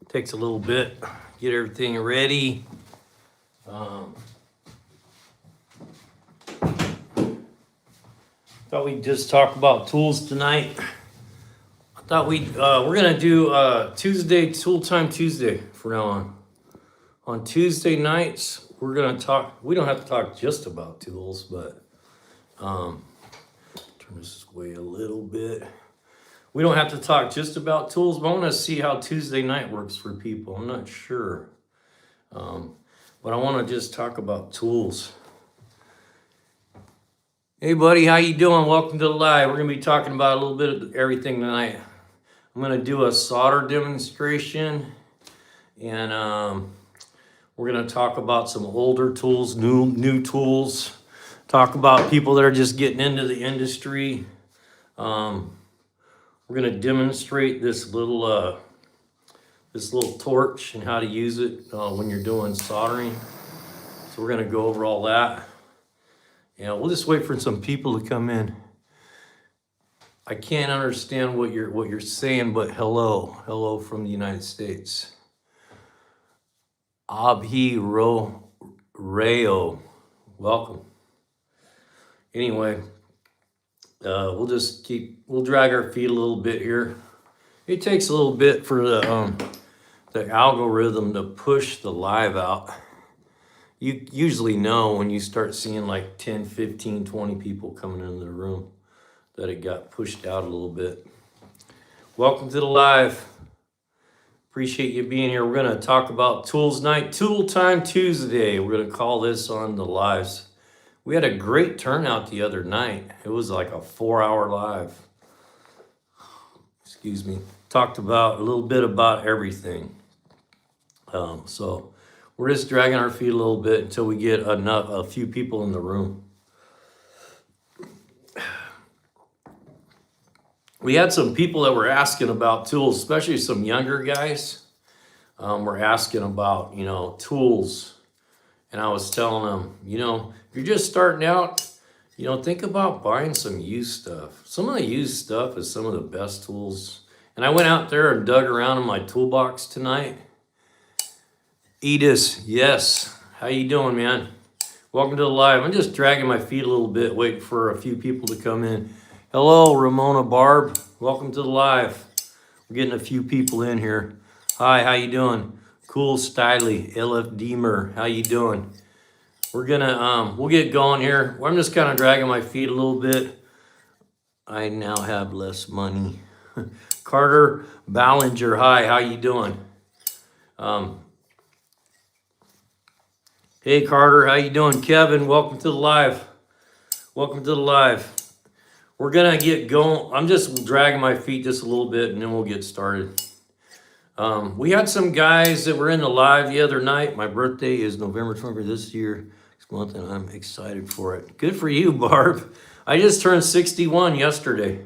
Takes a little bit, get everything ready. Thought we'd just talk about tools tonight. I thought we're gonna do Tuesday, Tool Time Tuesday from now on. On Tuesday nights, we're gonna talk, we don't have to talk just about tools, but turn this way a little bit. We don't have to talk just about tools, but I wanna see how Tuesday night works for people. I'm not sure. But I wanna just talk about tools. Hey buddy, how you doing? Welcome to the live. We're gonna be talking about a little bit of everything tonight. I'm gonna do a solder demonstration, and we're gonna talk about some older tools, new tools. Talk about people that are just getting into the industry. We're gonna demonstrate this little torch and how to use it when you're doing soldering. So we're gonna go over all that. Yeah, we'll just wait for some people to come in. I can't understand what you're saying, but hello from the United States. Reo, welcome. Anyway, we'll drag our feet a little bit here. It takes a little bit for the algorithm to push the live out. You usually know when you start seeing like 10, 15, 20 people coming into the room that it got pushed out a little bit. Welcome to the live. Appreciate you being here. We're gonna talk about Tools Night, Tool Time Tuesday. We're gonna call this on the lives. We had a great turnout the other night. It was like a 4-hour live. Excuse me. Talked about a little bit about everything. So we're just dragging our feet a little bit until we get a few people in the room. We had some people that were asking about tools, especially some younger guys. Were asking about, tools. And I was telling them, if you're just starting out, think about buying some used stuff. Some of the used stuff is some of the best tools. And I went out there and dug around in my toolbox tonight. Edis, yes. How you doing, man? Welcome to the live. I'm just dragging my feet a little bit, waiting for a few people to come in. Hello, Ramona Barb. Welcome to the live. We're getting a few people in here. Hi, how you doing? Cool Styley, LF Deemer. How you doing? We're gonna we'll get going here. I'm just kind of dragging my feet a little bit. I now have less money. Carter Ballinger, hi, how you doing? Hey Carter, how you doing? Kevin, welcome to the live. Welcome to the live. We're gonna get going. I'm just dragging my feet just a little bit and then we'll get started. We had some guys that were in the live the other night. My birthday is November 20th this year, this month, and I'm excited for it. Good for you, Barb. I just turned 61 yesterday.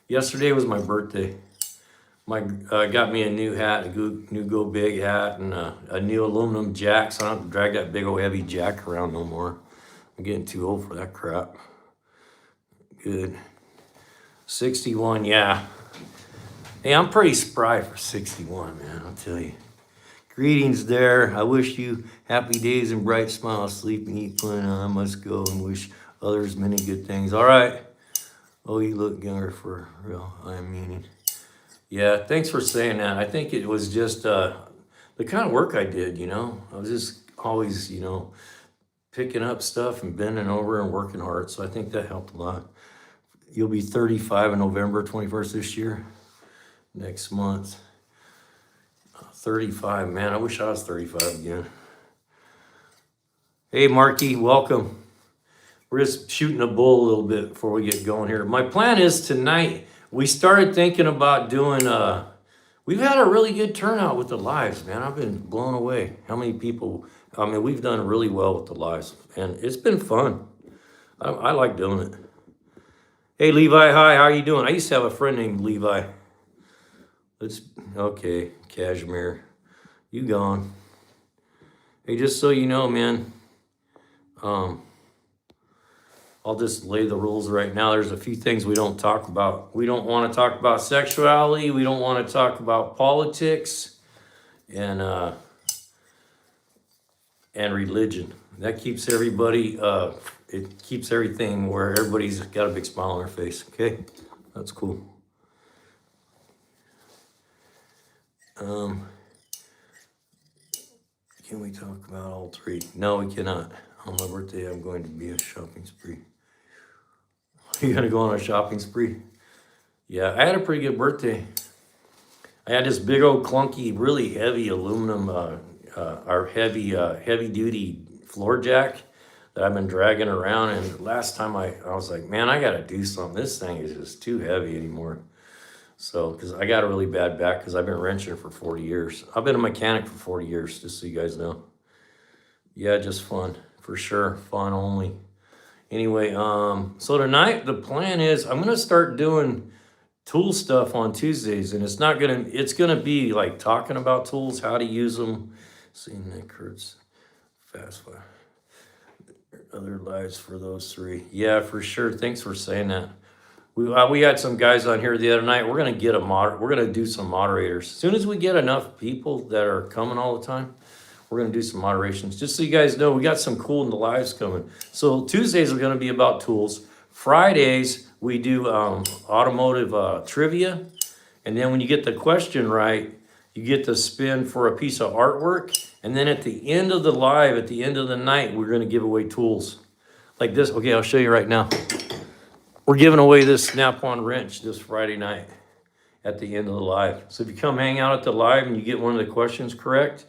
Yesterday was my birthday. Got me a new hat, a new Go Big hat, and a new aluminum jack, so I don't have to drag that big old heavy jack around no more. I'm getting too old for that crap. Good. 61, yeah. Hey, I'm pretty spry for 61, man, I'll tell you. Greetings there. I wish you happy days and bright smiles, sleep and eat plenty. I must go and wish others many good things. All right. Oh, you look younger for real. I am meaning. Yeah, thanks for saying that. I think it was just the kind of work I did, I was just always, picking up stuff and bending over and working hard. So I think that helped a lot. You'll be 35 on November 21st this year, next month. 35, man, I wish I was 35 again. Hey, Marky, welcome. We're just shooting a bull a little bit before we get going here. My plan is tonight, we started thinking about doing, we've had a really good turnout with the lives, man. I've been blown away. How many people, we've done really well with the lives, and it's been fun. I like doing it. Hey, Levi, hi, how are you doing? I used to have a friend named Levi. Okay, Cashmere, you gone. Hey, just so you know, man, I'll just lay the rules right now. There's a few things we don't talk about. We don't want to talk about sexuality. We don't want to talk about politics. and religion. That keeps everybody, it keeps everything where everybody's got a big smile on their face. Okay, that's cool. Can we talk about all three? No, we cannot. On my birthday, I'm going to be a shopping spree. You gonna go on a shopping spree? Yeah, I had a pretty good birthday. I had this big old clunky, really heavy aluminum, our heavy duty floor jack that I've been dragging around. And last time I was like, man, I gotta do something. This thing is just too heavy anymore. So, because I got a really bad back because I've been wrenching for 40 years. I've been a mechanic for 40 years, just so you guys know. Yeah, just fun, for sure. Fun only. Anyway, so tonight the plan is I'm gonna start doing tool stuff on Tuesdays, and it's gonna be like talking about tools, how to use them. Seeing Nick Kurtz, fast fire. Other lives for those three. Yeah, for sure. Thanks for saying that. We had some guys on here the other night. We're gonna do some moderators. As soon as we get enough people that are coming all the time, we're gonna do some moderations. Just so you guys know, we got some cool in the lives coming. So Tuesdays are gonna be about tools. Fridays we do automotive trivia, and then when you get the question right, you get to spin for a piece of artwork. And then at the end of the live, at the end of the night, we're gonna give away tools like this. Okay, I'll show you right now. We're giving away this snap-on wrench this Friday night at the end of the live. So if you come hang out at the live and you get one of the questions correct,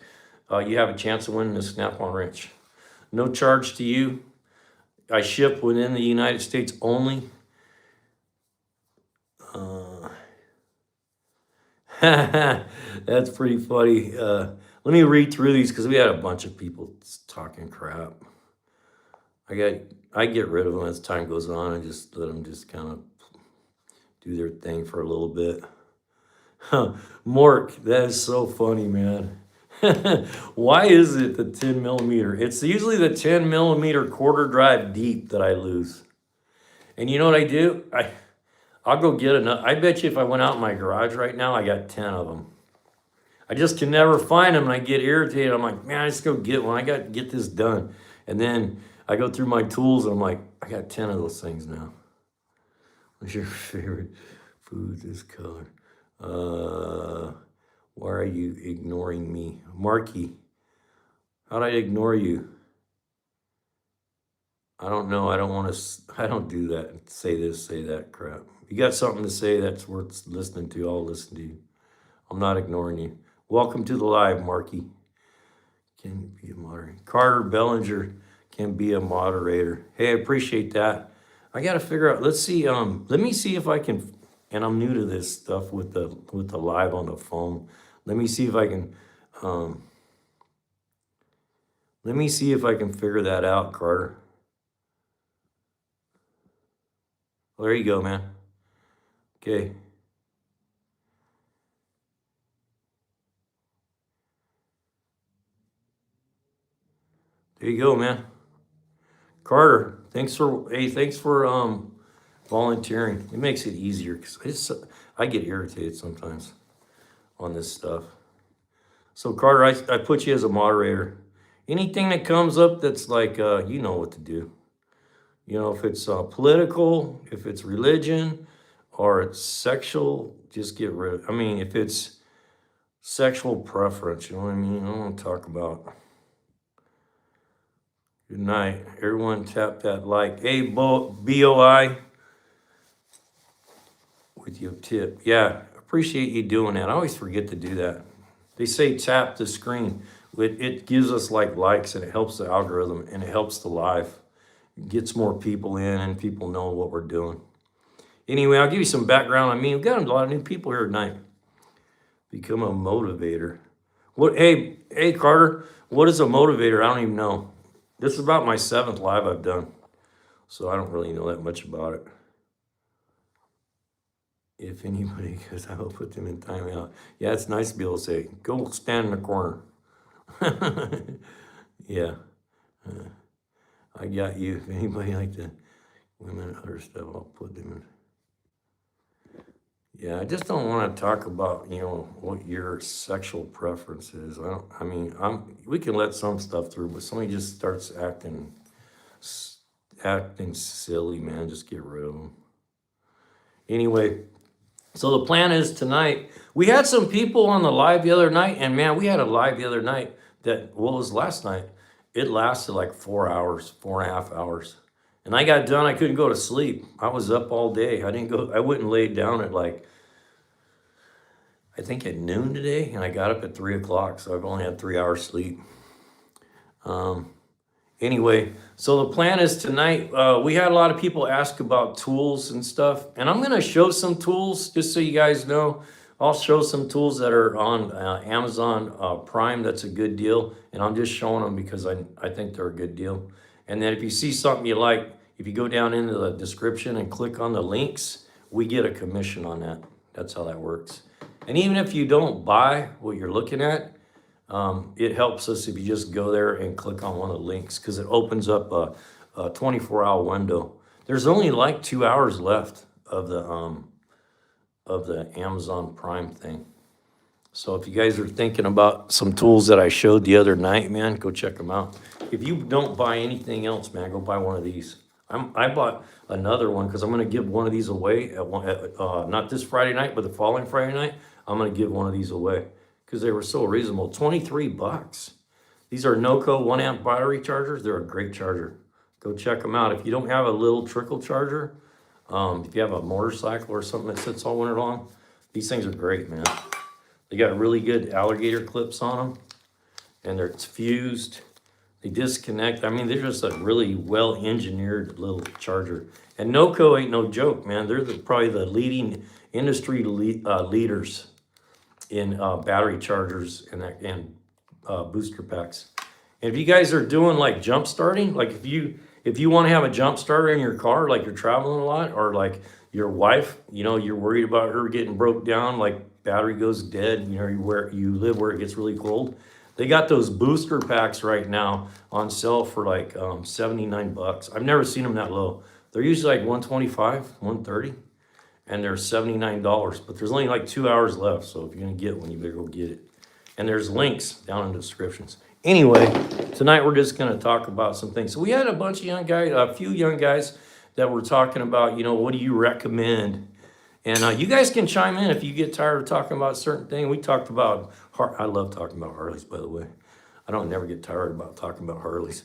you have a chance of winning this snap-on wrench. No charge to you. I ship within the United States only. That's pretty funny. Let me read through these because we had a bunch of people talking crap. I get rid of them as time goes on and just let them just kind of do their thing for a little bit. Mork, that is so funny, man. Why is it the 10 millimeter? It's usually the 10 millimeter quarter drive deep that I lose. And you know what I do? I'll go get enough. I bet you if I went out in my garage right now, I got 10 of them. I just can never find them and I get irritated. I'm like, man, I just go get one. I got to get this done. And then I go through my tools and I'm like, I got 10 of those things now. What's your favorite food this color? Why are you ignoring me? Marky, how'd I ignore you? I don't know. I don't do that. Say this, say that crap. You got something to say that's worth listening to, I'll listen to you. I'm not ignoring you. Welcome to the live, Marky. Can you be a moderator? Carter Bellinger can be a moderator. Hey, I appreciate that. I got to figure out, let's see, let me see if I can, and I'm new to this stuff with the live on the phone. Let me see if I can, figure that out, Carter. Well, there you go, man. Okay. There you go, man. Carter, thanks for volunteering. It makes it easier because I get irritated sometimes on this stuff. So Carter, I put you as a moderator. Anything that comes up that's like, you know what to do. You know, if it's political, if it's religion, or it's sexual, just get rid of it. I mean, if it's sexual preference, you know what I mean? I don't want to talk about. Good night. Everyone tap that like. Hey, BOI, with your tip. Yeah, appreciate you doing that. I always forget to do that. They say tap the screen. It gives us likes and it helps the algorithm and it helps the live. It gets more people in and people know what we're doing. Anyway, I'll give you some background on me. We've got a lot of new people here tonight. Become a motivator. What? Hey, Carter, what is a motivator? I don't even know. This is about my 7th live I've done, so I don't really know that much about it. If anybody, because I will put them in timeout. Yeah, it's nice to be able to say, go stand in the corner. Yeah. I got you. If anybody like the women and other stuff, I'll put them in. Yeah, I just don't want to talk about, what your sexual preference is. I mean, we can let some stuff through, but somebody just starts acting silly, man, just get rid of them. Anyway, so the plan is tonight. We had some people on the live the other night, and man, we had a live the other night what was last night? It lasted like 4 hours, 4.5 hours. And I got done, I couldn't go to sleep. I was up all day. I went and laid down at like, I think at noon today, and I got up at 3 o'clock, so I've only had 3 hours sleep. Anyway, so the plan is tonight, we had a lot of people ask about tools and stuff, and I'm gonna show some tools, just so you guys know. I'll show some tools that are on Amazon Prime. That's a good deal, and I'm just showing them because I think they're a good deal. And then if you see something you like, if you go down into the description and click on the links, we get a commission on that. That's how that works. And even if you don't buy what you're looking at, it helps us if you just go there and click on one of the links, because it opens up a 24-hour window. There's only like 2 hours left of the Amazon Prime thing. So if you guys are thinking about some tools that I showed the other night, man, go check them out. If you don't buy anything else, man, go buy one of these. I bought another one because I'm going to give one of these away not this Friday night, but the following Friday night. I'm going to give one of these away because they were so reasonable. $23. These are NOCO 1 amp battery chargers. They're a great charger. Go check them out. If you don't have a little trickle charger, if you have a motorcycle or something that sits all winter long, these things are great, man. They got really good alligator clips on them, and they're fused. They disconnect. I mean, they're just a really well-engineered little charger. And NOCO ain't no joke, man. They're probably the leading industry leaders in battery chargers and booster packs. And if you guys are doing like jump starting, like if you want to have a jump starter in your car, like you're traveling a lot, or like your wife, you're worried about her getting broke down, like battery goes dead, you live where it gets really cold. They got those booster packs right now on sale for like $79. I've never seen them that low. They're usually like $125, $130, and they're $79. But there's only like 2 hours left, so if you're gonna get one, you better go get it. And there's links down in the descriptions. Anyway, tonight we're just gonna talk about some things. So we had a few young guys that were talking about, what do you recommend? And you guys can chime in if you get tired of talking about a certain thing. We talked about, I love talking about Harleys, by the way. I don't never get tired about talking about Harleys.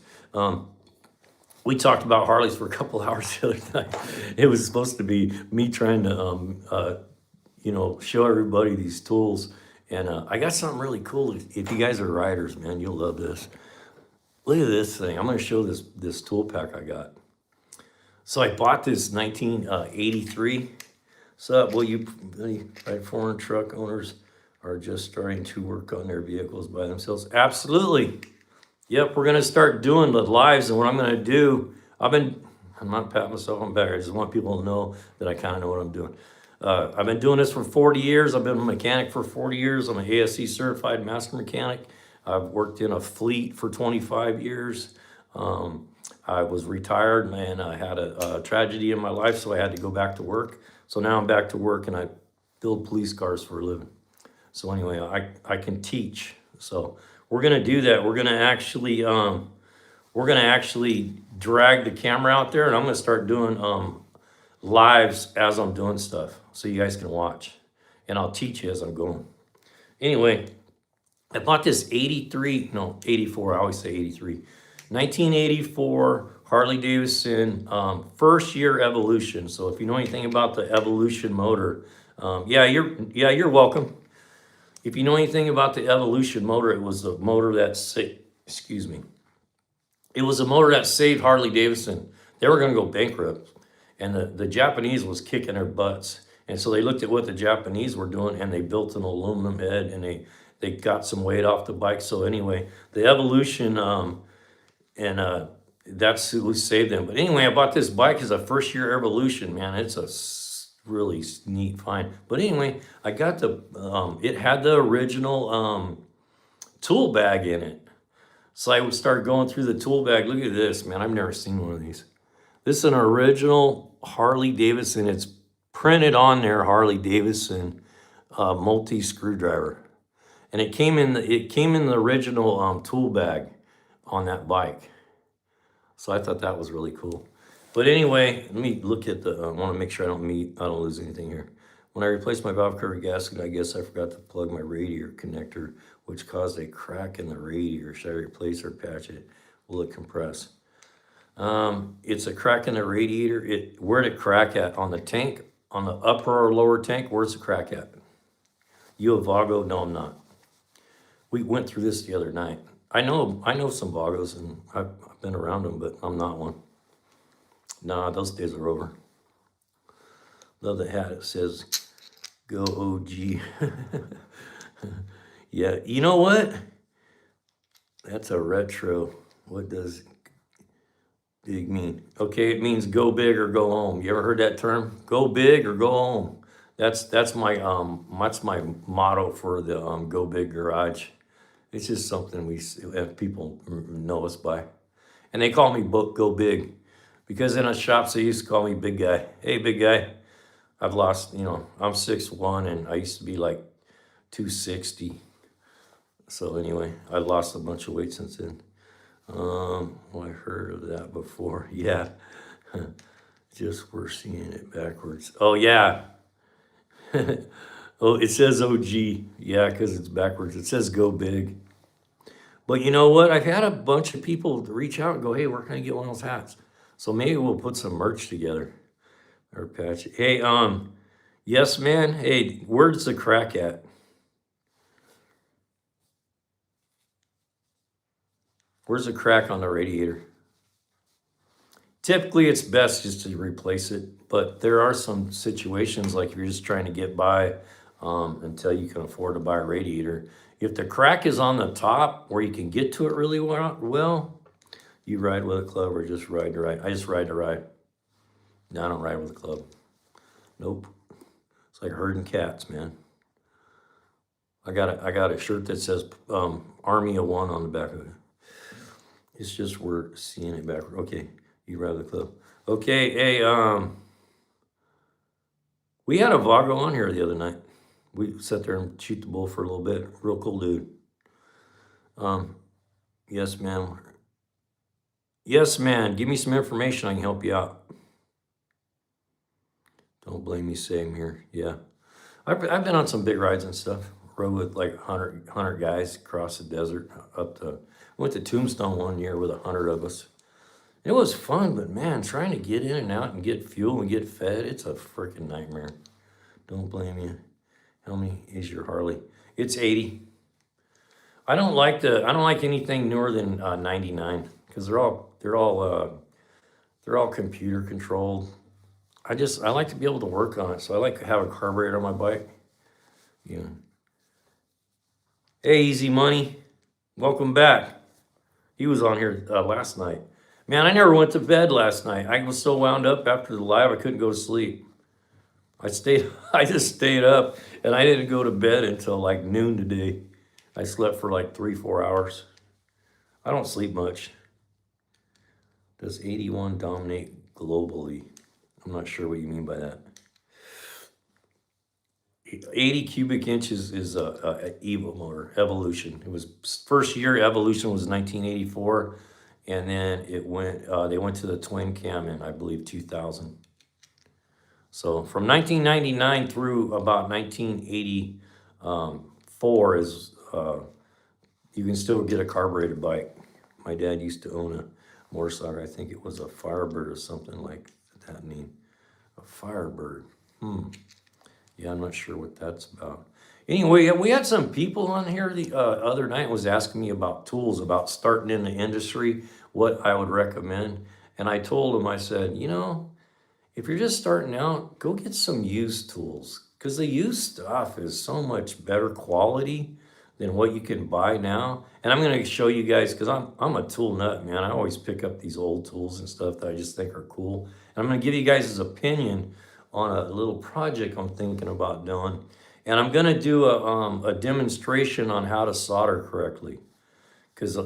We talked about Harleys for a couple hours the other night. It was supposed to be me trying to, show everybody these tools. And I got something really cool. If you guys are riders, man, you'll love this. Look at this thing. I'm going to show this tool pack I got. So I bought this 1983. Well, you foreign truck owners are just starting to work on their vehicles by themselves. Absolutely. Yep, we're going to start doing the lives. And what I'm going to do, I'm not patting myself on the back. I just want people to know that I kind of know what I'm doing. I've been doing this for 40 years. I've been a mechanic for 40 years. I'm an ASE certified master mechanic. I've worked in a fleet for 25 years. I was retired and I had a tragedy in my life, so I had to go back to work. So now I'm back to work and I build police cars for a living. So anyway, I can teach. So we're gonna do that. We're gonna actually drag the camera out there, and I'm gonna start doing lives as I'm doing stuff, so you guys can watch, and I'll teach you as I'm going. Anyway, I bought this 84. I always say 83. 1984 Harley Davidson first year Evolution. So if you know anything about the Evolution motor, you're welcome. If you know anything about the Evolution motor, it was the motor that It was a motor that saved Harley Davidson. They were going to go bankrupt, and the Japanese was kicking their butts. And so they looked at what the Japanese were doing, and they built an aluminum head, and they got some weight off the bike. So anyway, the Evolution, that's who saved them. But anyway, I bought this bike as a first year Evolution, man. It's a really neat find. But anyway, I got it had the original tool bag in it. So I would start going through the tool bag. Look at this, man. I've never seen one of these. This is an original Harley Davidson. It's printed on there Harley Davidson multi screwdriver, and it came in the original tool bag on that bike. So I thought that was really cool. But anyway, let me look at the. I want to make sure I don't lose anything here. When I replaced my valve cover gasket, I guess I forgot to plug my radiator connector, which caused a crack in the radiator. Should I replace or patch it? Will it compress? It's a crack in the radiator. Where'd it crack at? On the tank? On the upper or lower tank? Where's the crack at? You a Vago? No, I'm not. We went through this the other night. I know some Vagos, and I've been around them, but I'm not one. Nah, those days are over. Love the hat. It says, "Go OG." Yeah, you know what? That's a retro. What does big mean? Okay, it means go big or go home. You ever heard that term? Go big or go home. That's my motto for the Go Big Garage. It's just something people know us by, and they call me Go Big, because in a shops they used to call me Big Guy. Hey, Big Guy. I've lost, I'm 6'1", and I used to be like 260. So anyway, I lost a bunch of weight since then. Well, I heard of that before. Yeah. Just we're seeing it backwards. Oh, yeah. Oh, it says OG. Yeah, because it's backwards. It says Go Big. But you know what? I've had a bunch of people reach out and go, hey, where can I get one of those hats? So maybe we'll put some merch together. Or patch it. Hey, yes, man. Hey, where's the crack at? Where's the crack on the radiator? Typically, it's best just to replace it, but there are some situations like if you're just trying to get by until you can afford to buy a radiator. If the crack is on the top where you can get to it really well, you ride with a club or just ride to ride. I just ride to ride. No, I don't ride with a club. Nope. It's like herding cats, man. I got a shirt that says Army of One on the back of it. It's just we're seeing it backward. Okay, you ride the club. Okay, hey, we had a Vago on here the other night. We sat there and shoot the bull for a little bit. Real cool dude. Yes, man. Yes, man. Give me some information. I can help you out. Don't blame me, same here. Yeah. I've been on some big rides and stuff. Rode with like 100 guys across the desert went to Tombstone one year with 100 of us. It was fun, but man, trying to get in and out and get fuel and get fed, it's a freaking nightmare. Don't blame you. How many is your Harley? It's 80. I don't like anything newer than 99 because they're all computer controlled. I like to be able to work on it, so I like to have a carburetor on my bike. Yeah. Hey, Easy Money, welcome back. He was on here last night. Man, I never went to bed last night. I was so wound up after the live, I couldn't go to sleep. I just stayed up, and I didn't go to bed until like noon today. I slept for like 3-4 hours. I don't sleep much. Does 81 dominate globally? I'm not sure what you mean by that. 80 cubic inches is a Evo motor, Evolution. It was first year Evolution was 1984, and then it went. They went to the twin cam in, I believe, 2000. So from 1999 through about 1984 is you can still get a carbureted bike. My dad used to own a motorcycle. I think it was a Firebird or something like that name. A Firebird. Yeah, I'm not sure what that's about. Anyway, we had some people on here the other night was asking me about tools, about starting in the industry, what I would recommend. And I told them, I said, if you're just starting out, go get some used tools because the used stuff is so much better quality than what you can buy now. And I'm going to show you guys because I'm a tool nut, man. I always pick up these old tools and stuff that I just think are cool. And I'm going to give you guys his opinion on a little project I'm thinking about doing. And I'm going to do a demonstration on how to solder correctly. Because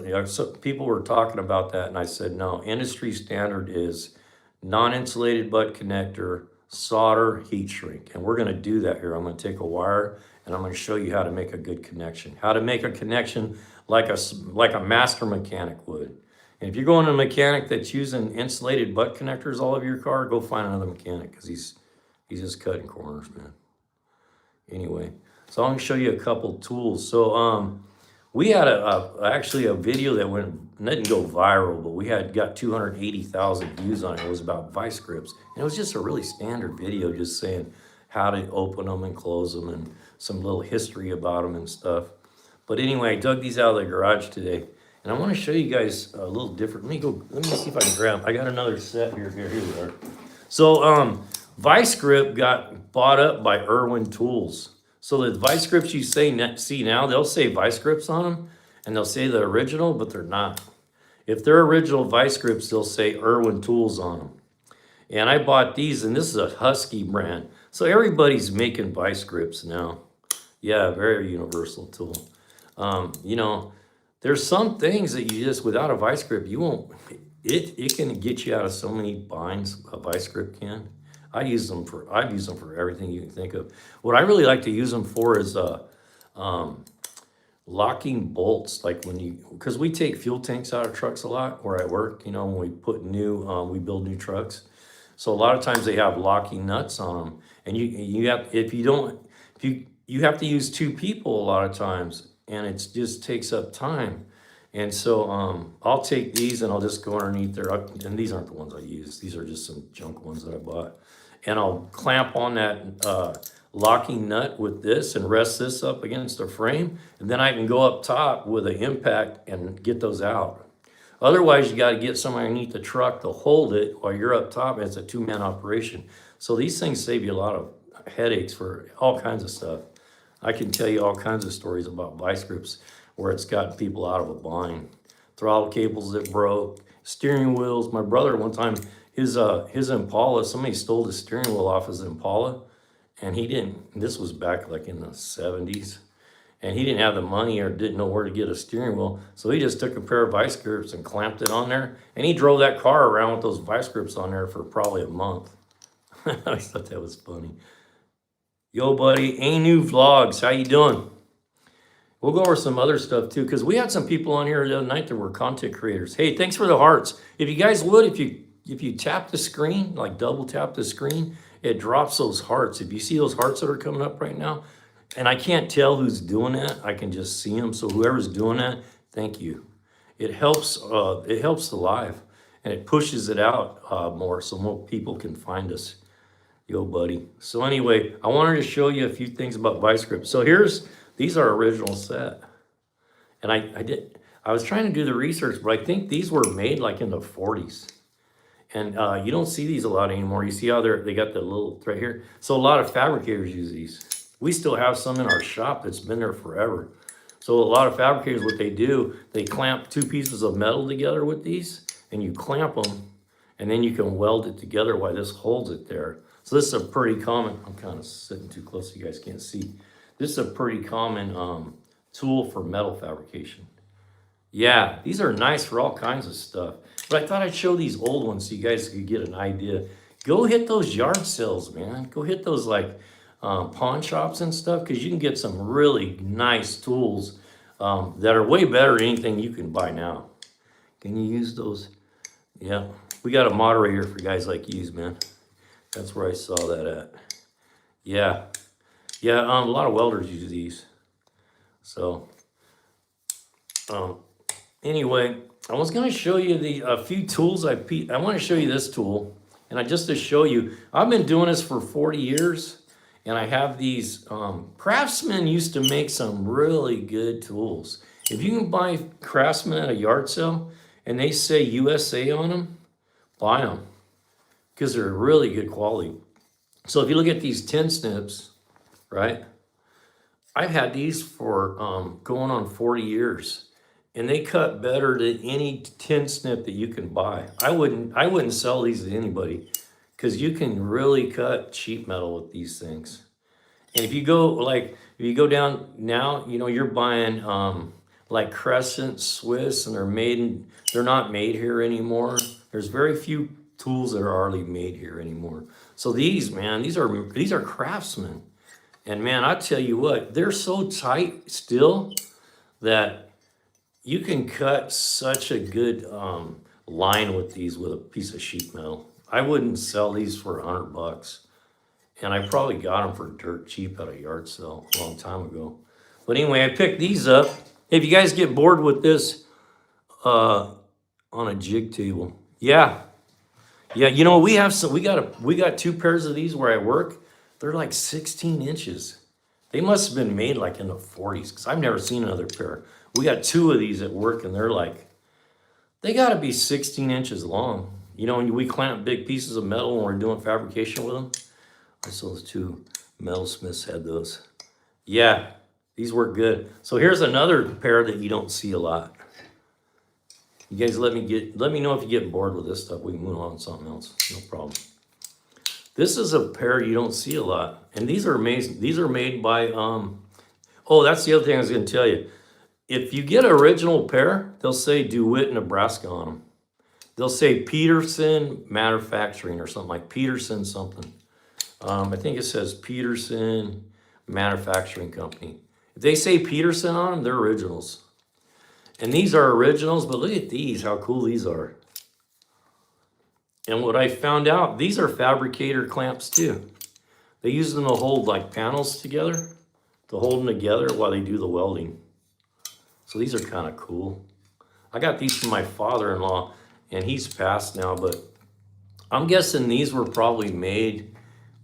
people were talking about that, and I said, no, industry standard is non-insulated butt connector, solder, heat shrink. And we're gonna do that here. I'm gonna take a wire and I'm gonna show you how to make a good connection. How to make a connection like a master mechanic would. And if you're going to a mechanic that's using insulated butt connectors all over your car, go find another mechanic because he's just cutting corners, man. Anyway, so I'm gonna show you a couple tools. So we had actually a video that didn't go viral, but we got 280,000 views on it. It was about vice grips, and it was just a really standard video, just saying how to open them and close them, and some little history about them and stuff. But anyway, I dug these out of the garage today, and I want to show you guys a little different. Let me see if I can grab. I got another set here. Here we are. So vice grip got bought up by Irwin Tools. So the vice grips you see now, they'll say vice grips on them, and they'll say the original, but they're not. If they're original vice grips, they'll say Irwin Tools on them. And I bought these, and this is a Husky brand. So everybody's making vice grips now. Yeah, very universal tool. You know, there's some things that you just, without a vice grip, you won't, it can get you out of so many binds, a vice grip can. I've used them for everything you can think of. What I really like to use them for is locking bolts, like because we take fuel tanks out of trucks a lot where I work, you know, when we put we build new trucks. So a lot of times they have locking nuts on them, and you have you have to use two people a lot of times, and it just takes up time. And so I'll take these and I'll just go underneath there, and these aren't the ones I use. These are just some junk ones that I bought. And I'll clamp on that locking nut with this and rest this up against the frame. And then I can go up top with an impact and get those out. Otherwise, you got to get somebody underneath the truck to hold it while you're up top, and it's a two-man operation. So these things save you a lot of headaches for all kinds of stuff. I can tell you all kinds of stories about vice grips where it's gotten people out of a bind. Throttle cables that broke, steering wheels. My brother one time, his Impala, somebody stole the steering wheel off his Impala, and he didn't, this was back like in the 70s, and he didn't have the money or didn't know where to get a steering wheel, so he just took a pair of vice grips and clamped it on there, and he drove that car around with those vice grips on there for probably a month. I thought that was funny. Yo, buddy, A-New Vlogs, how you doing? We'll go over some other stuff too, because we had some people on here the other night that were content creators. Hey, thanks for the hearts. If you guys would, if you tap the screen, like double tap the screen, it drops those hearts. If you see those hearts that are coming up right now, and I can't tell who's doing that, I can just see them. So whoever's doing that, thank you. It helps the live, and it pushes it out more so more people can find us. Yo, buddy. So anyway, I wanted to show you a few things about vice grips. So these are original set. And I was trying to do the research, but I think these were made like in the 40s. And you don't see these a lot anymore. You see how they got the little thread here? So a lot of fabricators use these. We still have some in our shop that's been there forever. So a lot of fabricators, what they do, they clamp two pieces of metal together with these, and you clamp them, and then you can weld it together while this holds it there. So this is a pretty common, I'm kind of sitting too close so you guys can't see. This is a pretty common tool for metal fabrication. Yeah, these are nice for all kinds of stuff. But I thought I'd show these old ones so you guys could get an idea. Go hit those yard sales, man. Go hit those like pawn shops and stuff, because you can get some really nice tools that are way better than anything you can buy now. Can you use those? Yeah, we got a moderator for guys like you, man. That's where I saw that at. Yeah. Yeah, a lot of welders use these. So, anyway, I was going to show you a few tools I want to show you this tool. And just to show you, I've been doing this for 40 years. And I have these, Craftsman used to make some really good tools. If you can buy Craftsman at a yard sale and they say USA on them, buy them. Because they're really good quality. So if you look at these tin snips, right? I've had these for going on 40 years, and they cut better than any tin snip that you can buy. I wouldn't sell these to anybody, because you can really cut cheap metal with these things. And if you go down now, you know, you're buying like Crescent Swiss, and they're not made here anymore. There's very few tools that are hardly made here anymore. So these, man, these are Craftsman. And man, I tell you what, they're so tight still that you can cut such a good line with these with a piece of sheet metal. I wouldn't sell these for $100. And I probably got them for dirt cheap at a yard sale a long time ago. But anyway, I picked these up. If you guys get bored with this on a jig table, yeah, you know, we got two pairs of these where I work. They're like 16 inches. They must have been made like in the 40s because I've never seen another pair. We got two of these at work and they got to be 16 inches long. You know, when we clamp big pieces of metal when we're doing fabrication with them. I saw those two metalsmiths had those. Yeah, these work good. So here's another pair that you don't see a lot. You guys let me know if you get bored with this stuff. We can move on to something else. No problem. This is a pair you don't see a lot. And these are amazing. These are made by oh, that's the other thing I was gonna tell you. If you get an original pair, they'll say DeWitt, Nebraska on them. They'll say Peterson Manufacturing or something like Peterson something. I think it says Peterson Manufacturing Company. If they say Peterson on them, they're originals. And these are originals, but look at these, how cool these are. And what I found out, these are fabricator clamps too. They use them to hold like panels together, to hold them together while they do the welding. So these are kind of cool. I got these from my father-in-law, and he's passed now, but I'm guessing these were probably made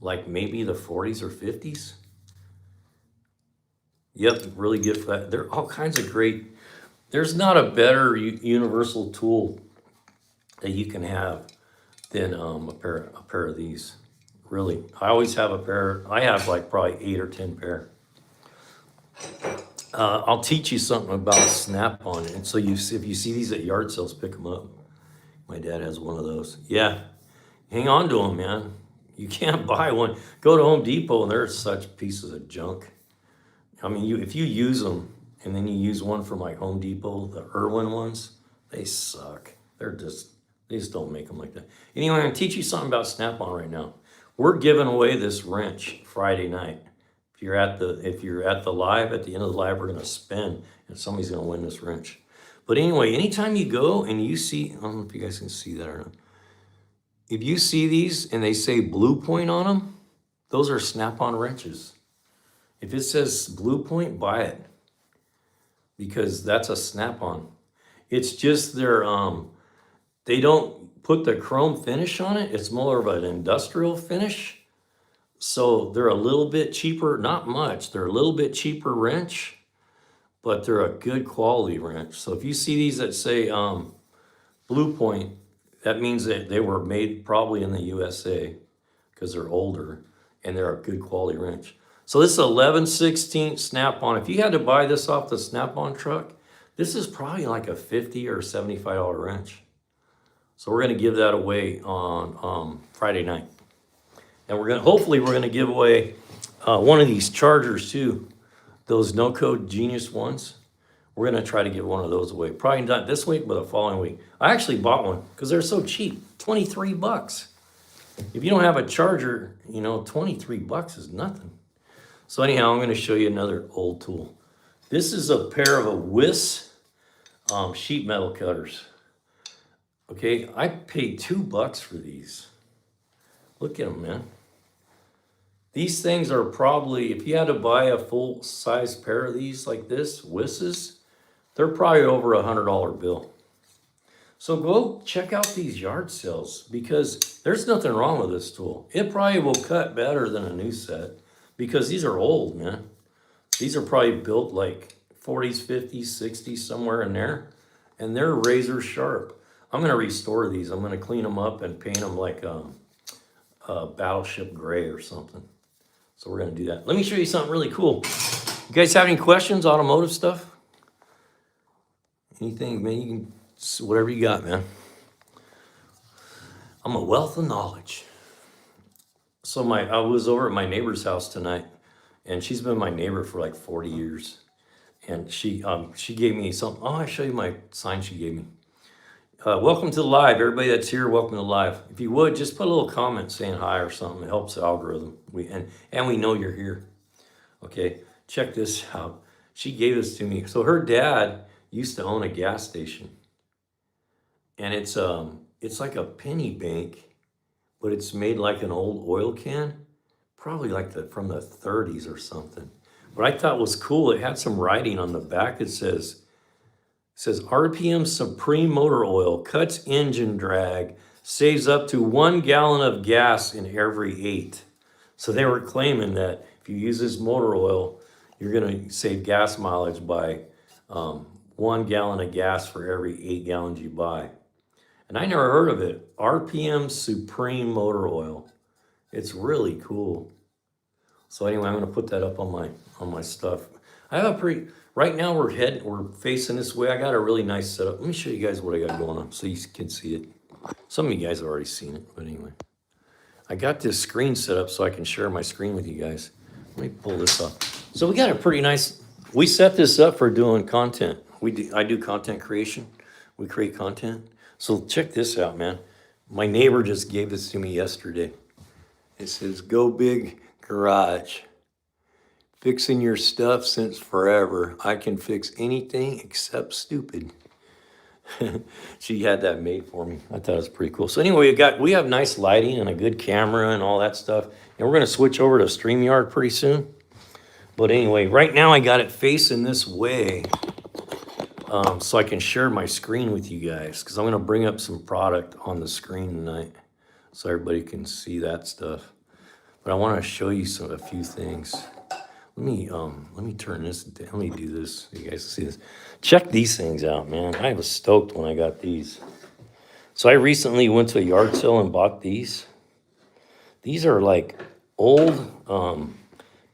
like maybe the 40s or 50s. Yep, really good for that. There are all kinds of great, there's not a better universal tool that you can have than a pair of these. Really, I always have a pair. I have like probably 8 or 10 pair. I'll teach you something about snap-on, and so if you see these at yard sales, pick them up. My dad has one of those. Yeah, hang on to them, man. You can't buy one. Go to Home Depot and they're such pieces of junk. I mean, if you use them and then you use one from like Home Depot, the Irwin ones, they suck. They just don't make them like that. Anyway, I'm gonna teach you something about Snap-on right now. We're giving away this wrench Friday night. If you're at the live, at the end of the live, we're gonna spin and somebody's gonna win this wrench. But anyway, anytime you go and you see, I don't know if you guys can see that or not. If you see these and they say Blue Point on them, those are Snap-on wrenches. If it says Blue Point, buy it. Because that's a Snap-on. It's just they don't put the chrome finish on it. It's more of an industrial finish. So they're a little bit cheaper, not much. They're a little bit cheaper wrench, but they're a good quality wrench. So if you see these that say Blue Point, that means that they were made probably in the USA because they're older and they're a good quality wrench. So this is 11/16 Snap-on. If you had to buy this off the Snap-on truck, this is probably like a $50 or $75 wrench. So we're gonna give that away on Friday night. And hopefully we're gonna give away one of these chargers too. Those no-code Genius ones. We're gonna try to give one of those away. Probably not this week, but the following week. I actually bought one because they're so cheap, 23 bucks. If you don't have a charger, you know, 23 bucks is nothing. So anyhow, I'm gonna show you another old tool. This is a pair of Wiss sheet metal cutters. Okay, I paid $2 for these. Look at them, man. These things are probably, if you had to buy a full-size pair of these like this, Wisses, they're probably over $100 bill. So go check out these yard sales because there's nothing wrong with this tool. It probably will cut better than a new set because these are old, man. These are probably built like 40s, 50s, 60s, somewhere in there. And they're razor sharp. I'm gonna restore these. I'm gonna clean them up and paint them like a battleship gray or something. So we're gonna do that. Let me show you something really cool. You guys have any questions, automotive stuff? Anything, man, you can, whatever you got, man. I'm a wealth of knowledge. So I was over at my neighbor's house tonight, and she's been my neighbor for like 40 years. And she gave me something. Oh, I'll show you my sign she gave me. Welcome to the live. Everybody that's here, welcome to the live. If you would, just put a little comment saying hi or something. It helps the algorithm. And we know you're here. Okay, check this out. She gave this to me. So her dad used to own a gas station, and it's like a penny bank, but it's made like an old oil can, probably like from the 30s or something. What I thought was cool, it had some writing on the back. It says RPM Supreme Motor Oil cuts engine drag, saves up to 1 gallon of gas in every 8. So they were claiming that if you use this motor oil, you're going to save gas mileage by 1 gallon of gas for every 8 gallons you buy. And I never heard of it. RPM Supreme Motor Oil. It's really cool. So anyway, I'm going to put that up on my stuff. I have a pretty. Right now we're facing this way. I got a really nice setup. Let me show you guys what I got going on so you can see it. Some of you guys have already seen it, but anyway. I got this screen set up so I can share my screen with you guys. Let me pull this up. So we got a pretty nice, we set this up for doing content. I do content creation. We create content. So check this out, man. My neighbor just gave this to me yesterday. It says, "Go Big Garage. Fixing your stuff since forever. I can fix anything except stupid." She had that made for me. I thought it was pretty cool. So anyway, we have nice lighting and a good camera and all that stuff. And we're going to switch over to StreamYard pretty soon. But anyway, right now I got it facing this way so I can share my screen with you guys, because I'm going to bring up some product on the screen tonight so everybody can see that stuff. But I want to show you a few things. Let me turn this down. Let me do this so you guys can see this. Check these things out, man. I was stoked when I got these. So I recently went to a yard sale and bought these. These are like old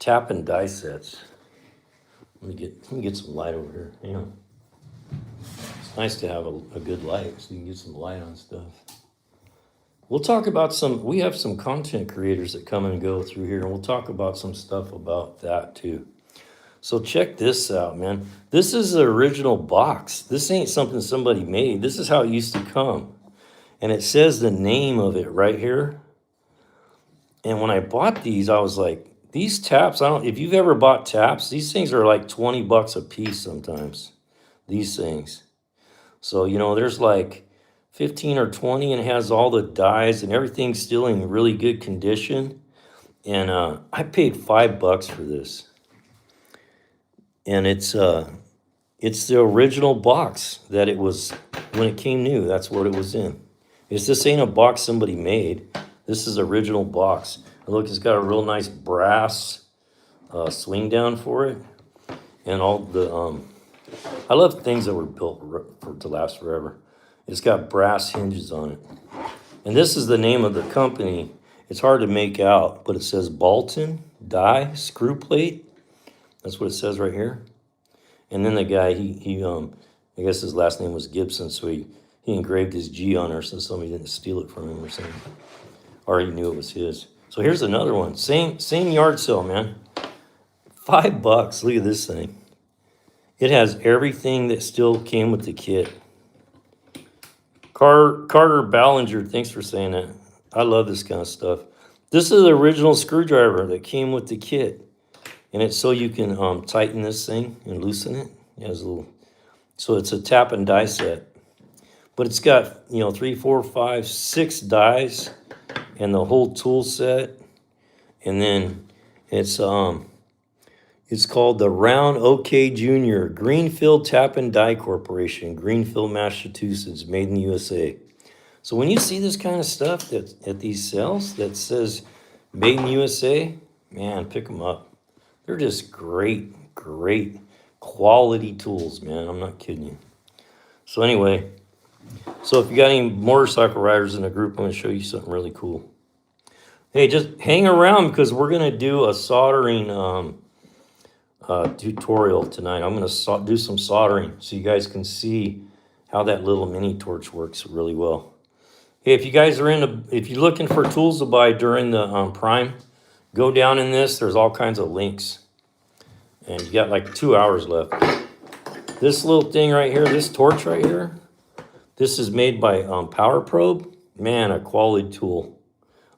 tap and die sets. Let me get some light over here. Hang on. It's nice to have a good light so you can get some light on stuff. We'll talk about we have some content creators that come and go through here, and we'll talk about some stuff about that too. So check this out, man. This is the original box. This ain't something somebody made. This is how it used to come. And it says the name of it right here. And when I bought these, I was like, these taps, if you've ever bought taps, these things are like $20 a piece sometimes. These things. So, there's like 15 or 20, and it has all the dies and everything's still in really good condition. And I paid $5 for this. And it's the original box that it was when it came new. That's what it was in. This ain't a box somebody made. This is original box. And look, it's got a real nice brass swing down for it, and all the I love things that were built to last forever. It's got brass hinges on it. And this is the name of the company. It's hard to make out, but it says Bolton Die Screw Plate. That's what it says right here. And then the guy, I guess his last name was Gibson, so he engraved his G on her so somebody didn't steal it from him or something. Or he knew it was his. So here's another one. Same yard sale, man. $5. Look at this thing. It has everything that still came with the kit. Carter Ballinger, thanks for saying that. I love this kind of stuff. This is the original screwdriver that came with the kit. And it's so you can tighten this thing and loosen it. It has so it's a tap and die set. But it's got, 3, 4, 5, 6 dies and the whole tool set. And then it's called the Round OK Junior Greenfield Tap and Die Corporation, Greenfield, Massachusetts, made in the USA. So when you see this kind of stuff at these sales that says made in USA, man, pick them up. They're just great quality tools, man. I'm not kidding you. So anyway, if you got any motorcycle riders in the group, I'm going to show you something really cool. Hey, just hang around because we're going to do a soldering tutorial tonight. I'm going to do some soldering so you guys can see how that little mini torch works really well. Hey, if you guys are if you're looking for tools to buy during the Prime, go down in this. There's all kinds of links. And you got like 2 hours left. This little thing right here, this torch right here, This is made by Power Probe. Man, a quality tool.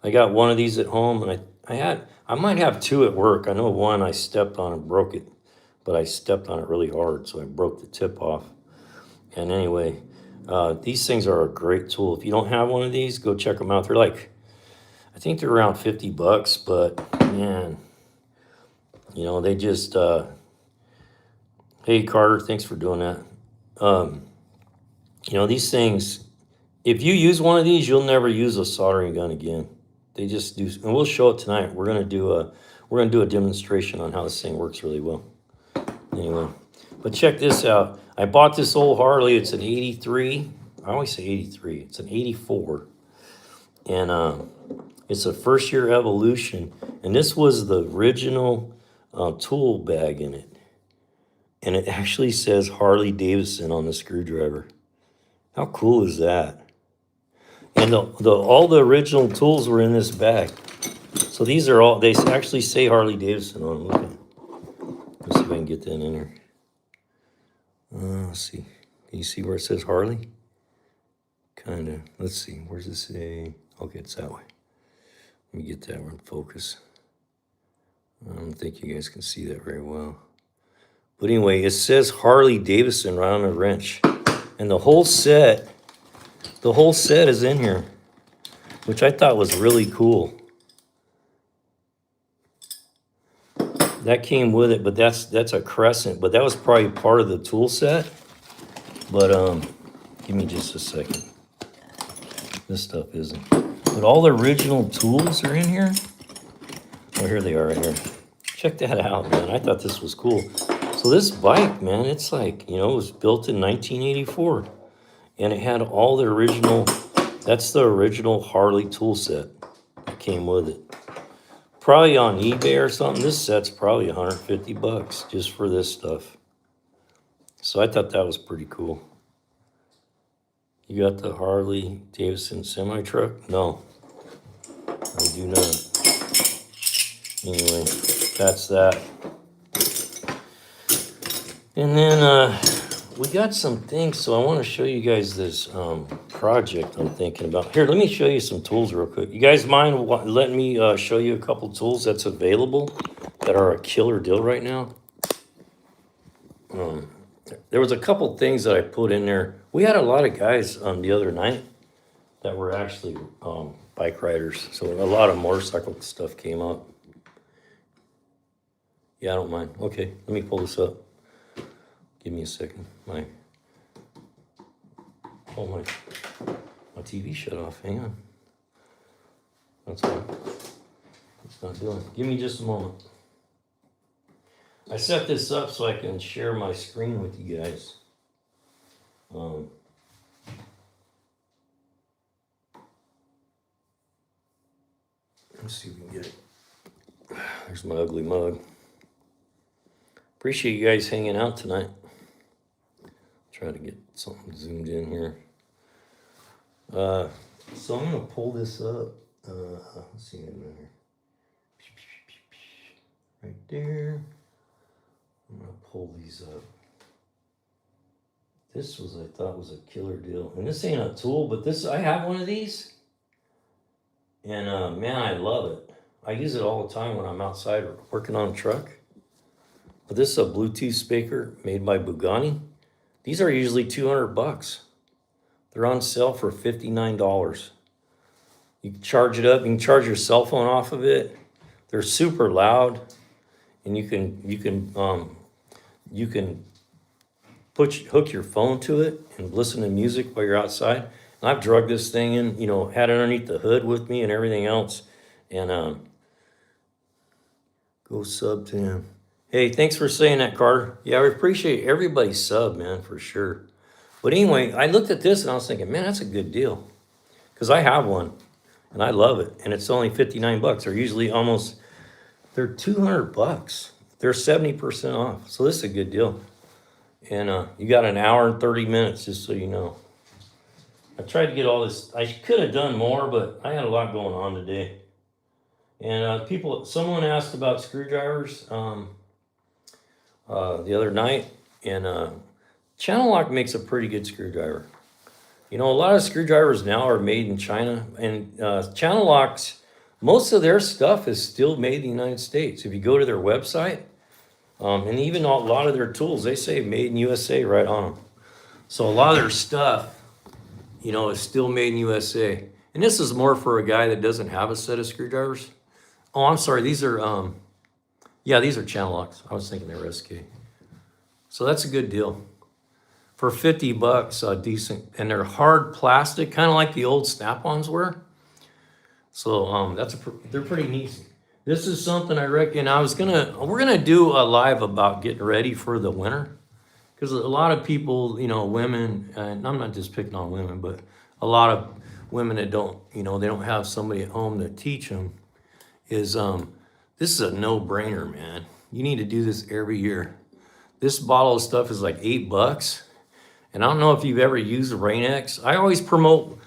I got one of these at home, and I might have two at work. I know one I stepped on and broke it, but I stepped on it really hard, so I broke the tip off. And anyway, these things are a great tool. If you don't have one of these, go check them out. They're like, I think they're around $50, but man, you know, they just, hey Carter, thanks for doing that. You know, these things, if you use one of these, you'll never use a soldering gun again. They just do, and we'll show it tonight. We're gonna do a demonstration on how this thing works really well. Anyway, but check this out. I bought this old Harley. It's an 83. I always say 83. It's an 84. And it's a first year Evolution. And this was the original tool bag in it. And it actually says Harley Davidson on the screwdriver. How cool is that? And all the original tools were in this bag. So these are all, they actually say Harley Davidson on them. Look at, let's see if I can get that in there. Let's see. Can you see where it says Harley? Kind of. Let's see. Where's it say? Okay, it's that way. Let me get that one in focus. I don't think you guys can see that very well. But anyway, it says Harley Davidson right on the wrench. And the whole set is in here, which I thought was really cool. That came with it, but that's a crescent, but that was probably part of the tool set. But give me just a second. This stuff isn't. But all the original tools are in here. Oh, here they are right here. Check that out, man. I thought this was cool. So this bike, man, it's like, you know, it was built in 1984. And it had all the original, that's the original Harley tool set that came with it. Probably on eBay or something. This set's probably $150 just for this stuff. So I thought that was pretty cool. You got the Harley Davidson semi-truck? No, I do not. Anyway, that's that. And then we got some things, so I want to show you guys this project I'm thinking about. Here, let me show you some tools real quick. You guys mind letting me show you a couple tools that's available that are a killer deal right now? There was a couple things that I put in there. We had a lot of guys the other night that were actually bike riders, so a lot of motorcycle stuff came up. Yeah, I don't mind. Okay, let me pull this up. Give me a second. My TV shut off. Hang on. That's why it's not doing. Give me just a moment. I set this up so I can share my screen with you guys. Let's see if we can get it. There's my ugly mug. Appreciate you guys hanging out tonight. Try to get something zoomed in here. So I'm gonna pull this up. Let's see right there. I'm gonna pull these up. This was, I thought, was a killer deal. And this ain't a tool, but this, I have one of these. And man, I love it. I use it all the time when I'm outside working on a truck. But this is a Bluetooth speaker made by Bugatti. These are usually $200. They're on sale for $59. You can charge it up. You can charge your cell phone off of it. They're super loud, and you can hook your phone to it and listen to music while you're outside. And I've drugged this thing in, you know, had it underneath the hood with me and everything else. And go sub to him. Hey, thanks for saying that, Carter. Yeah, we appreciate everybody's sub, man, for sure. But anyway, I looked at this and I was thinking, man, that's a good deal. Because I have one and I love it. And it's only $59. They're usually they're $200. They're 70% off. So this is a good deal. And you got an hour and 30 minutes, just so you know. I tried to get all this. I could have done more, but I had a lot going on today. And someone asked about screwdrivers the other night, and Channel Lock makes a pretty good screwdriver. You know, a lot of screwdrivers now are made in China, and channel locks, most of their stuff is still made in the United States. If you go to their website, and even a lot of their tools, they say made in USA right on them. So a lot of their stuff, you know, is still made in USA. And this is more for a guy that doesn't have a set of screwdrivers. Oh, I'm sorry, these are, yeah, these are channel locks. I was thinking they were SK. So that's a good deal. For 50 bucks, decent, and they're hard plastic, kind of like the old Snap-ons were. So they're pretty neat. This is something I reckon we're gonna do a live about getting ready for the winter. Because a lot of people, you know, women, and I'm not just picking on women, but a lot of women that don't, you know, they don't have somebody at home to teach them, is this is a no-brainer, man. You need to do this every year. This bottle of stuff is like $8. And I don't know if you've ever used Rain-X. I'll always promote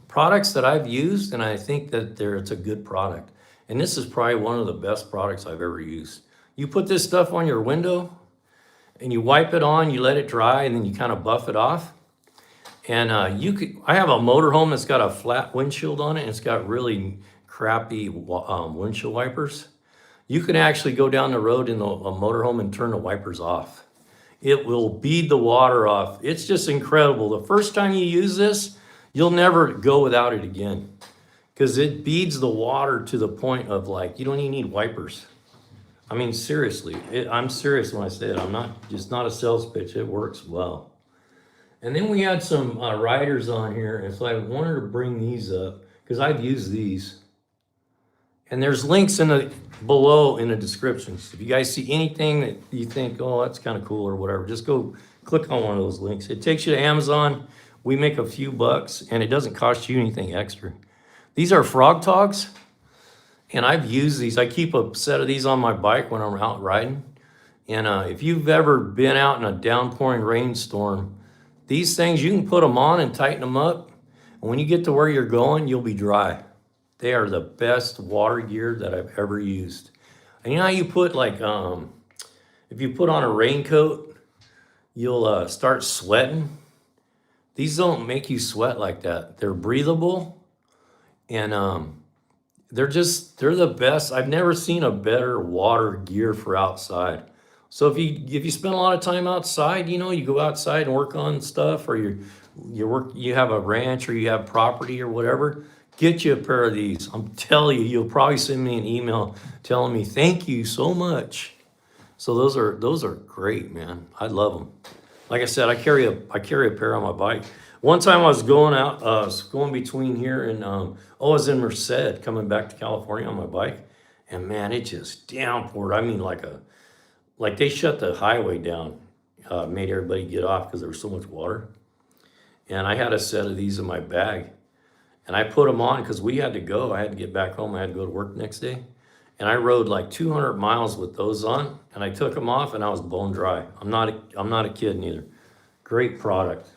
products that I've used, and I think that it's a good product. And this is probably one of the best products I've ever used. You put this stuff on your window, and you wipe it on, you let it dry, and then you kind of buff it off. And I have a motorhome that's got a flat windshield on it, and it's got really crappy windshield wipers. You can actually go down the road in a motorhome and turn the wipers off. It will bead the water off. It's just incredible. The first time you use this, you'll never go without it again, because it beads the water to the point of like, you don't even need wipers. I mean, seriously, I'm serious when I say it. I'm not a sales pitch. It works well. And then we had some riders on here, and so I wanted to bring these up because I've used these. And there's links below in the descriptions. If you guys see anything that you think, oh, that's kind of cool or whatever, just go click on one of those links. It takes you to Amazon. We make a few bucks, and it doesn't cost you anything extra. These are Frog Togs, and I've used these. I keep a set of these on my bike when I'm out riding. And if you've ever been out in a downpouring rainstorm, these things, you can put them on and tighten them up. And when you get to where you're going, you'll be dry. They are the best water gear that I've ever used. And you know how you put like, if you put on a raincoat, you'll start sweating. These don't make you sweat like that. They're breathable, and they're the best. I've never seen a better water gear for outside. So if you spend a lot of time outside, you know, you go outside and work on stuff, or you have a ranch, or you have property or whatever, get you a pair of these. I'm telling you, you'll probably send me an email telling me thank you so much. So those are great, man. I love them. Like I said, I carry a pair on my bike. One time I was going out, going between here and I was in Merced coming back to California on my bike, and man, it just downpoured. I mean, like they shut the highway down, made everybody get off because there was so much water. And I had a set of these in my bag, and I put them on because we had to go. I had to get back home. I had to go to work next day. And I rode like 200 miles with those on, and I took them off, and I was bone dry. I'm not a kid neither. Great product.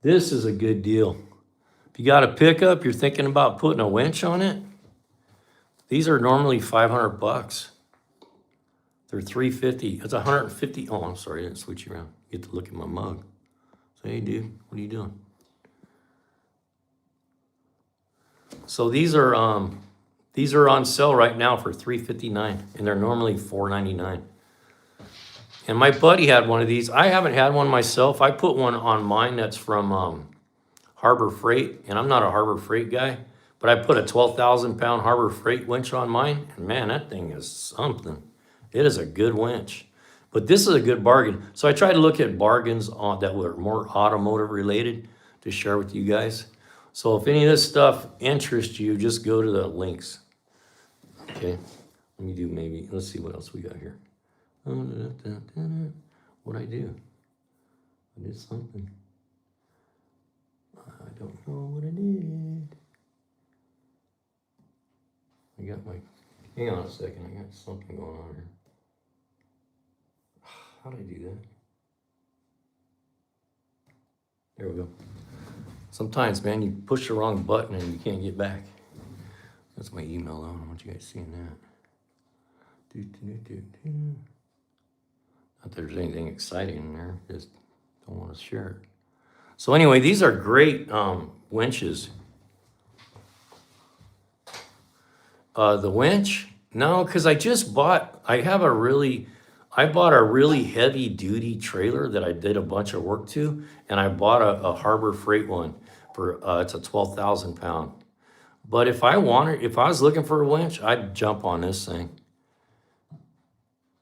This is a good deal. If you got a pickup, you're thinking about putting a winch on it, these are normally 500 bucks. They're $350. It's 150. Oh, I'm sorry, I didn't switch you around. You get to look at my mug. Say, hey, dude, what are you doing? So these are on sale right now for $359, and they're normally $499. And my buddy had one of these. I haven't had one myself. I put one on mine that's from Harbor Freight, and I'm not a Harbor Freight guy, but I put a 12,000-pound Harbor Freight winch on mine, and man, that thing is something. It is a good winch. But this is a good bargain. So I tried to look at bargains that were more automotive related to share with you guys. So if any of this stuff interests you, just go to the links. Okay, let me do let's see what else we got here. What'd I do? I did something. I don't know what I did. Hang on a second, I got something going on here. How did I do that? There we go. Sometimes, man, you push the wrong button and you can't get back. That's my email. I don't want you guys seeing that. Not that there's anything exciting in there, just don't want to share it. So anyway, these are great winches. The winch? No, because I bought a really heavy duty trailer that I did a bunch of work to, and I bought a Harbor Freight one for, it's a 12,000 pound. But if I was looking for a winch, I'd jump on this thing.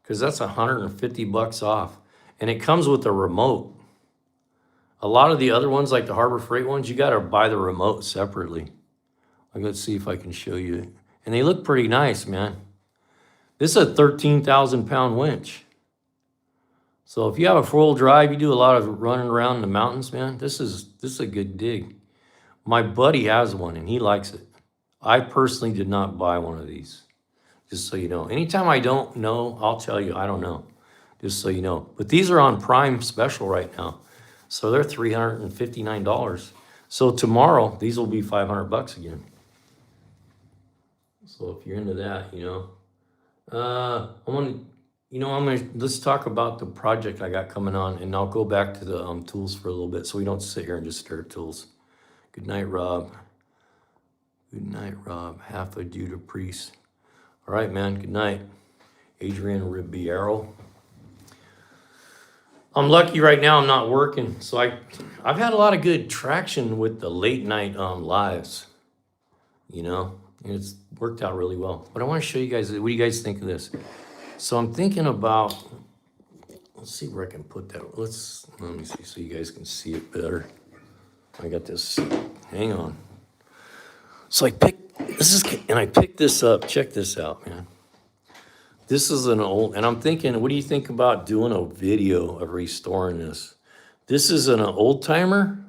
Because that's $150 off. And it comes with a remote. A lot of the other ones, like the Harbor Freight ones, you got to buy the remote separately. Let's see if I can show you. And they look pretty nice, man. This is a 13,000 pound winch. So if you have a 4-wheel drive, you do a lot of running around in the mountains, man, this is a good dig. My buddy has one and he likes it. I personally did not buy one of these, just so you know. Anytime I don't know, I'll tell you I don't know, just so you know. But these are on Prime special right now. So they're $359. So tomorrow, these will be $500 again. So if you're into that, let's talk about the project I got coming on, and I'll go back to the tools for a little bit so we don't sit here and just stare at tools. Good night, Rob. Good night, Rob. Half a Judah Priest. All right, man. Good night. Adrian Ribeiro. I'm lucky right now I'm not working, so I've had a lot of good traction with the late night lives, and it's worked out really well. But I want to show you guys, what do you guys think of this? So I'm thinking about, let's see where I can put that. Let me see so you guys can see it better. I got this, hang on. So I picked this up. Check this out, man. This is an old, and I'm thinking, what do you think about doing a video of restoring this? This is an old timer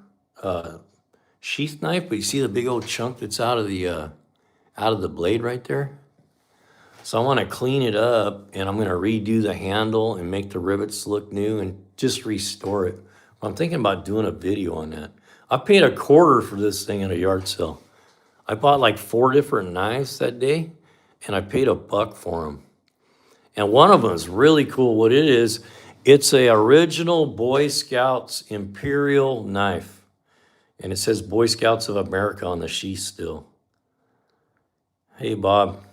sheath knife, but you see the big old chunk that's out of the blade right there? So I want to clean it up, and I'm going to redo the handle and make the rivets look new and just restore it. I'm thinking about doing a video on that. I paid $25 for this thing at a yard sale. I bought like 4 different knives that day, and I paid $1 for them. And one of them is really cool. What it is, it's a original Boy Scouts Imperial knife. And it says Boy Scouts of America on the sheath still. Hey, Bob.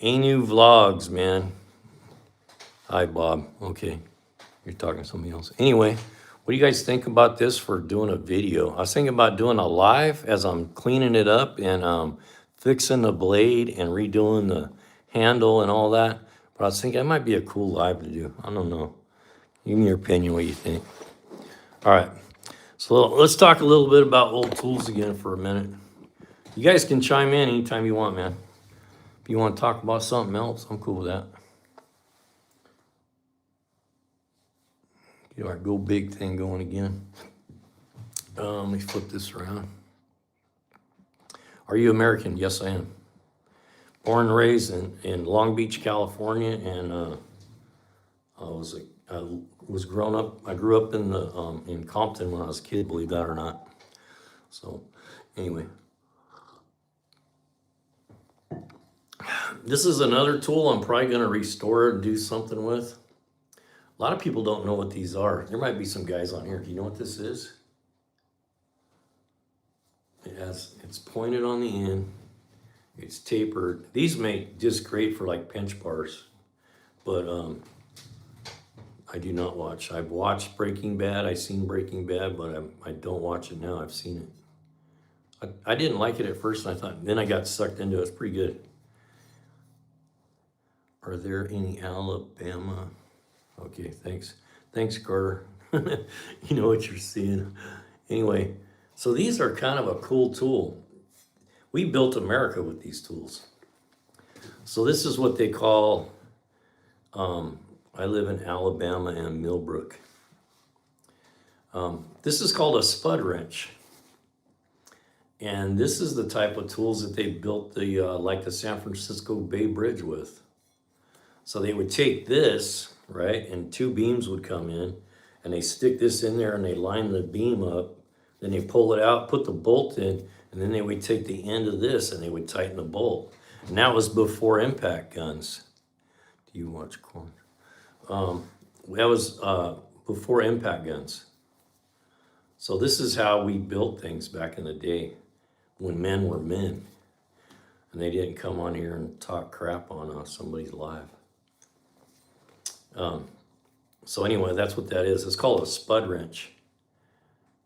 Anu Vlogs, man. Hi, Bob. Okay. You're talking to somebody else. Anyway, what do you guys think about this for doing a video? I was thinking about doing a live as I'm cleaning it up and fixing the blade and redoing the handle and all that. But I was thinking it might be a cool live to do. I don't know. Give me your opinion, what you think. All right. So let's talk a little bit about old tools again for a minute. You guys can chime in anytime you want, man. If you want to talk about something else, I'm cool with that. Get our go big thing going again. Let me flip this around. Are you American? Yes, I am. Born and raised in Long Beach, California, and I grew up in Compton when I was a kid, believe that or not. So anyway, this is another tool I'm probably going to restore and do something with. A lot of people don't know what these are. There might be some guys on here. Do you know what this is? It's pointed on the end. It's tapered. These make just great for like pinch bars, but I do not watch. I've watched Breaking Bad. I've seen Breaking Bad, but I don't watch it now. I've seen it. I didn't like it at first, and I thought, then I got sucked into it. It's pretty good. Are there any Alabama? Okay, thanks. Thanks, Carter. You know what you're seeing. Anyway, so these are kind of a cool tool. We built America with these tools. So this is what they call, I live in Alabama and Millbrook. This is called a spud wrench. And this is the type of tools that they built like the San Francisco Bay Bridge with. So they would take this, right, and 2 beams would come in, and they stick this in there and they line the beam up. Then they pull it out, put the bolt in, and then they would take the end of this and they would tighten the bolt. And that was before impact guns. Do you watch corn? that was before impact guns. So this is how we built things back in the day when men were men. And they didn't come on here and talk crap on somebody's life. So anyway, that's what that is. It's called a spud wrench.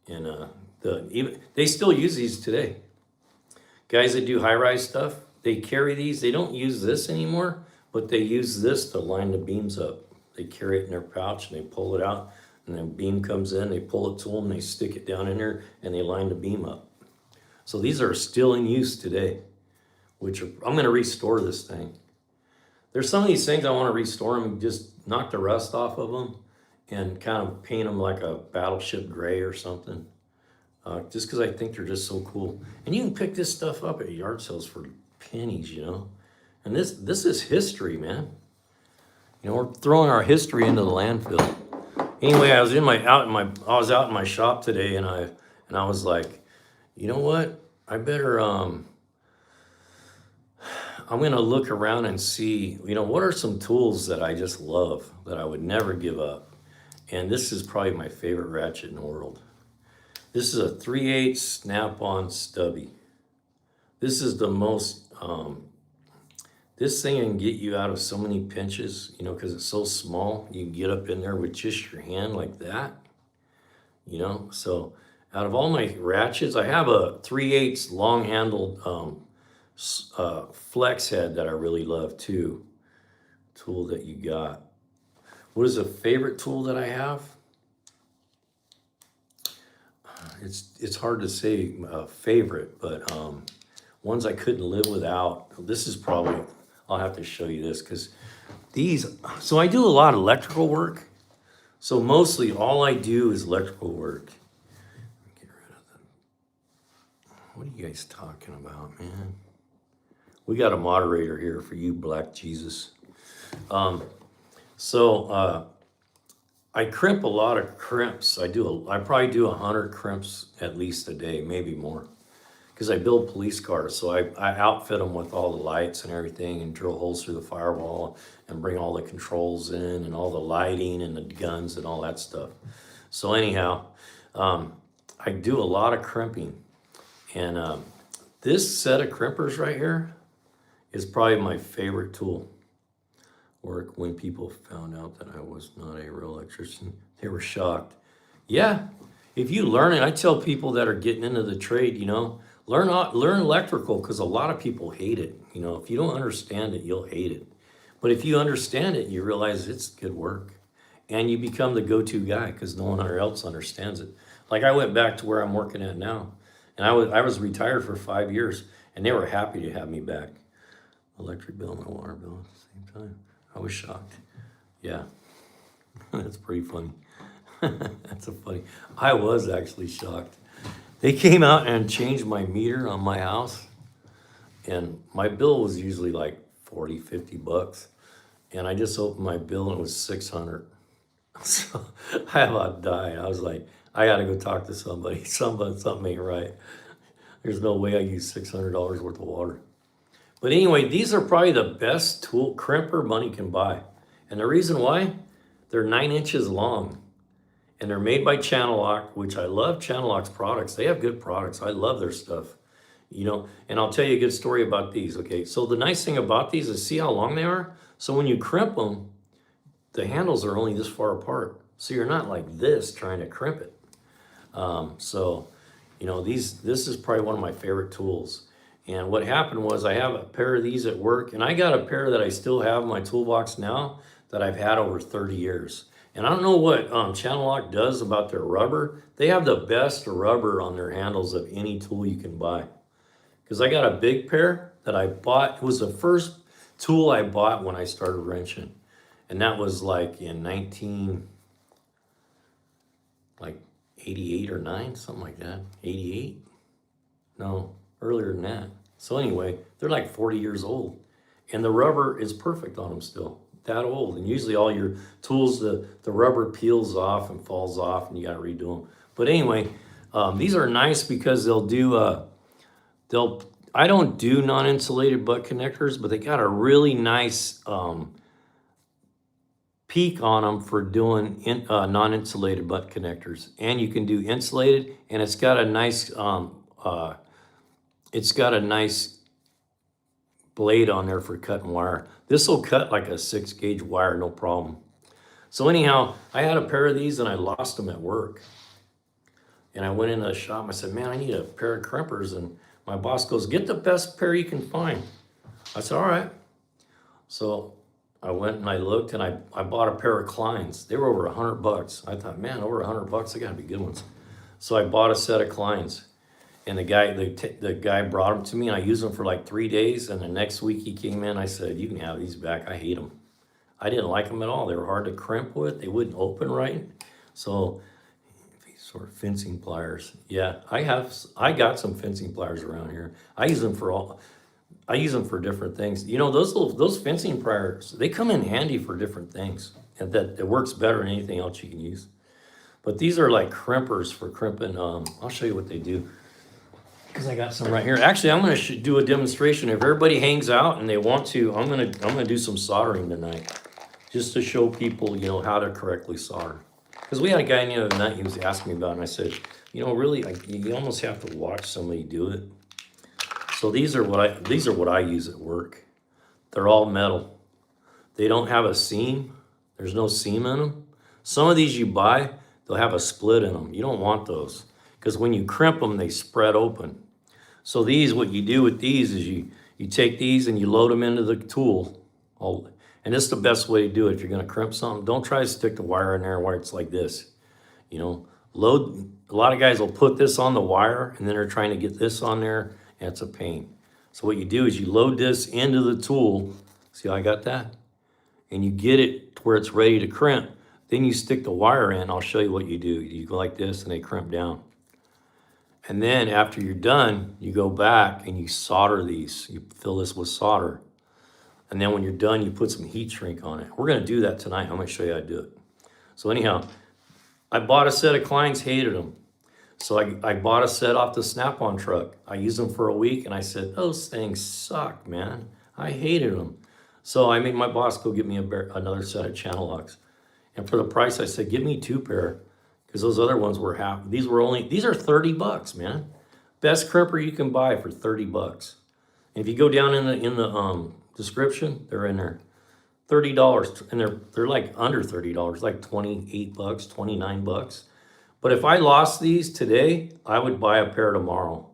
And they still use these today. Guys that do high-rise stuff, they carry these. They don't use this anymore, but they use this to line the beams up. They carry it in their pouch and they pull it out, and then beam comes in, they pull it to them, they stick it down in there, and they line the beam up. So these are still in use today, which I'm going to restore this thing. There's some of these things I want to restore them and just knock the rust off of them and kind of paint them like a battleship gray or something. Just because I think they're just so cool. And you can pick this stuff up at yard sales for pennies, you know. And this is history, man. You know, we're throwing our history into the landfill. Anyway, I was out in my shop today, and I was like, you know what? I better I'm gonna look around and see, you know, what are some tools that I just love that I would never give up. And this is probably my favorite ratchet in the world. This is a 3/8 snap-on stubby. This is the most, this thing can get you out of so many pinches, you know, because it's so small. You can get up in there with just your hand like that, you know. So out of all my ratchets, I have a 3/8 long-handled flex head that I really love too. Tool that you got. What is a favorite tool that I have? It's hard to say favorite, but ones I couldn't live without. This is probably, I'll have to show you this because so I do a lot of electrical work. So mostly all I do is electrical work. Get rid of them. What are you guys talking about, man? We got a moderator here for you, Black Jesus. I crimp a lot of crimps. I probably do 100 crimps at least a day, maybe more. Because I build police cars, so I outfit them with all the lights and everything and drill holes through the firewall and bring all the controls in and all the lighting and the guns and all that stuff. So anyhow, I do a lot of crimping. And this set of crimpers right here is probably my favorite tool. Work when people found out that I was not a real electrician. They were shocked. Yeah, if you learn it, I tell people that are getting into the trade, you know, learn electrical because a lot of people hate it. You know, if you don't understand it, you'll hate it. But if you understand it, you realize it's good work. And you become the go-to guy because no one else understands it. Like I went back to where I'm working at now. And I was retired for 5 years, and they were happy to have me back. Electric bill and my water bill at the same time. I was shocked. Yeah, that's pretty funny. I was actually shocked. They came out and changed my meter on my house, and my bill was usually like 40, 50 bucks. And I just opened my bill and it was 600. So I about died. I was like, I gotta go talk to somebody. Something ain't right. There's no way I use $600 worth of water. But anyway, these are probably the best tool crimper money can buy. And the reason why, they're 9 inches long. And they're made by Channel Lock, which I love Channel Lock's products. They have good products. I love their stuff. You know, and I'll tell you a good story about these, okay? So the nice thing about these is see how long they are? So when you crimp them, the handles are only this far apart. So you're not like this trying to crimp it. You know, this is probably one of my favorite tools. And what happened was I have a pair of these at work, and I got a pair that I still have in my toolbox now that I've had over 30 years. And I don't know what Channel Lock does about their rubber. They have the best rubber on their handles of any tool you can buy. Because I got a big pair that I bought. It was the first tool I bought when I started wrenching. And that was like in 88 or 9, something like that. 88? No, earlier than that. So anyway, they're like 40 years old. And the rubber is perfect on them still. That old. And usually all your tools, the rubber peels off and falls off and you got to redo them. But anyway, these are nice because I don't do non-insulated butt connectors, but they got a really nice peak on them for doing non-insulated butt connectors, and you can do insulated, and it's got a nice blade on there for cutting wire. This will cut like a 6-gauge wire, no problem. So anyhow, I had a pair of these and I lost them at work. And I went into the shop and I said, man, I need a pair of crimpers. And my boss goes, get the best pair you can find. I said, all right. So I went and I looked and I bought a pair of Kleins. They were over $100. I thought, man, over $100, they gotta be good ones. So I bought a set of Kleins. And the guy brought them to me, and I used them for like 3 days. And the next week he came in, I said, you can have these back. I hate them. I didn't like them at all. They were hard to crimp with. They wouldn't open right. So these sort of fencing pliers. Yeah, I got some fencing pliers around here. I use them for different things. You know, those fencing pliers, they come in handy for different things. And that it works better than anything else you can use. But these are like crimpers for crimping. I'll show you what they do, because I got some right here. Actually, I'm going to do a demonstration. If everybody hangs out and they want to, I'm going to do some soldering tonight, just to show people, you know, how to correctly solder. Because we had a guy the other night, he was asking me about it, and I said, you know, really, you almost have to watch somebody do it. So these are what I use at work. They're all metal. They don't have a seam. There's no seam in them. Some of these you buy, they'll have a split in them. You don't want those, because when you crimp them, they spread open. So these, what you do with these is you take these and you load them into the tool. And this is the best way to do it. If you're going to crimp something, don't try to stick the wire in there where it's like this. You know, a lot of guys will put this on the wire and then they're trying to get this on there, and it's a pain. So what you do is you load this into the tool. See how I got that? And you get it to where it's ready to crimp. Then you stick the wire in. I'll show you what you do. You go like this and they crimp down. And then after you're done, you go back and you solder these. You fill this with solder. And then when you're done, you put some heat shrink on it. We're going to do that tonight. I'm going to show you how to do it. So anyhow, I bought a set of Kleins, hated them. So I bought a set off the Snap-on truck. I used them for a week, and I said, those things suck, man. I hated them. So I made my boss go get me another set of channel locks. And for the price, I said, give me 2 pair. Because those other ones were half. These are $30, man. Best crimper you can buy for $30. And if you go down in the description, they're in there. $30, and they're like under $30, like $28, $29. But if I lost these today, I would buy a pair tomorrow.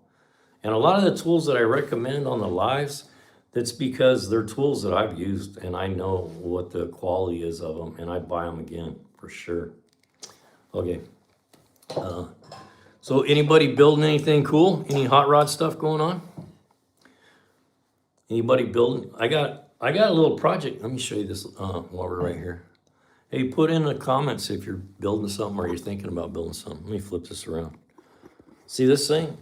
And a lot of the tools that I recommend on the lives, that's because they're tools that I've used and I know what the quality is of them, and I'd buy them again for sure. Okay. So anybody building anything cool? Any hot rod stuff going on? Anybody building? I got a little project. Let me show you this while we're right here. Hey, put in the comments if you're building something or you're thinking about building something. Let me flip this around. See this thing?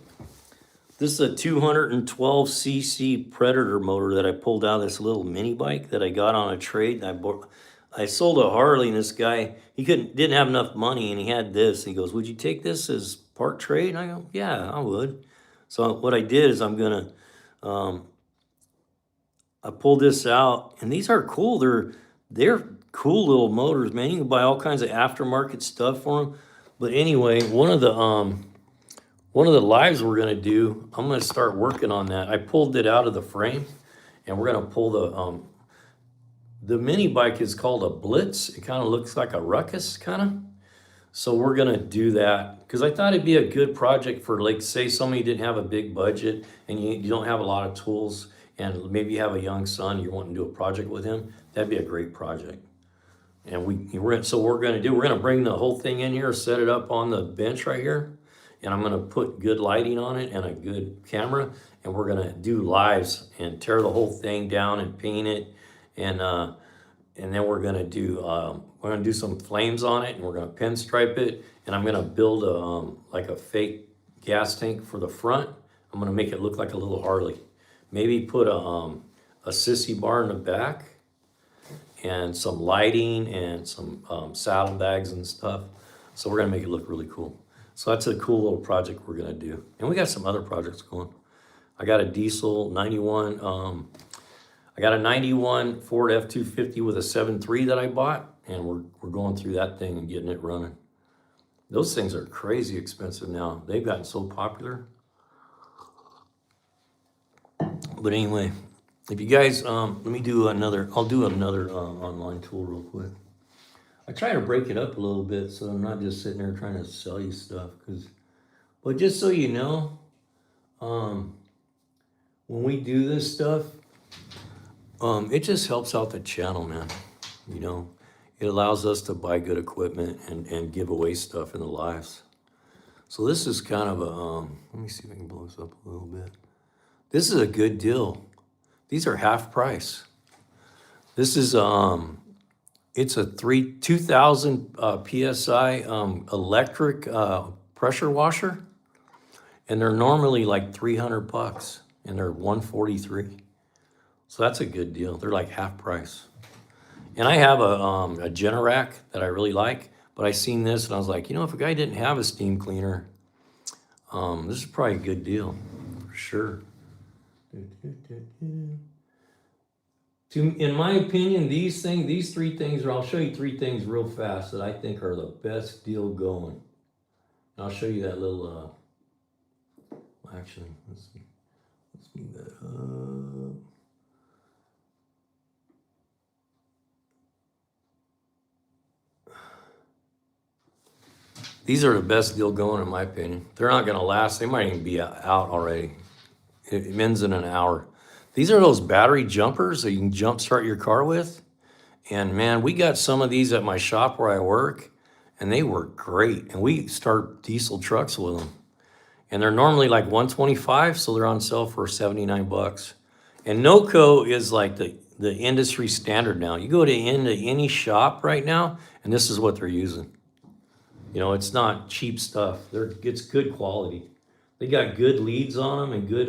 This is a 212cc Predator motor that I pulled out of this little mini bike that I got on a trade. I sold a Harley, and this guy, he didn't have enough money, and he had this. He goes, would you take this as part trade? And I go, yeah, I would. So what I did is I'm gonna, I pulled this out, and these are cool. They're cool little motors, man. You can buy all kinds of aftermarket stuff for them. But anyway, one of the lives we're gonna do, I'm gonna start working on that. I pulled it out of the frame, and we're gonna pull the mini bike is called a Blitz. It kind of looks like a Ruckus, kind of. So we're gonna do that because I thought it'd be a good project for, like, say somebody didn't have a big budget and you don't have a lot of tools, and maybe you have a young son, you're wanting to do a project with him. That'd be a great project. And we're gonna bring the whole thing in here, set it up on the bench right here, and I'm gonna put good lighting on it and a good camera, and we're gonna do lives and tear the whole thing down and paint it, and then we're gonna do some flames on it, and we're gonna pinstripe it, and I'm gonna build like a fake gas tank for the front. I'm gonna make it look like a little Harley. Maybe put a sissy bar in the back, and some lighting and some saddlebags and stuff. So we're gonna make it look really cool. So that's a cool little project we're gonna do. And we got some other projects going. I got a diesel 91, I got a 91 Ford F-250 with a 7.3 that I bought. and we're going through that thing and getting it running. Those things are crazy expensive now. They've gotten so popular. But anyway, if you guys, let me do another, I'll do another online tool real quick. I try to break it up a little bit so I'm not just sitting there trying to sell you stuff. But just so you know, when we do this stuff, it just helps out the channel, man. You know, it allows us to buy good equipment and give away stuff in the lives. So this is kind of a, let me see if I can blow this up a little bit. This is a good deal. These are half price. This is, it's a 2,000 PSI electric pressure washer. And they're normally like $300 and they're $143. So that's a good deal. They're like half price. And I have a Generac that I really like, but I seen this and I was like, you know, if a guy didn't have a steam cleaner, this is probably a good deal for sure. In my opinion, these three things, I'll show you three things real fast that I think are the best deal going. And I'll show you that little, actually, let's move that up. These are the best deal going in my opinion. They're not gonna last, they might even be out already. It ends in an hour. These are those battery jumpers that you can jump start your car with. And man, we got some of these at my shop where I work and they work great. And we start diesel trucks with them. And they're normally like $125, so they're on sale for $79. And NOCO is like the industry standard now. You go into any shop right now, and this is what they're using. You know, it's not cheap stuff. It's good quality. They got good leads on them and good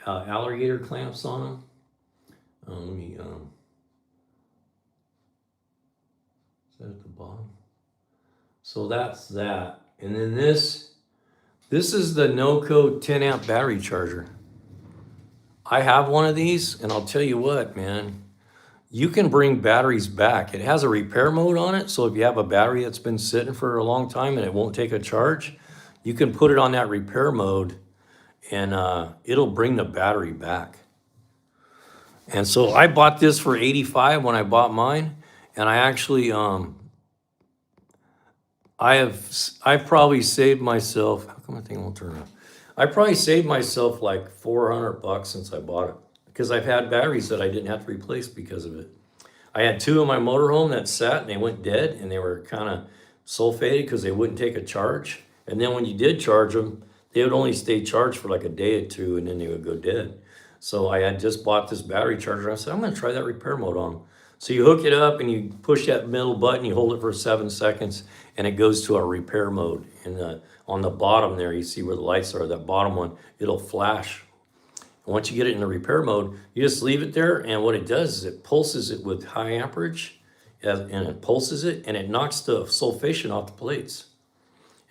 alligator clamps on them. Let me, is that at the bottom? So that's that. And then this is the NOCO 10 amp battery charger. I have one of these, and I'll tell you what, man, you can bring batteries back. It has a repair mode on it, so if you have a battery that's been sitting for a long time and it won't take a charge, you can put it on that repair mode and it'll bring the battery back. And so I bought this for $85 when I bought mine, and I actually, I've probably saved myself, how come my thing won't turn on? I probably saved myself like $400 since I bought it, because I've had batteries that I didn't have to replace because of it. I had two in my motorhome that sat and they went dead and they were kind of sulfated because they wouldn't take a charge. And then when you did charge them, they would only stay charged for like a day or two and then they would go dead. So I had just bought this battery charger. I said, I'm gonna try that repair mode on them. So you hook it up and you push that middle button, you hold it for 7 seconds and it goes to a repair mode. And on the bottom there, you see where the lights are, that bottom one, it'll flash. And once you get it in the repair mode, you just leave it there, and what it does is it pulses it with high amperage, and it pulses it, and it knocks the sulfation off the plates.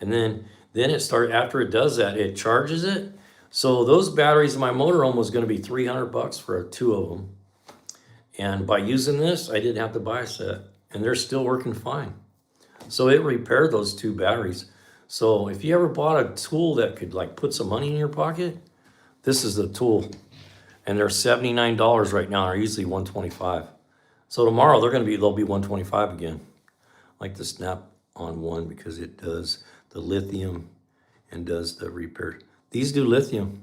And then it starts, after it does that, it charges it. So those batteries in my motorhome was gonna be $300 for 2 of them. And by using this, I didn't have to buy a set, and they're still working fine. So it repaired those 2 batteries. So if you ever bought a tool that could like put some money in your pocket, this is the tool. And they're $79 right now, they're usually $125. So tomorrow they'll be $125 again. I like the snap-on one because it does the lithium and does the repair. These do lithium.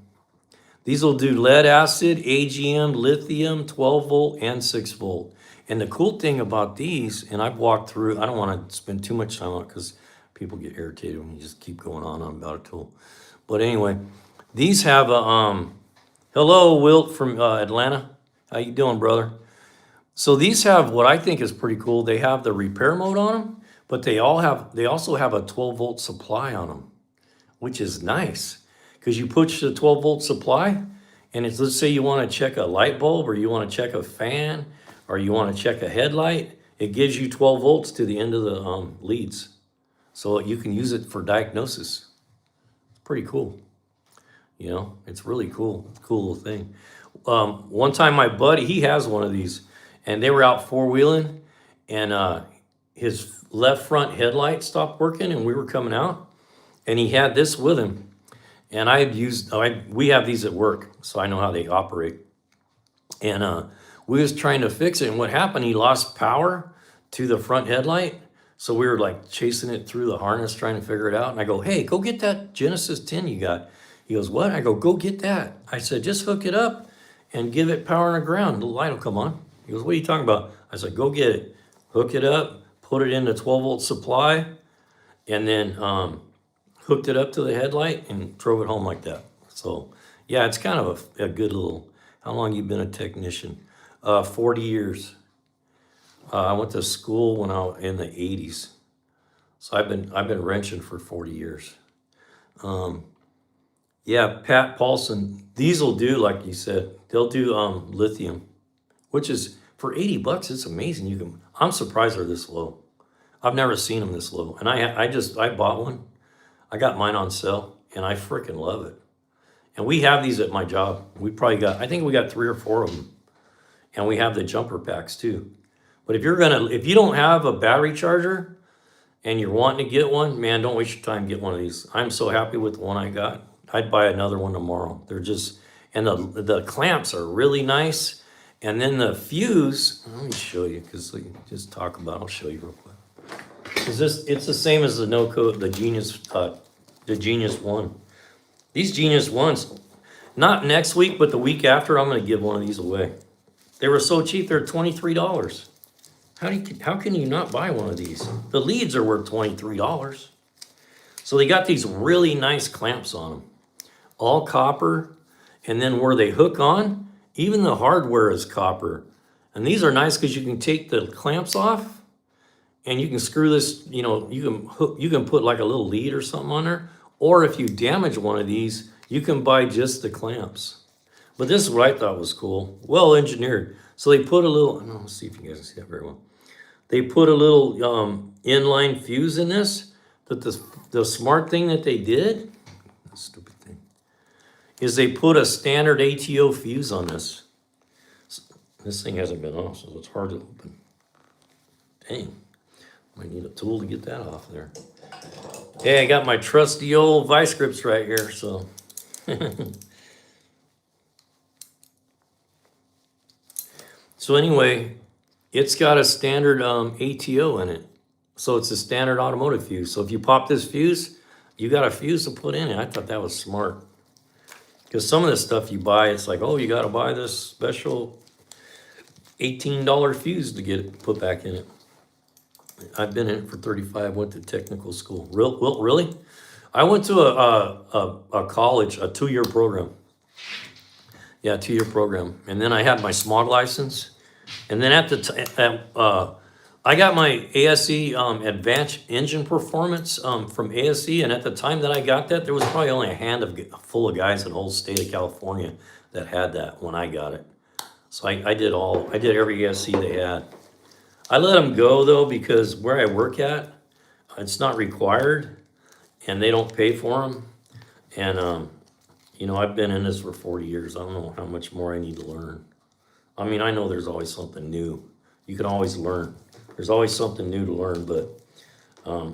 These will do lead acid, AGM, lithium, 12 volt and 6 volt. And the cool thing about these, and I've walked through, I don't want to spend too much time on it because people get irritated when you just keep going on about a tool. But anyway, these have a, hello, Wilt from Atlanta. How you doing, brother? So these have what I think is pretty cool. They have the repair mode on them, but they also have a 12 volt supply on them, which is nice. Because you push the 12 volt supply, and it's, let's say you want to check a light bulb, or you want to check a fan, or you want to check a headlight, it gives you 12 volts to the end of the leads. So you can use it for diagnosis. It's pretty cool. You know, it's really cool. It's a cool little thing. One time my buddy, he has one of these, and they were out 4-wheeling, and his left front headlight stopped working, and we were coming out, and he had this with him. And we have these at work, so I know how they operate. And we was trying to fix it, and what happened, he lost power to the front headlight. So we were like chasing it through the harness, trying to figure it out. And I go, hey, go get that Genesis 10 you got. He goes, what? I go, go get that. I said, just hook it up and give it power on the ground. The light will come on. He goes, what are you talking about? I said, go get it. Hook it up, put it in the 12-volt supply, and then hooked it up to the headlight and drove it home like that. So, yeah, it's kind of a good little, how long you been a technician? 40 years. I went to school when I was in the 80s. So I've been wrenching for 40 years. Yeah, Pat Paulson, these will do, like you said, they'll do lithium, which is for $80, it's amazing. I'm surprised they're this low. I've never seen them this low. And I bought one. I got mine on sale, and I freaking love it. And we have these at my job. I think we got 3 or 4 of them. And we have the jumper packs too. But if you don't have a battery charger and you're wanting to get one, man, don't waste your time, get one of these. I'm so happy with the one I got. I'd buy another one tomorrow. And the clamps are really nice. And then the fuse, let me show you, because just talk about it, I'll show you real quick. It's the same as the no-code, the Genius 1. These Genius 1s, not next week, but the week after, I'm going to give one of these away. They were so cheap, they're $23. How can you not buy one of these? The leads are worth $23. So they got these really nice clamps on them. All copper, and then where they hook on, even the hardware is copper. And these are nice because you can take the clamps off, and you can screw this, you can put like a little lead or something on there. Or if you damage one of these, you can buy just the clamps. But this is what I thought was cool. Well engineered. So they put a little, let's see if you guys can see that very well. They put a little inline fuse in this. But the smart thing that they did, stupid thing, is they put a standard ATO fuse on this. This thing hasn't been off, so it's hard to open. Dang, might need a tool to get that off there. Hey, I got my trusty old vice grips right here, so. So anyway, it's got a standard ATO in it. So it's a standard automotive fuse. So if you pop this fuse, you got a fuse to put in it. I thought that was smart. Because some of the stuff you buy, it's like, oh, you got to buy this special $18 fuse to get it put back in it. I've been in it for 35, went to technical school. Really? I went to a college, a 2-year program. Yeah, 2-year program. And then I had my smog license. And then I got my ASE Advanced Engine Performance from ASE. And at the time that I got that, there was probably only a handful of guys in the whole state of California that had that when I got it. So I did every ASE they had. I let them go though, because where I work at, it's not required and they don't pay for them. And, I've been in this for 40 years. I don't know how much more I need to learn. I mean, I know there's always something new. You can always learn. There's always something new to learn, but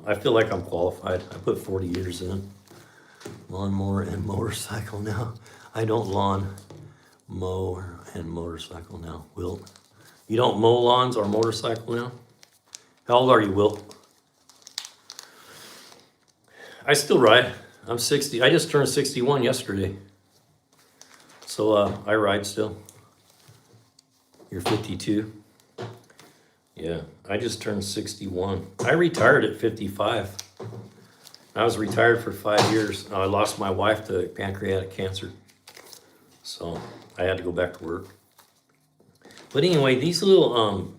I feel like I'm qualified. I put 40 years in. Lawnmower and motorcycle now. I don't mow and motorcycle now. Wilt, you don't mow lawns or motorcycle now? How old are you, Wilt? I still ride. I'm 60. I just turned 61 yesterday. So I ride still. You're 52. Yeah, I just turned 61. I retired at 55. I was retired for 5 years. I lost my wife to pancreatic cancer. So I had to go back to work. But anyway, these little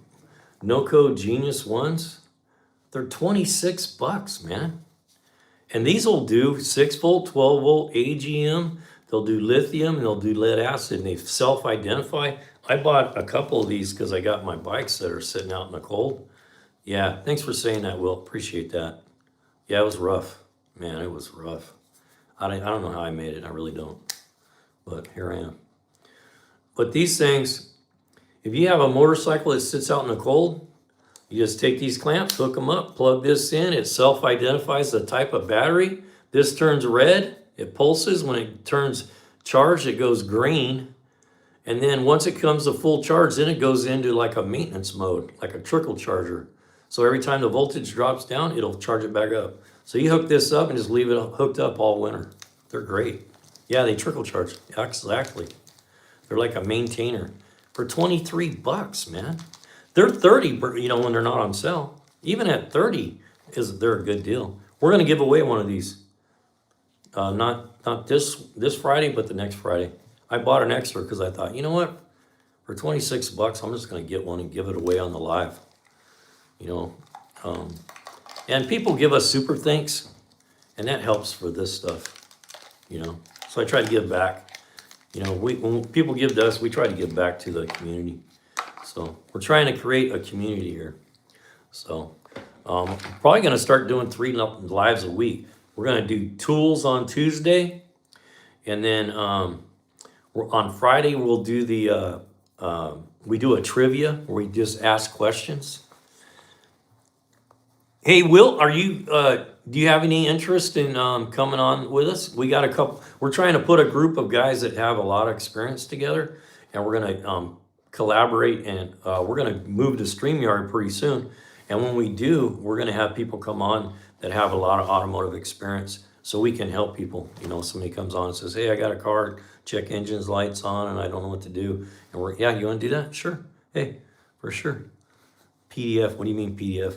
no-code Genius ones, they're $26, man. And these will do 6-volt, 12-volt, AGM. They'll do lithium, and they'll do lead acid, and they self-identify. I bought a couple of these because I got my bikes that are sitting out in the cold. Yeah, thanks for saying that, Will. Appreciate that. Yeah, it was rough. Man, it was rough. I don't know how I made it. I really don't. But here I am. But these things, if you have a motorcycle that sits out in the cold, You just take these clamps, hook them up, plug this in. It self-identifies the type of battery. This turns red. It pulses. When it turns charged, it goes green. And then once it comes to full charge, then it goes into like a maintenance mode, like a trickle charger. So every time the voltage drops down, it'll charge it back up. So you hook this up and just leave it hooked up all winter. They're great. Yeah, they trickle charge. Exactly. They're like a maintainer for 23 bucks, man. They're 30, when they're not on sale. Even at 30, they're a good deal. We're gonna give away one of these. Not this Friday, but the next Friday. I bought an extra because I thought, you know what? For 26 bucks, I'm just gonna get one and give it away on the live. And people give us super thanks, and that helps for this stuff. So I try to give back. When people give to us, we try to give back to the community. So we're trying to create a community here. So probably going to start doing 3 lives a week. We're going to do tools on Tuesday, and then on Friday we'll do we do a trivia where we just ask questions. Hey, Will, do you have any interest in coming on with us? We got a couple. We're trying to put a group of guys that have a lot of experience together, and we're going to collaborate, and we're going to move to StreamYard pretty soon. And when we do, we're going to have people come on that have a lot of automotive experience, so we can help people. Somebody comes on and says, "Hey, I got a car, check engines, lights on, and I don't know what to do." And yeah, you want to do that? Sure. Hey, for sure. PDF. What do you mean PDF?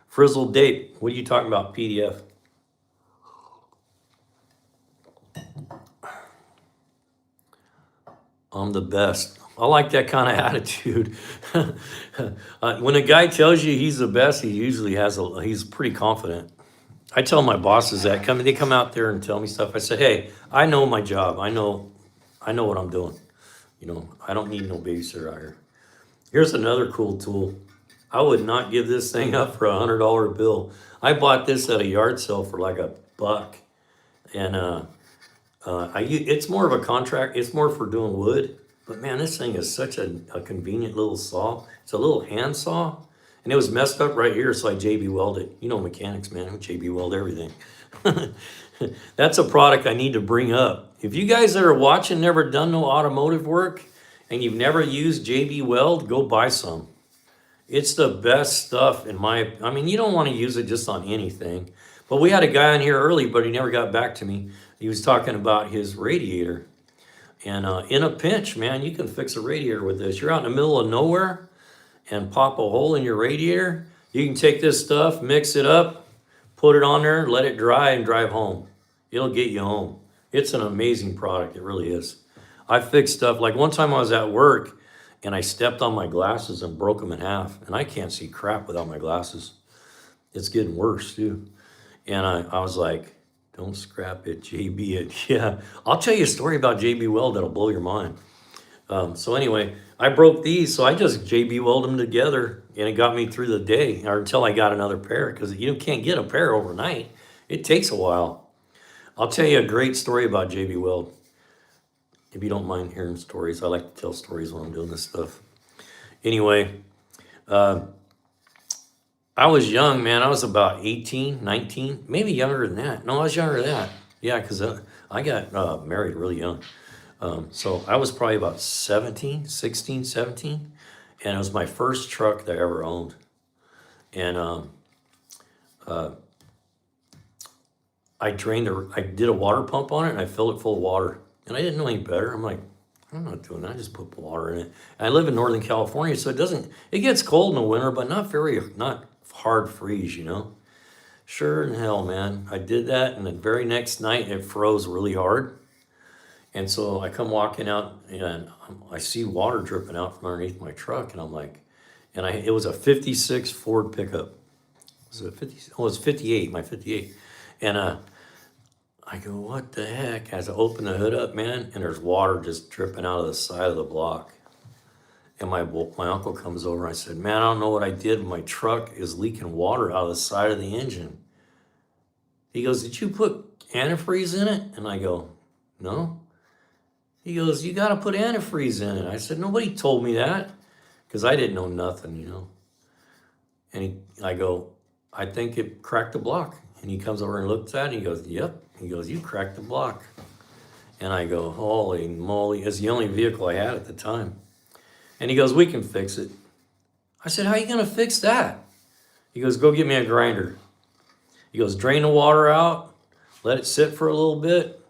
Frizzled date. What are you talking about, PDF? I'm the best. I like that kind of attitude. When a guy tells you he's the best, he usually he's pretty confident. I tell my bosses that. They come out there and tell me stuff. I said, hey, I know my job. I know what I'm doing. I don't need no babysitter out here. Here's another cool tool. I would not give this thing up for $100 bill. I bought this at a yard sale for like $1, and it's more of a contract. It's more for doing wood. But man, this thing is such a convenient little saw. It's a little hand saw, and it was messed up right here, so I JB welded it. Mechanics, man, JB weld everything. That's a product I need to bring up. If you guys that are watching never done no automotive work, and you've never used JB Weld, go buy some. It's the best stuff you don't want to use it just on anything. But we had a guy on here early, but he never got back to me. He was talking about his radiator. And in a pinch, man, you can fix a radiator with this. You're out in the middle of nowhere and pop a hole in your radiator. You can take this stuff, mix it up, put it on there, let it dry, and drive home. It'll get you home. It's an amazing product. It really is. I fixed stuff. Like one time I was at work, and I stepped on my glasses and broke them in half. And I can't see crap without my glasses. It's getting worse, too. And I was like, don't scrap it, JB it. Yeah, I'll tell you a story about JB Weld that'll blow your mind. So anyway, I broke these, so I just JB Weld them together, and it got me through the day, or until I got another pair, because you can't get a pair overnight. It takes a while. I'll tell you a great story about JB Weld. If you don't mind hearing stories, I like to tell stories when I'm doing this stuff. Anyway, I was young, man. I was about 18, 19, maybe younger than that. No, I was younger than that. Yeah, because I got married really young. So I was probably about 16, 17. And it was my first truck that I ever owned. And I did a water pump on it, and I filled it full of water. And I didn't know any better. I'm like, I'm not doing that. I just put water in it. And I live in Northern California, so it gets cold in the winter, but not hard freeze, Sure in hell, man. I did that, and the very next night it froze really hard. And so I come walking out, and I see water dripping out from underneath my truck, and I'm like, it was a 56 Ford pickup. Was it 50? Oh, it was 58, my 58. And I go, what the heck? As I open the hood up, man, and there's water just dripping out of the side of the block. And my uncle comes over, and I said, man, I don't know what I did. My truck is leaking water out of the side of the engine. He goes, did you put antifreeze in it? And I go, no. He goes, you got to put antifreeze in it. I said, nobody told me that, because I didn't know nothing, I go, I think it cracked the block. And he comes over and looks at it, and he goes, yep. He goes, you cracked the block. And I go, holy moly, it's the only vehicle I had at the time. And he goes, we can fix it. I said, how are you gonna fix that? He goes, go get me a grinder. He goes, drain the water out, let it sit for a little bit.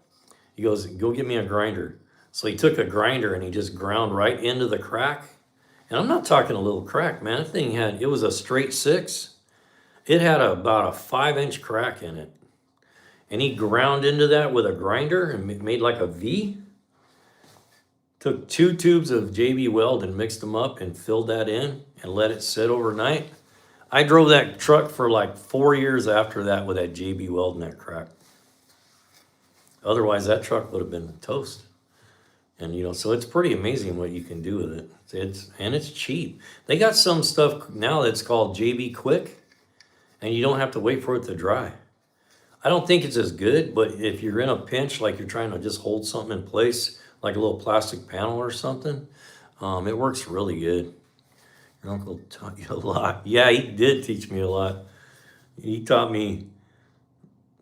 He goes, go get me a grinder. So he took a grinder and he just ground right into the crack. And I'm not talking a little crack, man. That thing it was a straight 6. It had about a 5-inch crack in it. And he ground into that with a grinder and made like a V. Took 2 tubes of JB Weld and mixed them up and filled that in and let it sit overnight. I drove that truck for like 4 years after that with that JB Weld in that crack. Otherwise, that truck would have been toast. And, you know, so it's pretty amazing what you can do with it. It's cheap. They got some stuff now that's called JB Quick, and you don't have to wait for it to dry. I don't think it's as good, but if you're in a pinch, like you're trying to just hold something in place, like a little plastic panel or something, it works really good. Your uncle taught you a lot. Yeah, he did teach me a lot. He taught me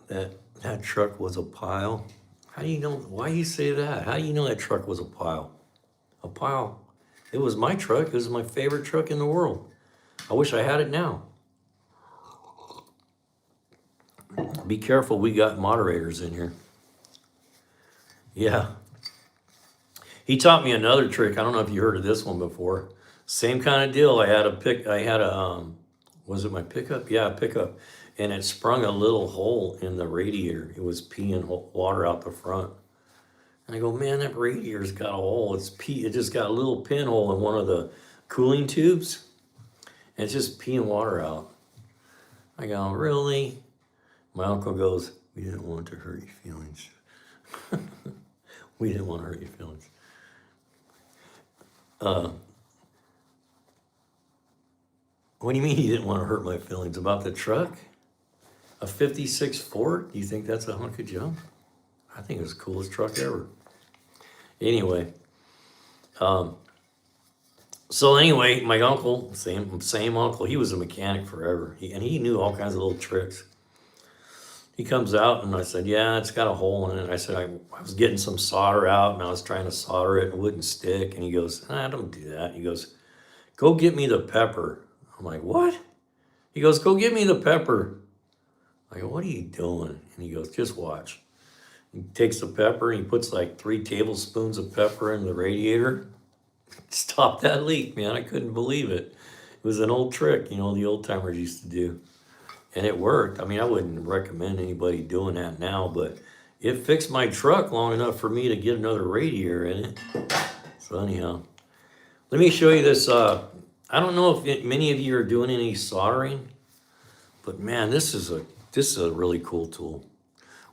that that truck was a pile. How do you know? Why you say that? How do you know that truck was a pile? A pile. It was my truck. It was my favorite truck in the world. I wish I had it now. Be careful, we got moderators in here. Yeah. He taught me another trick. I don't know if you heard of this one before. Same kind of deal. I had a was it my pickup? Yeah, a pickup. And it sprung a little hole in the radiator. It was peeing water out the front. And I go, man, that radiator's got a hole. It just got a little pinhole in one of the cooling tubes. And it's just peeing water out. I go, really? My uncle goes, we didn't want to hurt your feelings. We didn't want to hurt your feelings. What do you mean you didn't want to hurt my feelings? About the truck? A 56 Ford? Do you think that's a hunk of junk? I think it was the coolest truck ever. Anyway, so anyway, my uncle, same uncle, he was a mechanic forever. He knew all kinds of little tricks. He comes out and I said, yeah, it's got a hole in it. I said, I was getting some solder out and I was trying to solder it and it wouldn't stick. And he goes, don't do that. He goes, go get me the pepper. I'm like, what? He goes, go get me the pepper. I go, what are you doing? And he goes, just watch. He takes the pepper and he puts like 3 tablespoons of pepper in the radiator. Stop that leak, man. I couldn't believe it. It was an old trick, you know, the old timers used to do. And it worked. I mean, I wouldn't recommend anybody doing that now, but it fixed my truck long enough for me to get another radiator in it. So anyhow, let me show you this. I don't know if many of you are doing any soldering, but man, this is a really cool tool.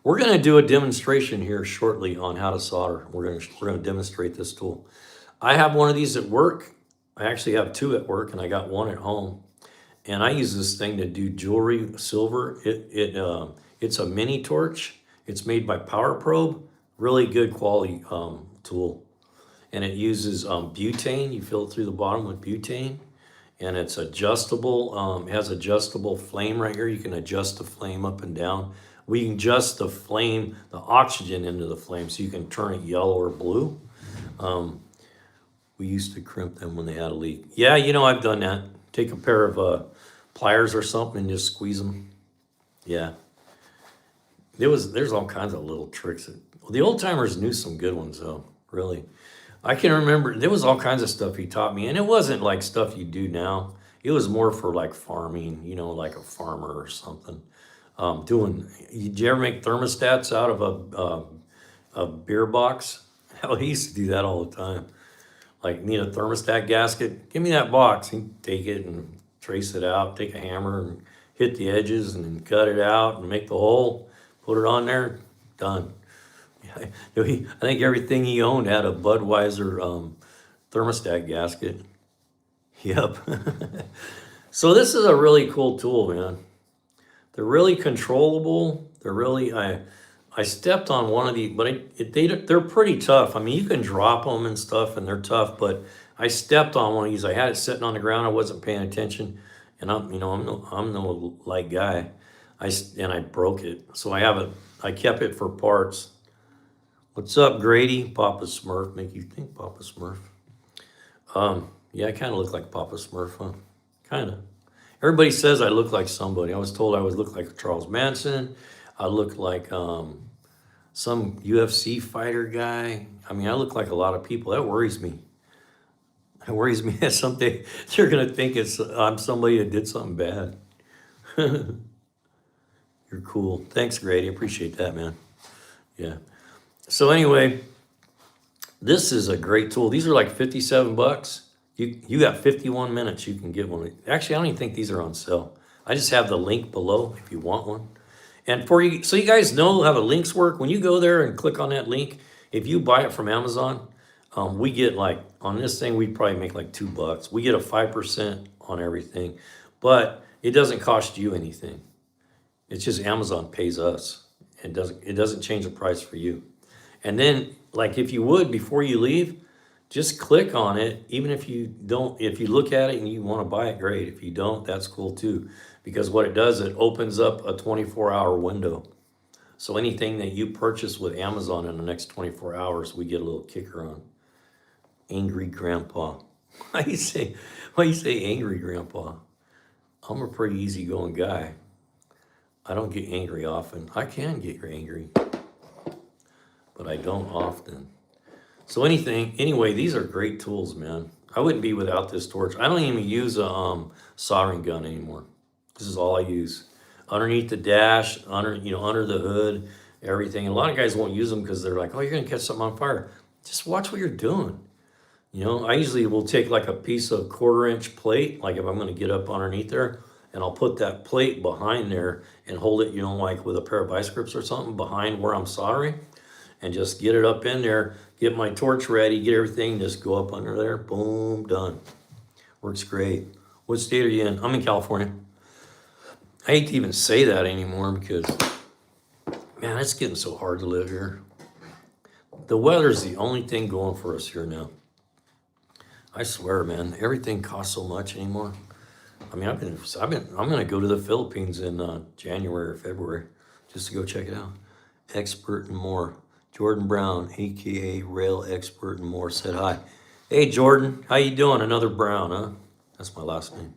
We're going to do a demonstration here shortly on how to solder. We're going to demonstrate this tool. I have one of these at work. I actually have 2 at work, and I got 1 at home. And I use this thing to do jewelry, silver. It's a mini torch. It's made by Power Probe. Really good quality tool. And it uses butane. You fill it through the bottom with butane. And it's adjustable. It has adjustable flame right here. You can adjust the flame up and down. We can adjust the flame, the oxygen into the flame, so you can turn it yellow or blue. We used to crimp them when they had a leak. Yeah, you know, I've done that. Take a pair of pliers or something and just squeeze them. Yeah. There's all kinds of little tricks. The old timers knew some good ones though, really. I can remember there was all kinds of stuff he taught me, and it wasn't like stuff you do now. It was more for like farming, you know, like a farmer or something. Did you ever make thermostats out of a beer box? Hell, he used to do that all the time. Like, need a thermostat gasket? Give me that box. He'd take it and trace it out, take a hammer and hit the edges and then cut it out and make the hole, put it on there, done. I think everything he owned had a Budweiser thermostat gasket. Yep. So this is a really cool tool, man. They're really controllable. They're really, I stepped on one of these, but they're pretty tough. I mean, you can drop them and stuff and they're tough, but I stepped on one of these. I had it sitting on the ground. I wasn't paying attention. and I'm no light guy. And I broke it, so I kept it for parts. What's up, Grady? Papa Smurf, make you think Papa Smurf. Yeah, I kind of look like Papa Smurf, huh? Kind of. Everybody says I look like somebody. I was told I would look like Charles Manson. I look like some UFC fighter guy. I mean, I look like a lot of people. That worries me. It worries me that someday they're gonna think I'm somebody that did something bad. You're cool. Thanks, Grady. Appreciate that, man. Yeah. So anyway, this is a great tool. These are like 57 bucks. You got 51 minutes. You can get one. Actually, I don't even think these are on sale. I just have the link below if you want one. And for you, so you guys know how the links work. When you go there and click on that link, if you buy it from Amazon, we get like on this thing, we probably make like $2. We get a 5% on everything, but it doesn't cost you anything. It's just Amazon pays us. It doesn't change the price for you. And then, like, if you would before you leave, just click on it. Even if you don't, if you look at it and you want to buy it, great. If you don't, that's cool too. Because what it does, it opens up a 24-hour window. So anything that you purchase with Amazon in the next 24 hours, we get a little kicker on. Angry Grandpa. Why you say angry Grandpa? I'm a pretty easygoing guy. I don't get angry often. I can get angry, but I don't often. So anyway, these are great tools, man. I wouldn't be without this torch. I don't even use a soldering gun anymore. This is all I use. Underneath the dash, under the hood, everything. And a lot of guys won't use them because they're like, oh, you're gonna catch something on fire. Just watch what you're doing. I usually will take like a piece of 1/4-inch plate, like if I'm gonna get up underneath there, and I'll put that plate behind there and hold it, like with a pair of vice grips or something behind where I'm soldering, and just get it up in there, get my torch ready, get everything, just go up under there, boom, done. Works great. What state are you in? I'm in California. I hate to even say that anymore because, man, it's getting so hard to live here. The weather's the only thing going for us here now. I swear, man, everything costs so much anymore. I mean, I'm gonna go to the Philippines in January or February just to go check it out. Expert and more. Jordan Brown, aka Rail Expert and more, said hi. Hey, Jordan, how you doing? Another Brown, huh? That's my last name.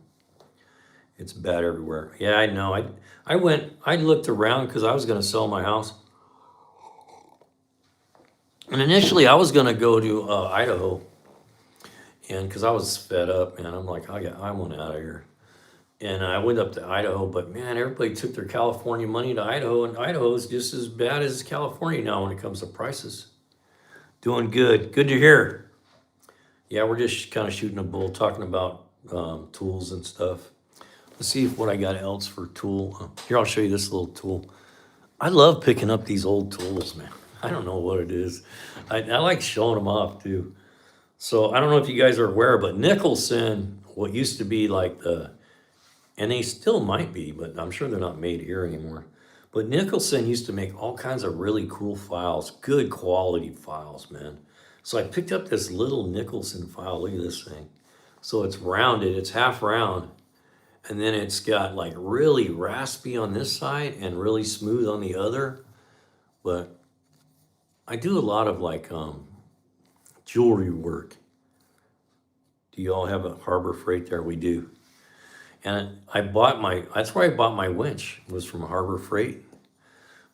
It's bad everywhere. Yeah, I know. I looked around because I was gonna sell my house, and initially I was gonna go to Idaho, and because I was fed up, man, I'm like, I want out of here. And I went up to Idaho, but man, everybody took their California money to Idaho, and Idaho is just as bad as California now when it comes to prices. Doing good. Good to hear. Yeah, we're just kind of shooting a bull, talking about tools and stuff. Let's see what I got else for tool. Here, I'll show you this little tool. I love picking up these old tools, man. I don't know what it is. I like showing them off too. So I don't know if you guys are aware, but Nicholson, what used to be like and they still might be, but I'm sure they're not made here anymore. But Nicholson used to make all kinds of really cool files, good quality files, man. So I picked up this little Nicholson file. Look at this thing. So it's rounded, it's half round, and then it's got like really raspy on this side and really smooth on the other. But I do a lot of like jewelry work. Do you all have a Harbor Freight there? We do. And that's where I bought my winch, was from Harbor Freight.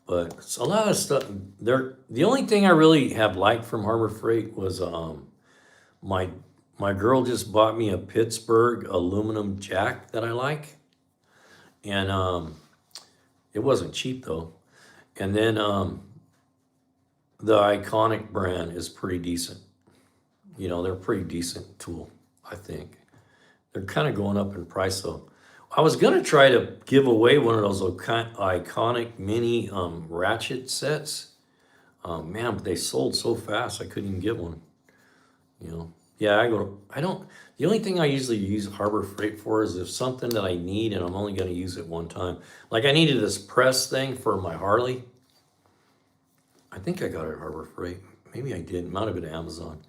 But it's a lot of stuff there. The only thing I really have liked from Harbor Freight was my girl just bought me a Pittsburgh aluminum jack that I like. And it wasn't cheap though. And then the Iconic brand is pretty decent. They're a pretty decent tool, I think. They're kind of going up in price though. I was gonna try to give away one of those Iconic mini ratchet sets. Man, but they sold so fast I couldn't even get one. Yeah, the only thing I usually use Harbor Freight for is if something that I need and I'm only gonna use it one time. Like I needed this press thing for my Harley. I think I got it at Harbor Freight. Maybe I didn't, might have been Amazon.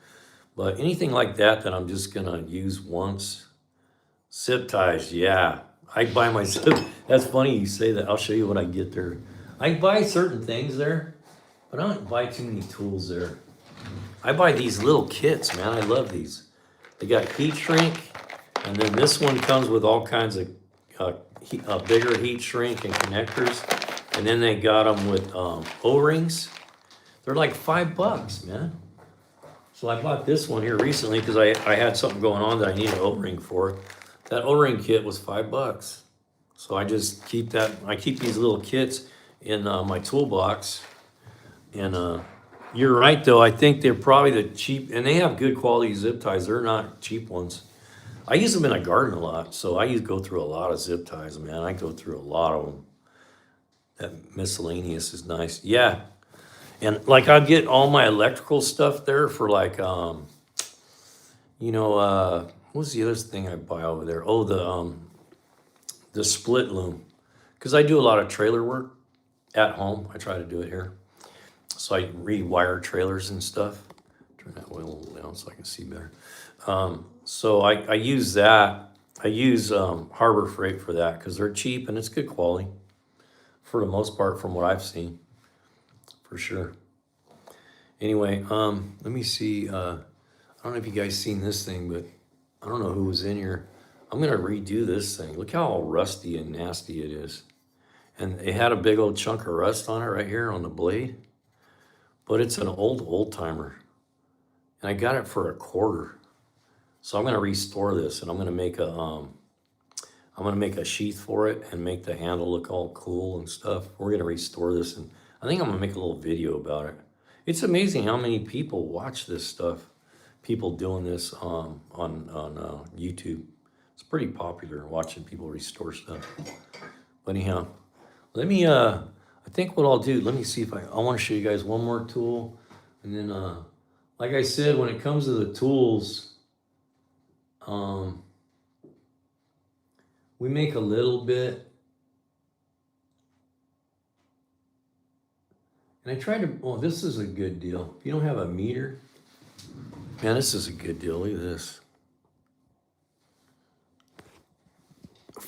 But anything like that I'm just gonna use once. Zip ties, yeah. I buy myself. That's funny you say that. I'll show you what I get there. I buy certain things there, but I don't buy too many tools there. I buy these little kits, man. I love these. They got heat shrink, and then this one comes with all kinds of bigger heat shrink and connectors. And then they got them with O-rings. They're like $5, man. So I bought this one here recently because I had something going on that I needed an O-ring for. That O-ring kit was $5. So I just keep that. I keep these little kits in my toolbox. And you're right, though. I think they're probably the cheap, and they have good quality zip ties. They're not cheap ones. I use them in a garden a lot, so I go through a lot of zip ties, man. I go through a lot of them. That miscellaneous is nice. Yeah. And like I get all my electrical stuff there for like, what's the other thing I buy over there? Oh, the split loom. Because I do a lot of trailer work at home. I try to do it here. So I rewire trailers and stuff. Turn that way a little down so I can see better. So I use that. I use Harbor Freight for that because they're cheap and it's good quality for the most part from what I've seen, for sure. Anyway, let me see. I don't know if you guys seen this thing, but I don't know who was in here. I'm going to redo this thing. Look how all rusty and nasty it is. And it had a big old chunk of rust on it right here on the blade. But it's an old timer. And I got it for $1. So I'm going to restore this and I'm going to make a sheath for it and make the handle look all cool and stuff. We're going to restore this, and I think I'm going to make a little video about it. It's amazing how many people watch this stuff. People doing this on YouTube. It's pretty popular watching people restore stuff. But anyhow, let me, I think what I'll do, let me see if I want to show you guys one more tool. And then, like I said, when it comes to the tools, we make a little bit. And I try to, oh, this is a good deal. If you don't have a meter, man, this is a good deal. Look at this.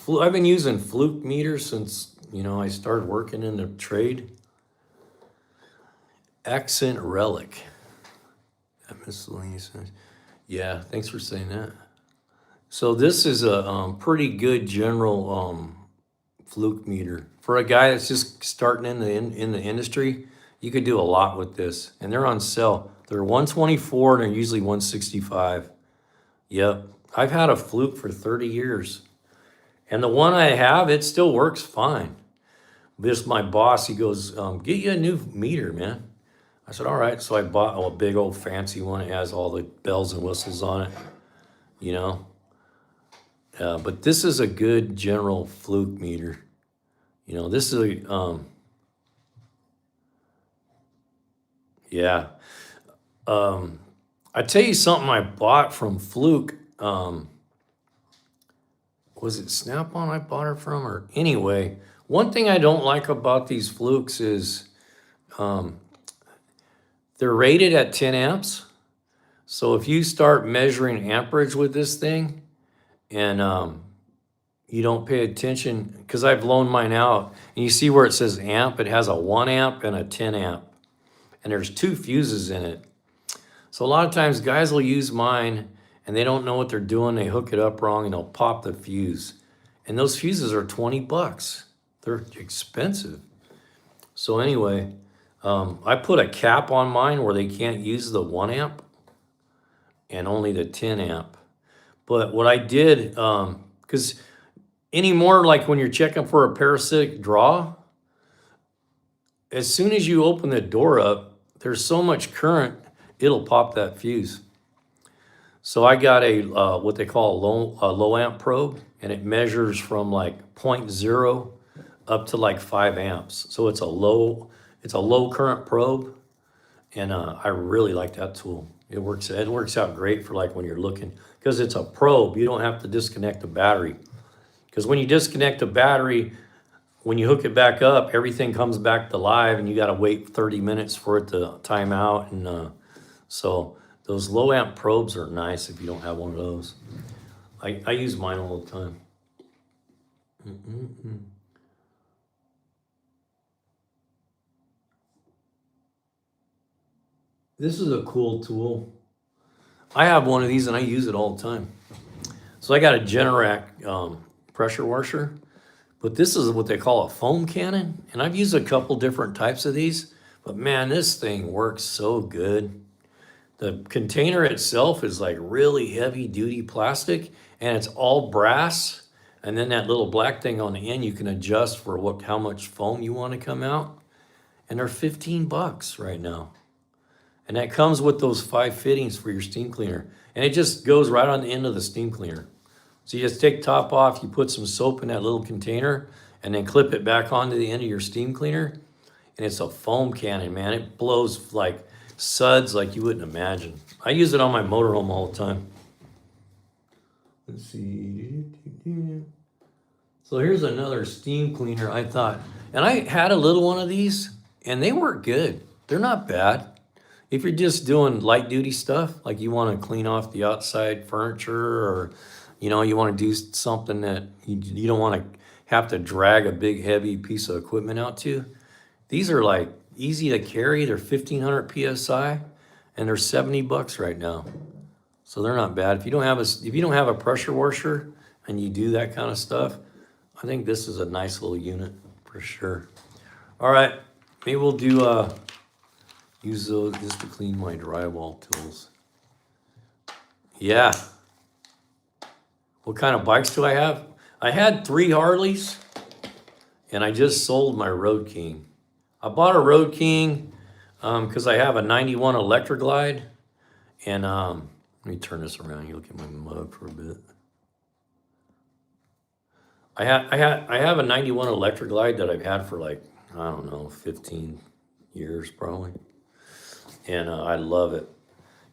I've been using fluke meters since, I started working in the trade. Accent Relic. That miscellaneous. Yeah, thanks for saying that. So this is a pretty good general fluke meter. For a guy that's just starting in the industry, you could do a lot with this. And they're on sale. They're $124 and they're usually $165. Yep. I've had a fluke for 30 years. And the one I have, it still works fine. This, my boss, he goes, get you a new meter, man. I said, all right. So I bought a big old fancy one. It has all the bells and whistles on it, but this is a good general fluke meter. This is a, yeah. I tell you something I bought from Fluke. Was it Snap-on I bought it from? Or anyway, one thing I don't like about these Flukes is they're rated at 10 amps. So if you start measuring amperage with this thing and you don't pay attention, because I've loaned mine out, and you see where it says amp, it has a 1 amp and a 10 amp. And there's 2 fuses in it. So a lot of times guys will use mine and they don't know what they're doing. They hook it up wrong and they'll pop the fuse. And those fuses are $20. They're expensive. So anyway, I put a cap on mine where they can't use the 1 amp and only the 10 amp. But what I did, because anymore, like when you're checking for a parasitic draw, as soon as you open the door up, there's so much current, it'll pop that fuse. So I got a what they call a low amp probe, and it measures from like 0.0 up to like 5 amps. So it's a low current probe, and I really like that tool. It works out great for like when you're looking, because it's a probe. You don't have to disconnect the battery, because when you disconnect the battery, when you hook it back up, everything comes back to live, and you got to wait 30 minutes for it to time out. And so those low amp probes are nice if you don't have one of those. I use mine all the time. This is a cool tool. I have one of these and I use it all the time. So I got a Generac pressure washer, but this is what they call a foam cannon. And I've used a couple different types of these, but man, this thing works so good. The container itself is like really heavy duty plastic and it's all brass. And then that little black thing on the end, you can adjust for how much foam you want to come out. And they're 15 bucks right now. And that comes with those 5 fittings for your steam cleaner. And it just goes right on the end of the steam cleaner. So you just take top off, you put some soap in that little container, and then clip it back onto the end of your steam cleaner. And it's a foam cannon, man. It blows like suds like you wouldn't imagine. I use it on my motorhome all the time. Let's see. So here's another steam cleaner I thought. And I had a little one of these, and they work good. They're not bad. If you're just doing light duty stuff, like you want to clean off the outside furniture, or you want to do something that you don't want to have to drag a big heavy piece of equipment out to, these are like easy to carry. They're 1500 psi and they're 70 bucks right now. So they're not bad. If you don't have a pressure washer and you do that kind of stuff, I think this is a nice little unit for sure. All right, maybe we'll do use this to clean my drywall tools. Yeah. What kind of bikes do I have? I had 3 Harleys, and I just sold my Road King. I bought a Road King because I have a 91 Electra Glide, and let me turn this around. You look at my mug for a bit. I have a 91 Electra Glide that I've had for like, I don't know, 15 years probably. And I love it.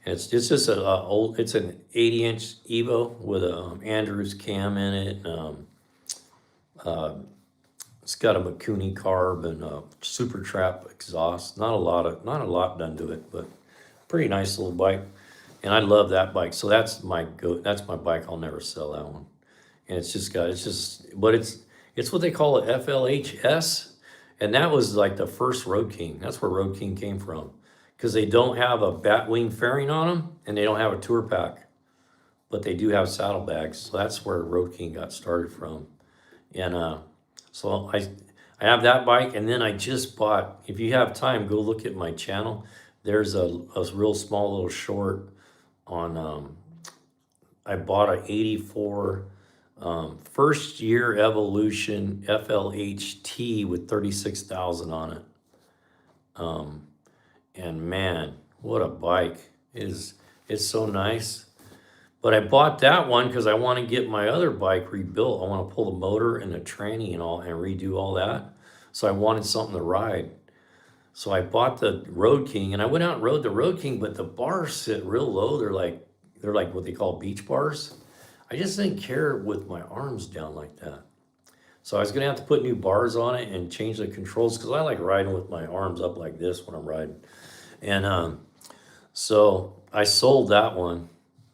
It's just it's an 80-inch Evo with a Andrews cam in it. It's got a Mikuni carb and a Super Trap exhaust. Not a lot done to it, but pretty nice little bike. And I love that bike. So that's my bike. I'll never sell that one. And it's what they call a FLHS. And that was like the first Road King. That's where Road King came from. Because they don't have a Batwing fairing on them, and they don't have a tour pack, but they do have saddlebags. So that's where Road King got started from. And so I have that bike, and then I just bought. If you have time, go look at my channel. There's a real small little short on. I bought a '84 first year Evolution FLHT with 36,000 on it. And man, what a bike. It's so nice. But I bought that one because I want to get my other bike rebuilt. I want to pull the motor and the tranny and redo all that. So I wanted something to ride. So I bought the Road King, and I went out and rode the Road King, but the bars sit real low. They're like what they call beach bars. I just didn't care with my arms down like that. So I was gonna have to put new bars on it and change the controls because I like riding with my arms up like this when I'm riding. And so I sold that one.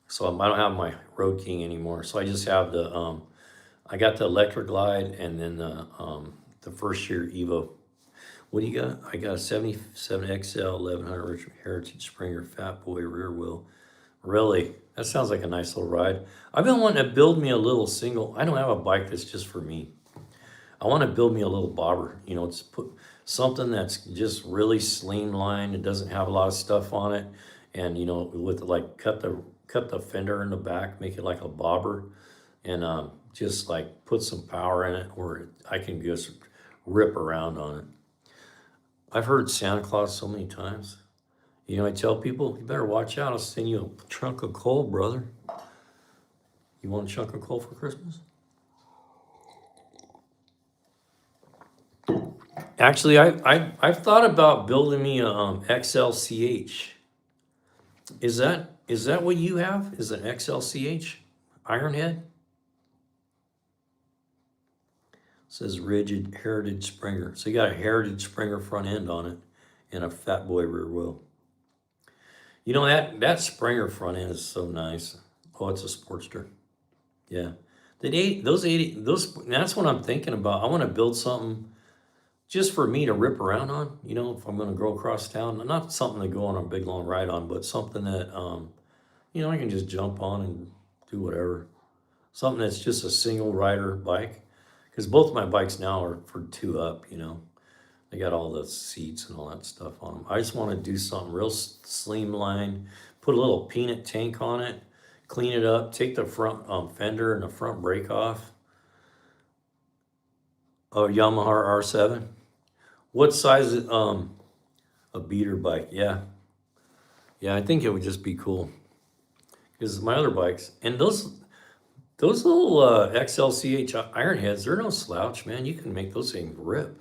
So I don't have my Road King anymore. So I just have I got the Electra Glide and then the first year Evo. What do you got? I got a 77 XL 1100 Heritage Springer Fat Boy rear wheel. Really? That sounds like a nice little ride. I've been wanting to build me a little single. I don't have a bike that's just for me. I want to build me a little bobber. It's put something that's just really streamlined. It doesn't have a lot of stuff on it. And, with like cut the fender in the back, make it like a bobber. And just like put some power in it where I can just rip around on it. I've heard Santa Claus so many times. I tell people, you better watch out. I'll send you a chunk of coal, brother. You want a chunk of coal for Christmas? Actually, I've thought about building me a XLCH. Is that what you have? Is an XLCH Ironhead? Says rigid Heritage Springer. So you got a Heritage Springer front end on it and a Fat Boy rear wheel. That Springer front end is so nice. Oh, it's a Sportster. Yeah. That's what I'm thinking about. I want to build something just for me to rip around on, if I'm going to go across town. Not something to go on a big long ride on, but something that, I can just jump on and do whatever. Something that's just a single rider bike. Because both my bikes now are for two up, They got all the seats and all that stuff on them. I just want to do something real slimline, put a little peanut tank on it, clean it up, take the front fender and the front brake off. A Yamaha R7. What size is a beater bike? Yeah. Yeah, I think it would just be cool. Because my other bikes, and those little XLCH iron heads, they're no slouch, man. You can make those things rip.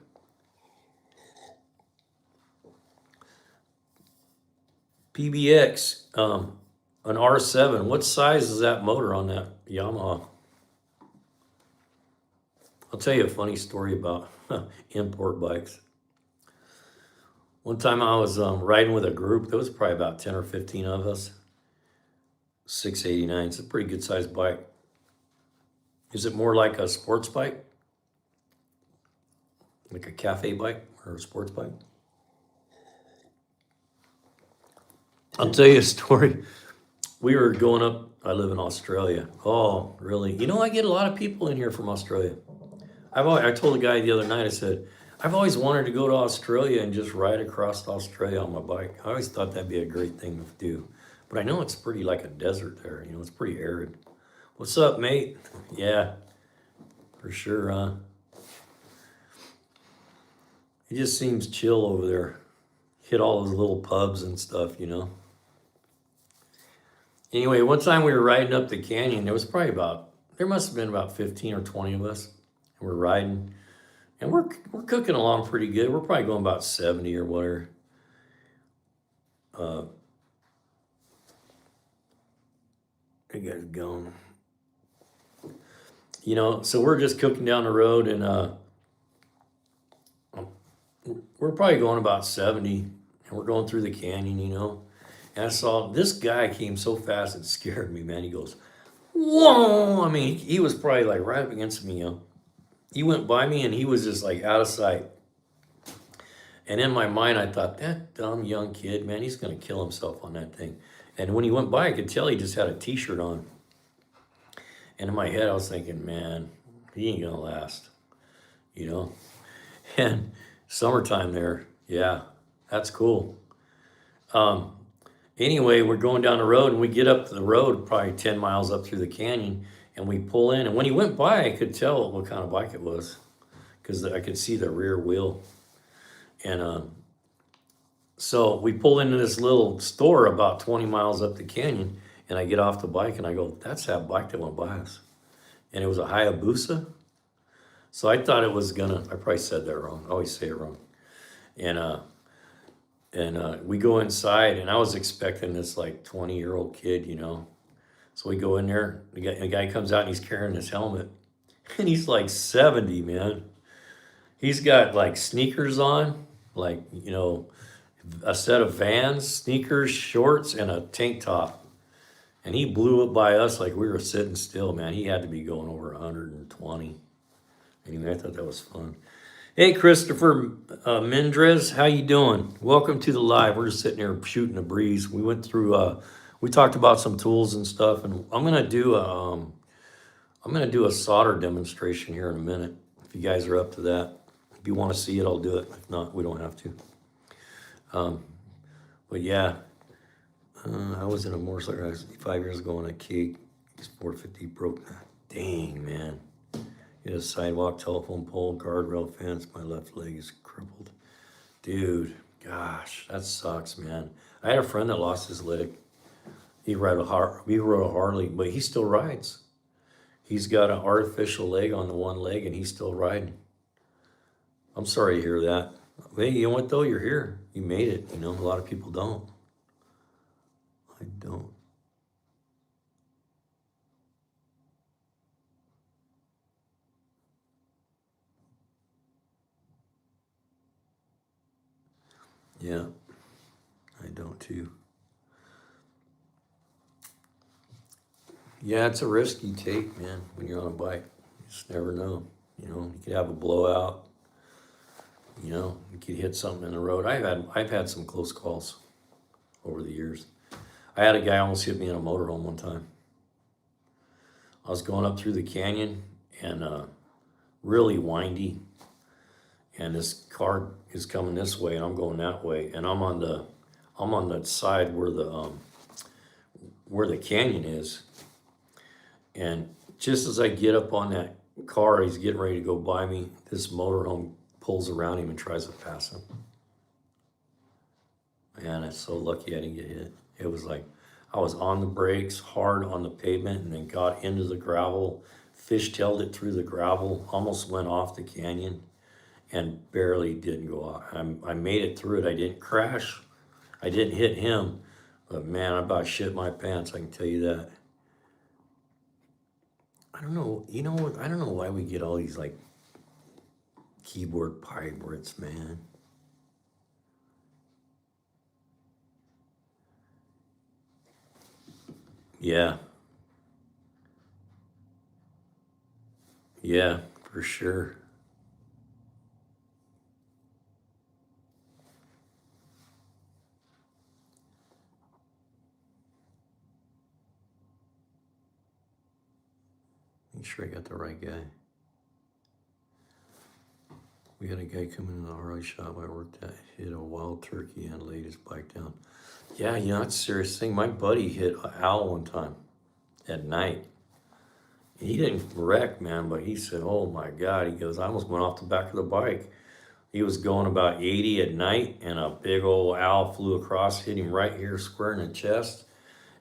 PBX, an R7. What size is that motor on that Yamaha? I'll tell you a funny story about import bikes. One time I was riding with a group. There was probably about 10 or 15 of us. 689. It's a pretty good sized bike. Is it more like a sports bike? Like a cafe bike or a sports bike? I'll tell you a story. We were going up, I live in Australia. Oh, really? I get a lot of people in here from Australia. I told a guy the other night, I said, I've always wanted to go to Australia and just ride across Australia on my bike. I always thought that'd be a great thing to do. But I know it's pretty like a desert there. It's pretty arid. What's up, mate? Yeah, for sure, huh? It just seems chill over there. Hit all those little pubs and stuff, Anyway, one time we were riding up the canyon. There must have been about 15 or 20 of us. And we're riding. And we're cooking along pretty good. We're probably going about 70 or whatever. I got it going. So we're just cooking down the road, and we're probably going about 70, and we're going through the canyon, And I saw this guy came so fast it scared me, man. He goes, whoa! I mean, he was probably like right up against me, He went by me and he was just like out of sight. And in my mind, I thought, that dumb young kid, man, he's going to kill himself on that thing. And when he went by, I could tell he just had a t-shirt on. And in my head, I was thinking, man, he ain't going to last, And summertime there, yeah, that's cool. Anyway, we're going down the road and we get up the road, probably 10 miles up through the canyon, and we pull in. And when he went by, I could tell what kind of bike it was because I could see the rear wheel. And so we pull into this little store about 20 miles up the canyon, and I get off the bike and I go, that's that bike that went by us. And it was a Hayabusa. So I thought it was I probably said that wrong. I always say it wrong. And we go inside, and I was expecting this like 20-year-old kid, So we go in there, the guy comes out and he's carrying his helmet. And he's like 70, man. He's got like sneakers on, like, a set of Vans, sneakers, shorts, and a tank top. And he blew it by us like we were sitting still, man. He had to be going over 120. Anyway, I thought that was fun. Hey, Christopher Mendres, how you doing? Welcome to the live. We're just sitting here shooting a breeze. We went through, we talked about some tools and stuff, and I'm gonna do a solder demonstration here in a minute. If you guys are up to that, if you want to see it, I'll do it. If not, we don't have to. But yeah, I was in a motorcycle 5 years ago on a Cake. It's 450 broke. Dang, man. Hit a sidewalk, telephone pole, guardrail fence. My left leg is crippled. Dude, gosh, that sucks, man. I had a friend that lost his leg. He rode a Harley, but he still rides. He's got an artificial leg on the one leg, and he's still riding. I'm sorry to hear that. Hey, you know what, though? You're here. You made it. A lot of people don't. I don't. Yeah, I don't too. Yeah, it's a risk you take, man, when you're on a bike. You just never know. You know, you could have a blowout. You know, you could hit something in the road. I've had some close calls over the years. I had a guy almost hit me in a motorhome one time. I was going up through the canyon and really windy, and this car is coming this way, and I'm going that way, and I'm on the side where the canyon is, and just as I get up on that car, he's getting ready to go by me. This motorhome pulls around him and tries to pass him. Man, I'm so lucky I didn't get hit. It was like I was on the brakes, hard on the pavement, and then got into the gravel, fishtailed it through the gravel, almost went off the canyon, and barely didn't go off. I made it through it. I didn't crash. I didn't hit him, but man, I about shit my pants, I can tell you that. I don't know, you know what? I don't know why we get all these like keyboard pirates, man. Yeah, yeah, for sure. Make sure I got the right guy. We had a guy come in the Harley shop I worked at, hit a wild turkey and laid his bike down. Yeah, you know, it's a serious thing. My buddy hit an owl one time at night. He didn't wreck, man, but he said, oh my God. He goes, I almost went off the back of the bike. He was going about 80 at night, and a big old owl flew across, hit him right here, square in the chest.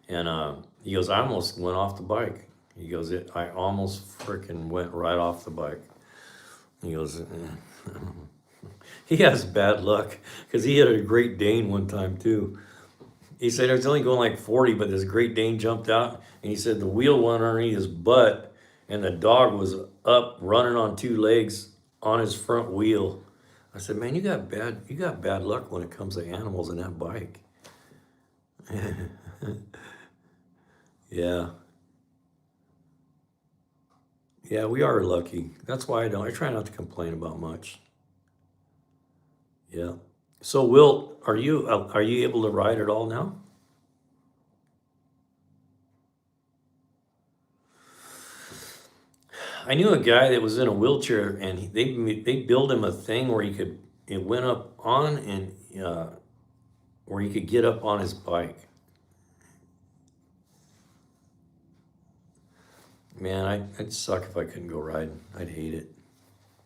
And he goes, I almost went off the bike. He goes, I almost freaking went right off the bike. He goes, he has bad luck because he had a Great Dane one time too. He said it was only going like 40, but this Great Dane jumped out, and he said the wheel went underneath his butt, and the dog was up running on two legs on his front wheel. I said, man, you got bad luck when it comes to animals in that bike. Yeah, yeah, we are lucky. That's why I try not to complain about much. Yeah. So, Will, are you able to ride at all now? I knew a guy that was in a wheelchair, and they built him a thing where it went up on, and where he could get up on his bike. Man, I'd suck if I couldn't go riding. I'd hate it.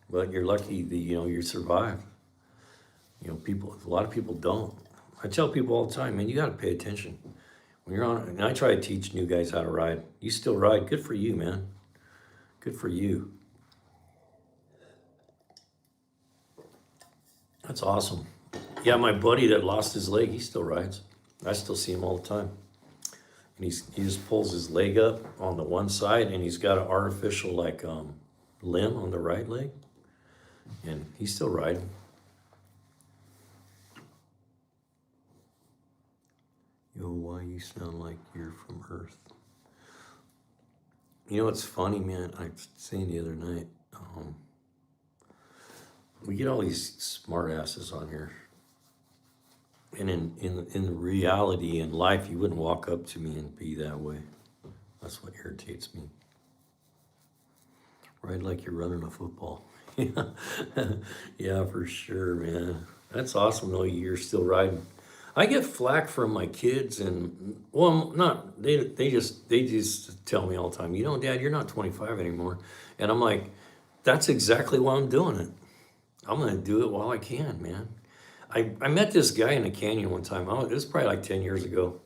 But you're lucky that you survive. A lot of people don't. I tell people all the time, man, you got to pay attention when you're on. And I try to teach new guys how to ride. You still ride? Good for you, man. Good for you. That's awesome. Yeah, my buddy that lost his leg, he still rides. I still see him all the time. And he just pulls his leg up on the one side, and he's got an artificial like limb on the right leg, and he's still riding. Yo, why you sound like you're from Earth? You know what's funny, man? I was saying the other night, we get all these smart asses on here, and in reality in life, you wouldn't walk up to me and be that way. That's what irritates me. Ride like you're running a football. Yeah, yeah, for sure, man. That's awesome though. You're still riding. I get flack from my kids, and well, not they just tell me all the time, Dad, you're not 25 anymore, and I'm like, that's exactly why I'm doing it. I'm gonna do it while I can, man. I met this guy in a canyon one time. It was probably like 10 years ago,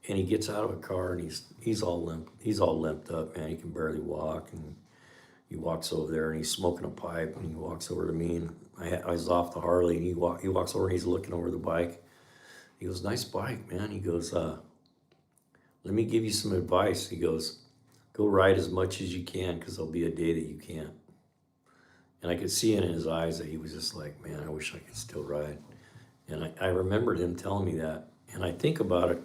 and he gets out of a car, and he's all limped up, man. He can barely walk, and he walks over there, and he's smoking a pipe, and he walks over to me, and I was off the Harley, and he walks over, and he's looking over the bike. He goes, nice bike, man. He goes, let me give you some advice. He goes, go ride as much as you can, because there'll be a day that you can't. And I could see in his eyes that he was just like, man, I wish I could still ride. And I remembered him telling me that. And I think about it,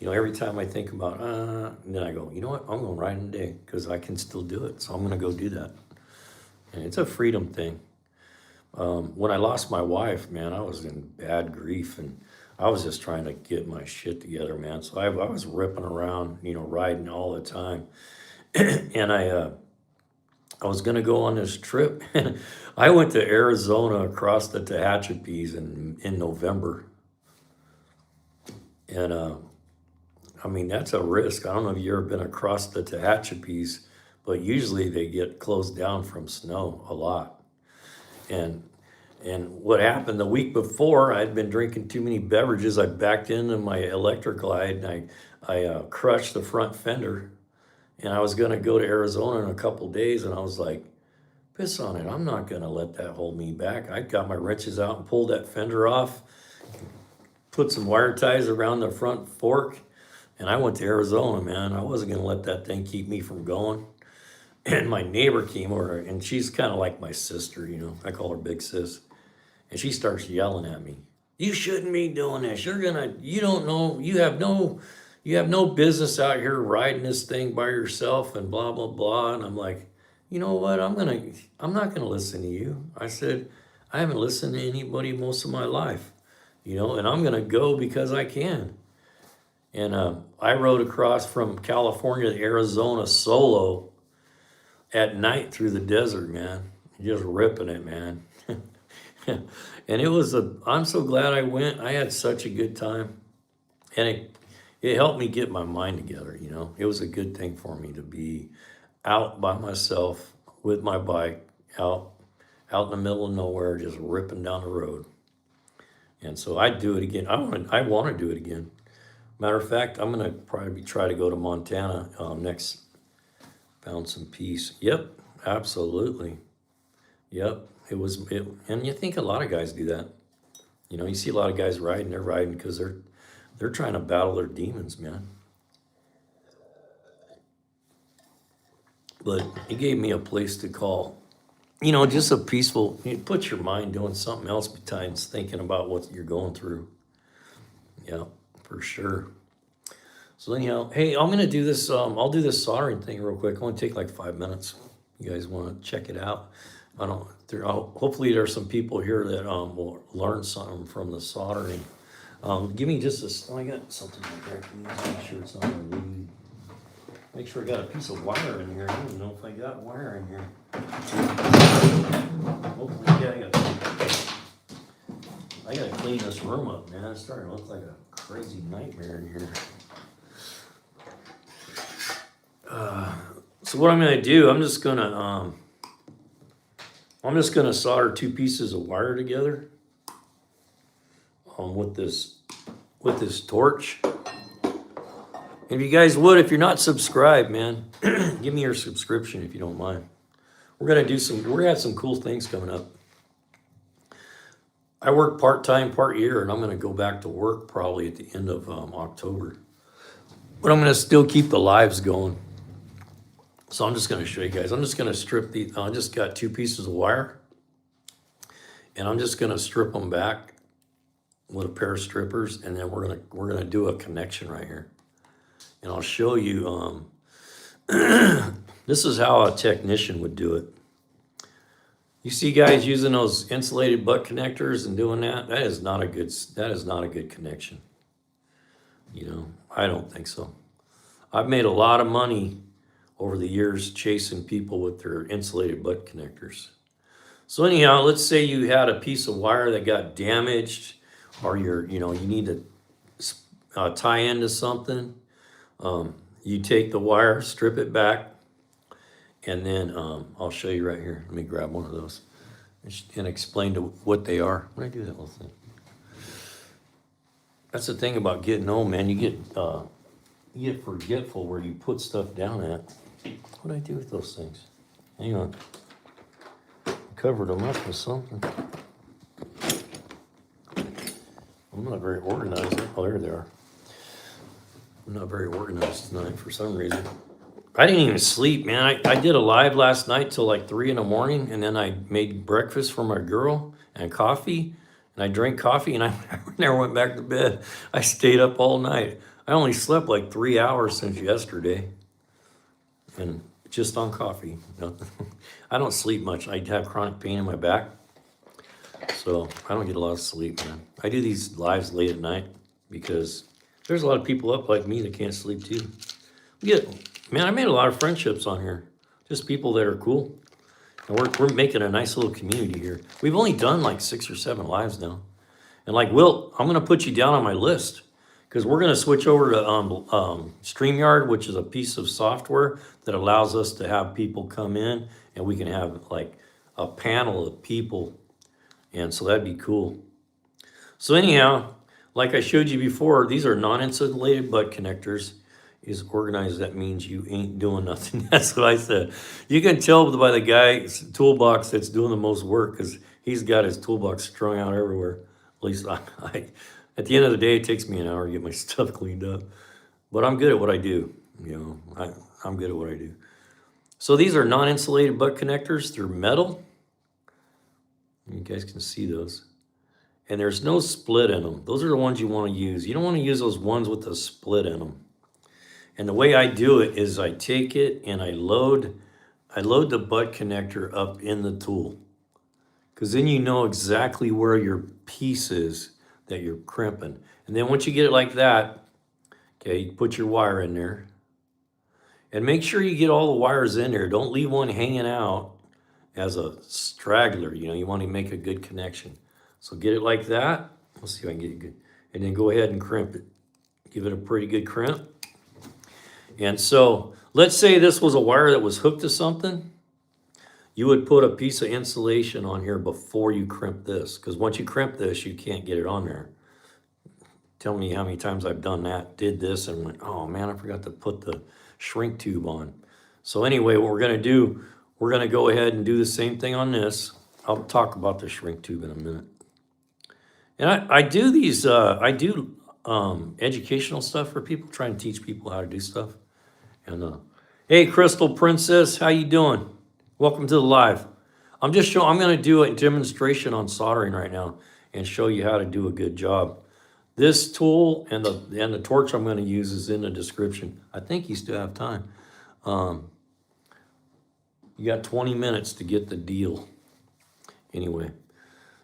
You know, every time I think about, and then I go, you know what, I'm going to ride in the day because I can still do it. So I'm going to go do that. And it's a freedom thing. When I lost my wife, man, I was in bad grief and I was just trying to get my shit together, man. So I was ripping around, you know, riding all the time. And I was going to go on this trip. I went to Arizona across the Tehachapi's in November. And I mean, that's a risk. I don't know if you've ever been across the Tehachapi's, but usually they get closed down from snow a lot. And what happened the week before, I'd been drinking too many beverages. I backed into my electric glide and I crushed the front fender. And I was going to go to Arizona in a couple days, and I was like, piss on it. I'm not going to let that hold me back. I got my wrenches out and pulled that fender off, put some wire ties around the front fork, and I went to Arizona, man. I wasn't going to let that thing keep me from going. And my neighbor came over, and she's kind of like my sister, you know. I call her Big Sis. And she starts yelling at me. You shouldn't be doing this. You don't know, you have no business out here riding this thing by yourself and blah, blah, blah. And I'm like, you know what? I'm not gonna listen to you. I said, I haven't listened to anybody most of my life, you know, and I'm gonna go because I can. And I rode across from California to Arizona solo at night through the desert, man. Just ripping it, man. And I'm so glad I went. I had such a good time. And it helped me get my mind together, you know. It was a good thing for me to be out by myself with my bike, out in the middle of nowhere, just ripping down the road. And so I'd do it again. I want to do it again. Matter of fact, I'm gonna probably try to go to Montana next. Found some peace. Yep, absolutely. Yep, and you think a lot of guys do that. You know, you see a lot of guys riding. They're riding because they're trying to battle their demons, man. But it gave me a place to call. You know, just a peaceful. You put your mind doing something else besides thinking about what you're going through. Yeah, for sure. So anyhow, hey, I'm gonna do this. I'll do this soldering thing real quick. It only take like 5 minutes. You guys want to check it out? Hopefully there's some people here that will learn something from the soldering. Give me just I got something right there. Can you just make sure it's not gonna leave? Make sure I got a piece of wire in here. I don't even know if I got wire in here. Hopefully, yeah, I gotta clean this room up, man. It's starting to look like a crazy nightmare in here. So what I'm gonna do, I'm just gonna solder 2 pieces of wire together with this torch. And if you guys would, if you're not subscribed, man, give me your subscription if you don't mind. We're gonna have some cool things coming up. I work part-time, part year, and I'm gonna go back to work probably at the end of October. But I'm gonna still keep the lives going. So I'm just gonna show you guys. I'm just gonna strip I just got 2 pieces of wire, and I'm just gonna strip them back with a pair of strippers, and then we're gonna do a connection right here. And I'll show you, this is how a technician would do it. You see guys using those insulated butt connectors and doing that? That is not a good connection. You know, I don't think so. I've made a lot of money over the years chasing people with their insulated butt connectors. So anyhow, let's say you had a piece of wire that got damaged, or you need to tie into something. You take the wire, strip it back, and then I'll show you right here. Let me grab one of those and explain to what they are. What did I do that little thing? That's the thing about getting old, man. You get forgetful where you put stuff down at. What did I do with those things? Hang on. I covered them up with something. I'm not very organized. Oh, there they are. I'm not very organized tonight for some reason. I didn't even sleep, man. I did a live last night till like 3 a.m, and then I made breakfast for my girl and coffee, and I drank coffee, and I never went back to bed. I stayed up all night. I only slept like 3 hours since yesterday, and just on coffee. No, I don't sleep much. I have chronic pain in my back, so I don't get a lot of sleep, man. I do these lives late at night because there's a lot of people up like me that can't sleep too. Man, I made a lot of friendships on here. Just people that are cool. And we're making a nice little community here. We've only done like 6 or 7 lives now. And like Wilt, I'm gonna put you down on my list because we're gonna switch over to StreamYard, which is a piece of software that allows us to have people come in and we can have like a panel of people. And so that'd be cool. So anyhow, like I showed you before, these are non-insulated butt connectors. Is organized, that means you ain't doing nothing. That's what I said. You can tell by the guy's toolbox that's doing the most work because he's got his toolbox strung out everywhere. At least at the end of the day, it takes me an hour to get my stuff cleaned up. But I'm good at what I do. You know, I'm good at what I do. So these are non-insulated butt connectors. They're metal. You guys can see those. And there's no split in them. Those are the ones you want to use. You don't want to use those ones with a split in them. And the way I do it is I take it and I load the butt connector up in the tool. Because then you know exactly where your piece is that you're crimping. And then once you get it like that, okay, you put your wire in there. And make sure you get all the wires in there. Don't leave one hanging out as a straggler. You know, you want to make a good connection. So get it like that. Let's see if I can get it good. And then go ahead and crimp it. Give it a pretty good crimp. And so let's say this was a wire that was hooked to something. You would put a piece of insulation on here before you crimp this. Because once you crimp this, you can't get it on there. Tell me how many times I've done that, did this, and went, oh man, I forgot to put the shrink tube on. So anyway, what we're going to do, we're going to go ahead and do the same thing on this. I'll talk about the shrink tube in a minute. And I do these, educational stuff for people, trying to teach people how to do stuff. And hey, Crystal Princess, how you doing? Welcome to the live. I'm going to do a demonstration on soldering right now and show you how to do a good job. This tool and the torch I'm going to use is in the description. I think you still have time. You got 20 minutes to get the deal. Anyway,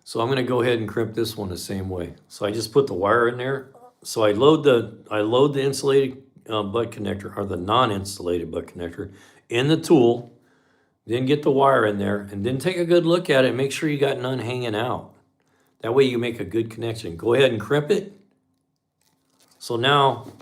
so I'm going to go ahead and crimp this one the same way. So I just put the wire in there. So I load the insulated butt connector, or the non-insulated butt connector, in the tool. Then get the wire in there, and then take a good look at it. Make sure you got none hanging out. That way you make a good connection. Go ahead and crimp it. So now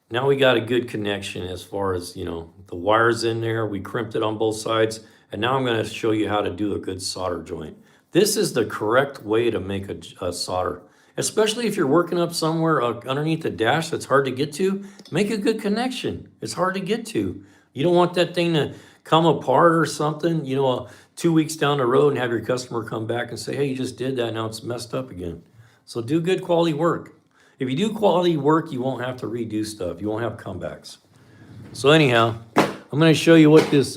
we got a good connection as far as, you know, the wire's in there. We crimped it on both sides. And now I'm going to show you how to do a good solder joint. This is the correct way to make a solder. Especially if you're working up somewhere underneath the dash that's hard to get to. Make a good connection. It's hard to get to. You don't want that thing to come apart or something, you know, 2 weeks down the road and have your customer come back and say, hey, you just did that, now it's messed up again. So do good quality work. If you do quality work, you won't have to redo stuff. You won't have comebacks. So anyhow, I'm going to show you what this,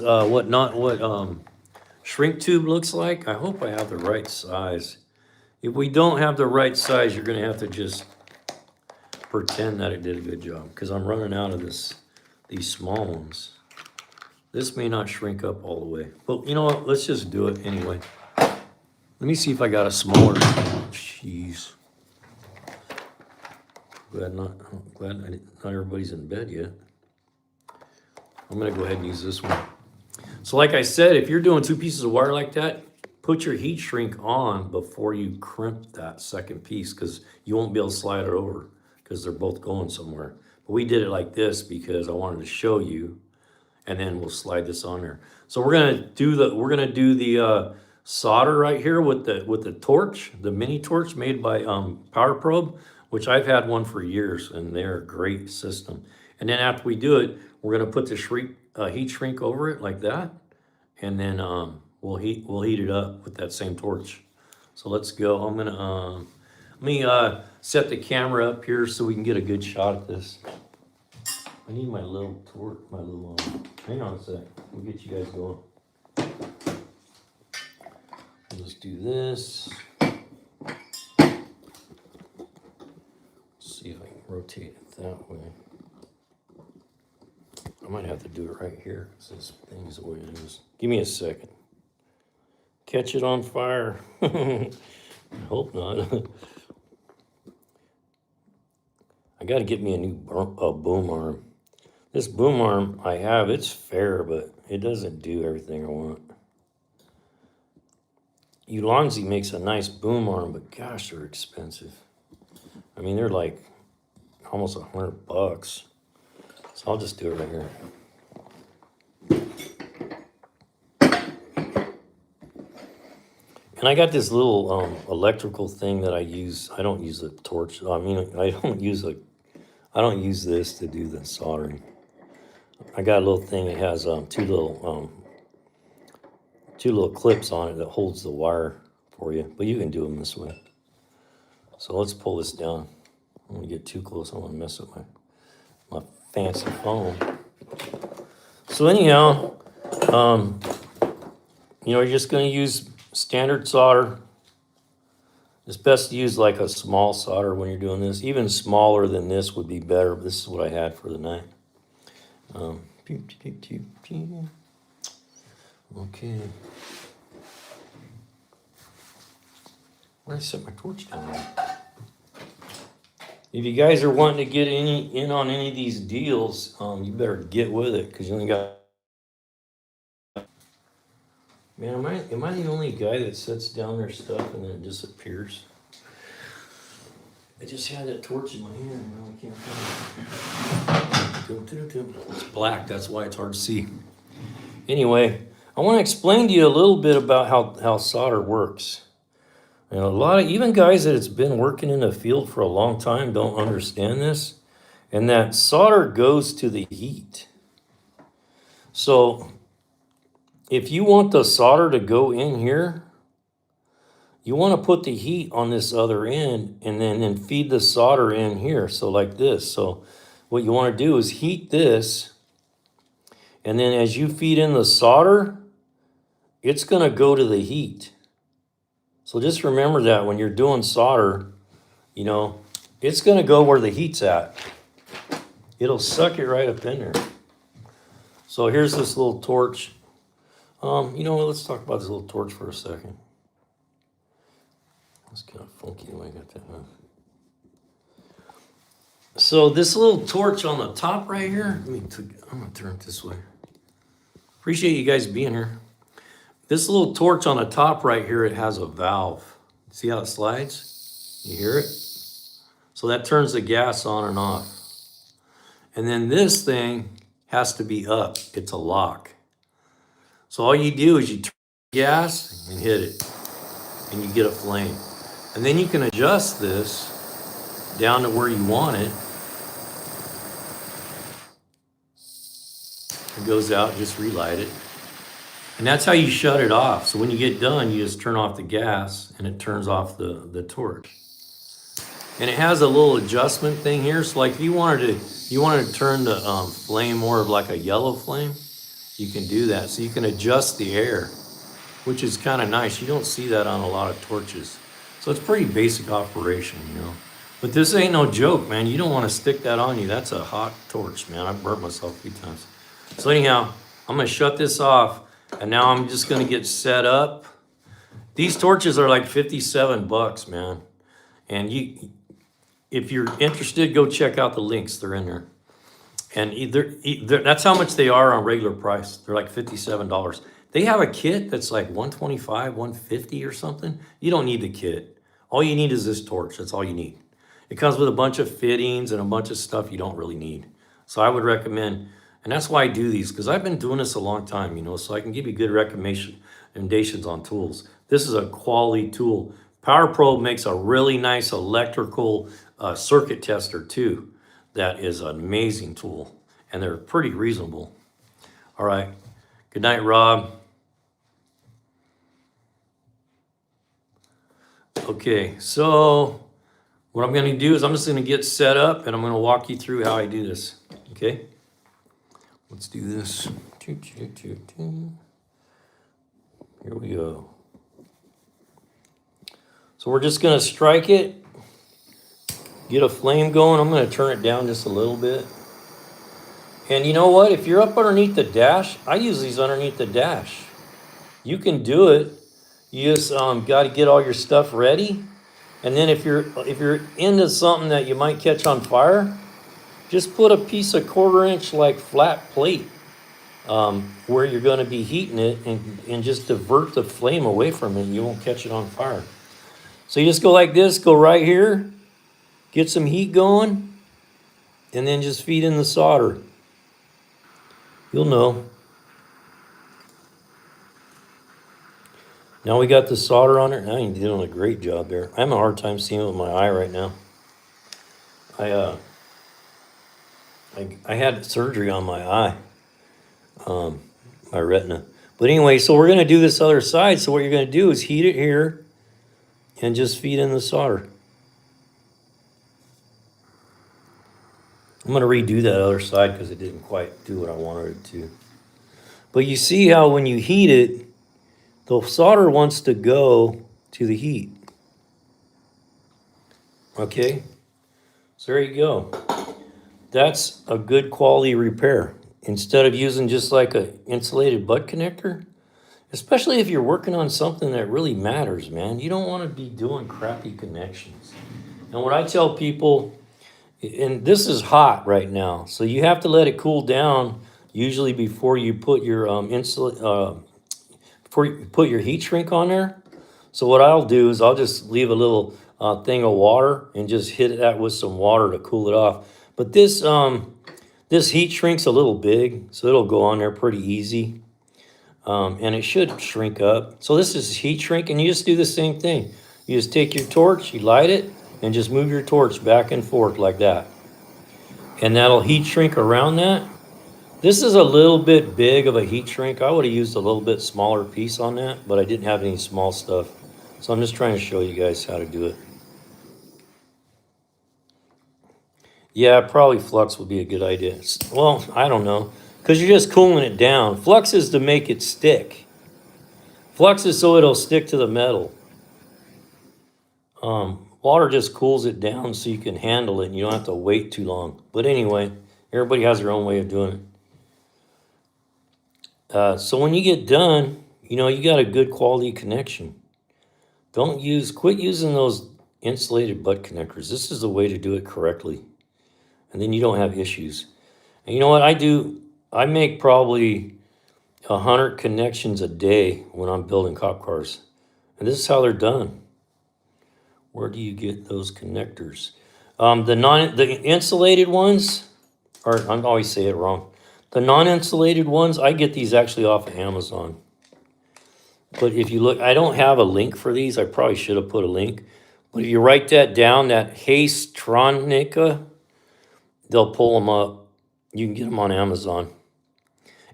shrink tube looks like. I hope I have the right size. If we don't have the right size, you're going to have to just pretend that it did a good job, because I'm running out of these small ones. This may not shrink up all the way. But you know what? Let's just do it anyway. Let me see if I got a smaller. Jeez. Not everybody's in bed yet. I'm going to go ahead and use this one. So like I said, if you're doing 2 pieces of wire like that, put your heat shrink on before you crimp that second piece, because you won't be able to slide it over because they're both going somewhere. But we did it like this because I wanted to show you, and then we'll slide this on there. So we're gonna do the solder right here with the torch, the mini torch made by Power Probe, which I've had one for years, and they're a great system. And then after we do it, we're gonna put the heat shrink over it like that, and then we'll heat it up with that same torch. So let's go. I'm gonna let me set the camera up here so we can get a good shot at this. I need my little torch, hang on a sec. We'll get you guys going. Let's do this. Let's see if I can rotate it that way. I might have to do it right here because this thing's the way it is. Give me a second. Catch it on fire. Hope not. I got to get me a new boom arm. This boom arm I have, it's fair, but it doesn't do everything I want. Ulanzi makes a nice boom arm, but gosh, they're expensive. I mean, they're like almost $100. So I'll just do it right here. And I got this little electrical thing that I use. I don't use a torch. I mean, I don't use this to do the soldering. I got a little thing that has two little clips on it that holds the wire for you. But you can do them this way. So let's pull this down. I don't want to get too close. I don't want to mess up my fancy phone. So anyhow, you're just going to use standard solder. It's best to use like a small solder when you're doing this. Even smaller than this would be better, but this is what I had for the night. Okay. Where did I set my torch down there? If you guys are wanting to get in on any of these deals, you better get with it because you only got. Man, am I the only guy that sets down their stuff and then it disappears? I just had that torch in my hand and now I can't find it. It's black, that's why it's hard to see. Anyway, I want to explain to you a little bit about how solder works. And a lot of, even guys that has been working in the field for a long time don't understand this. And that solder goes to the heat. So if you want the solder to go in here, you want to put the heat on this other end and then feed the solder in here. So like this. So what you want to do is heat this. And then as you feed in the solder, it's going to go to the heat. So just remember that when you're doing solder, it's going to go where the heat's at. It'll suck it right up in there. So here's this little torch. Let's talk about this little torch for a second. It's kind of funky the way I got that, huh? So this little torch on the top right here, I'm going to turn it this way. Appreciate you guys being here. This little torch on the top right here, it has a valve. See how it slides? You hear it? So that turns the gas on and off. And then this thing has to be up. It's a lock. So all you do is you turn the gas and hit it. And you get a flame. And then you can adjust this down to where you want it. It goes out, just relight it. And that's how you shut it off. So when you get done, you just turn off the gas and it turns off the torch. And it has a little adjustment thing here. So like if you wanted to turn the flame more of like a yellow flame, you can do that. So you can adjust the air, which is kind of nice. You don't see that on a lot of torches. So it's pretty basic operation, But this ain't no joke, man. You don't want to stick that on you. That's a hot torch, man. I've burnt myself a few times. So anyhow, I'm going to shut this off. And now I'm just going to get set up. These torches are like $57, man. And if you're interested, go check out the links. They're in there. And that's how much they are on regular price. They're like $57. They have a kit that's like $125, $150 or something. You don't need the kit. All you need is this torch. That's all you need. It comes with a bunch of fittings and a bunch of stuff you don't really need. So I would recommend, and that's why I do these, because I've been doing this a long time, so I can give you good recommendations on tools. This is a quality tool. Power Probe makes a really nice electrical circuit tester too. That is an amazing tool, and they're pretty reasonable. All right. Good night, Rob. Okay, so what I'm going to do is I'm just going to get set up, and I'm going to walk you through how I do this. Okay? Let's do this. Here we go. So we're just going to strike it Get a flame going. I'm going to turn it down just a little bit. And you know what? If you're up underneath the dash, I use these underneath the dash. You can do it. You just got to get all your stuff ready. And then if you're into something that you might catch on fire, just put a piece of 1/4 inch like flat plate where you're going to be heating it, and just divert the flame away from it. You won't catch it on fire. So you just go like this, go right here, get some heat going, and then just feed in the solder. You'll know. Now we got the solder on it. Now you're doing a great job there. I'm having a hard time seeing with my eye right now. I had surgery on my eye, my retina. But anyway, so we're gonna do this other side. So what you're gonna do is heat it here and just feed in the solder. I'm gonna redo that other side because it didn't quite do what I wanted it to. But you see how when you heat it, the solder wants to go to the heat. Okay, so there you go. That's a good quality repair. Instead of using just like a insulated butt connector, especially if you're working on something that really matters, man, you don't want to be doing crappy connections. And what I tell people, and this is hot right now, so you have to let it cool down usually before you put your before you put your heat shrink on there. So what I'll do is I'll just leave a little thing of water and just hit that with some water to cool it off. But this this heat shrink's a little big, so it'll go on there pretty easy. And it should shrink up. So this is heat shrink, and you just do the same thing. You just take your torch, you light it, and just move your torch back and forth like that. And that'll heat shrink around that. This is a little bit big of a heat shrink. I would have used a little bit smaller piece on that, but I didn't have any small stuff. So I'm just trying to show you guys how to do it. Yeah, probably flux would be a good idea. Well, I don't know, because you're just cooling it down. Flux is to make it stick. Flux is so it'll stick to the metal. Water just cools it down so you can handle it and you don't have to wait too long. But anyway, everybody has their own way of doing it. So when you get done, you know, you got a good quality connection. Quit using those insulated butt connectors. This is the way to do it correctly. And then you don't have issues. And you know what I do? I make probably 100 connections a day when I'm building cop cars. And this is how they're done. Where do you get those connectors? The insulated ones, or I always say it wrong. The non-insulated ones, I get these actually off of Amazon. But if you look, I don't have a link for these. I probably should have put a link. But if you write that down, that Haistronica, they'll pull them up. You can get them on Amazon.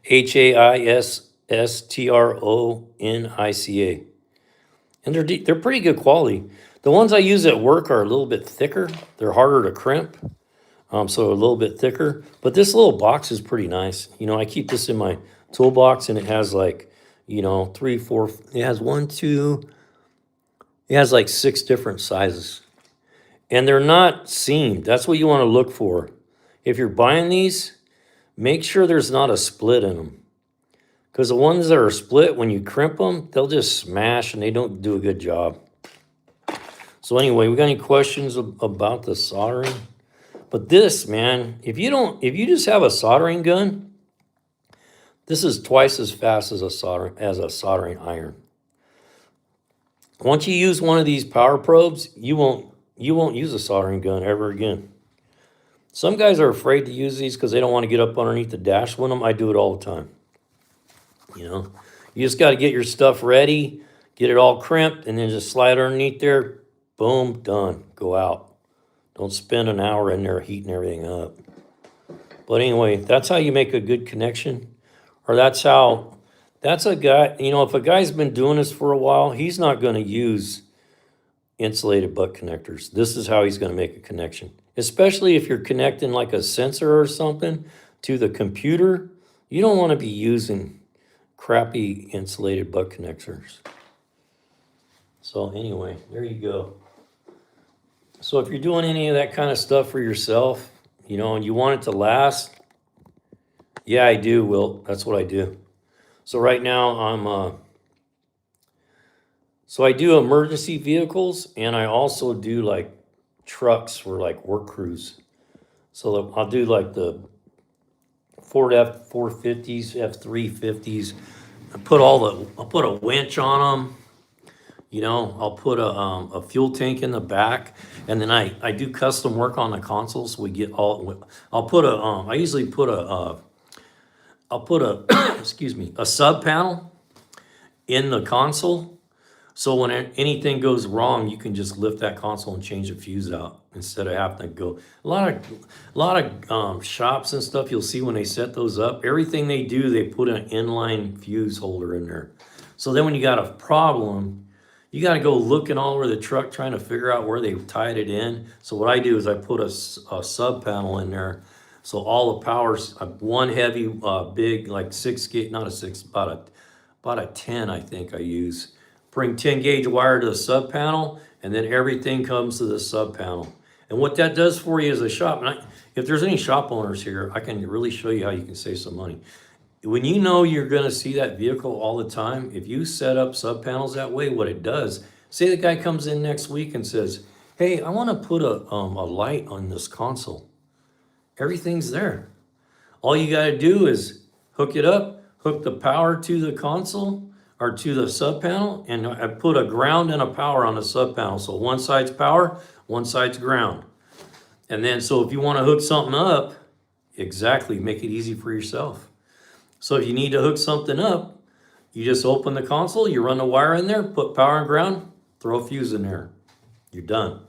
Haistronica. And they're pretty good quality. The ones I use at work are a little bit thicker. They're harder to crimp, so a little bit thicker. But this little box is pretty nice. You know, I keep this in my toolbox, and it has like, you know, 3, 4. It has 1, 2. It has like 6 different sizes, and they're not seamed. That's what you want to look for. If you're buying these, make sure there's not a split in them. Because the ones that are split, when you crimp them, they'll just smash and they don't do a good job. So anyway, we got any questions about the soldering? But this, man, if you just have a soldering gun, this is twice as fast as a soldering iron. Once you use one of these power probes, you won't use a soldering gun ever again. Some guys are afraid to use these because they don't want to get up underneath the dash with them. I do it all the time. You know, you just got to get your stuff ready, get it all crimped, and then just slide underneath there. Boom, done. Go out. Don't spend an hour in there heating everything up. But anyway, that's how you make a good connection. Or that's a guy, you know, if a guy's been doing this for a while, he's not going to use insulated butt connectors. This is how he's going to make a connection. Especially if you're connecting like a sensor or something to the computer, you don't want to be using crappy insulated butt connectors. So anyway, there you go. So if you're doing any of that kind of stuff for yourself, you know, and you want it to last, yeah, I do, Will. That's what I do. So right now so I do emergency vehicles, and I also do like trucks for like work crews. So I'll do like the Ford F-450s, F-350s. I'll put a winch on them. You know, I'll put a fuel tank in the back, and then I do custom work on the consoles. We get all. I'll put a. I usually put I'll put a excuse me, a sub panel in the console. So when anything goes wrong, you can just lift that console and change the fuse out instead of having to go. A lot of shops and stuff, you'll see when they set those up, everything they do, they put an inline fuse holder in there. So then when you got a problem, you got to go looking all over the truck trying to figure out where they tied it in. So what I do is I put a sub panel in there. So all the power's one heavy, big, like 6 gauge, not a 6, about a 10, I think I use. Bring 10 gauge wire to the sub panel, and then everything comes to the sub panel. And what that does for you as a shop, and if there's any shop owners here, I can really show you how you can save some money. When you know you're gonna see that vehicle all the time, if you set up sub panels that way, what it does, say the guy comes in next week and says, hey, I wanna put a light on this console. Everything's there. All you gotta do is hook it up, hook the power to the console or to the sub panel, and I put a ground and a power on the sub panel. So one side's power, one side's ground. And then, so if you wanna hook something up, exactly, make it easy for yourself. So if you need to hook something up, you just open the console, you run the wire in there, put power and ground, throw a fuse in there. You're done.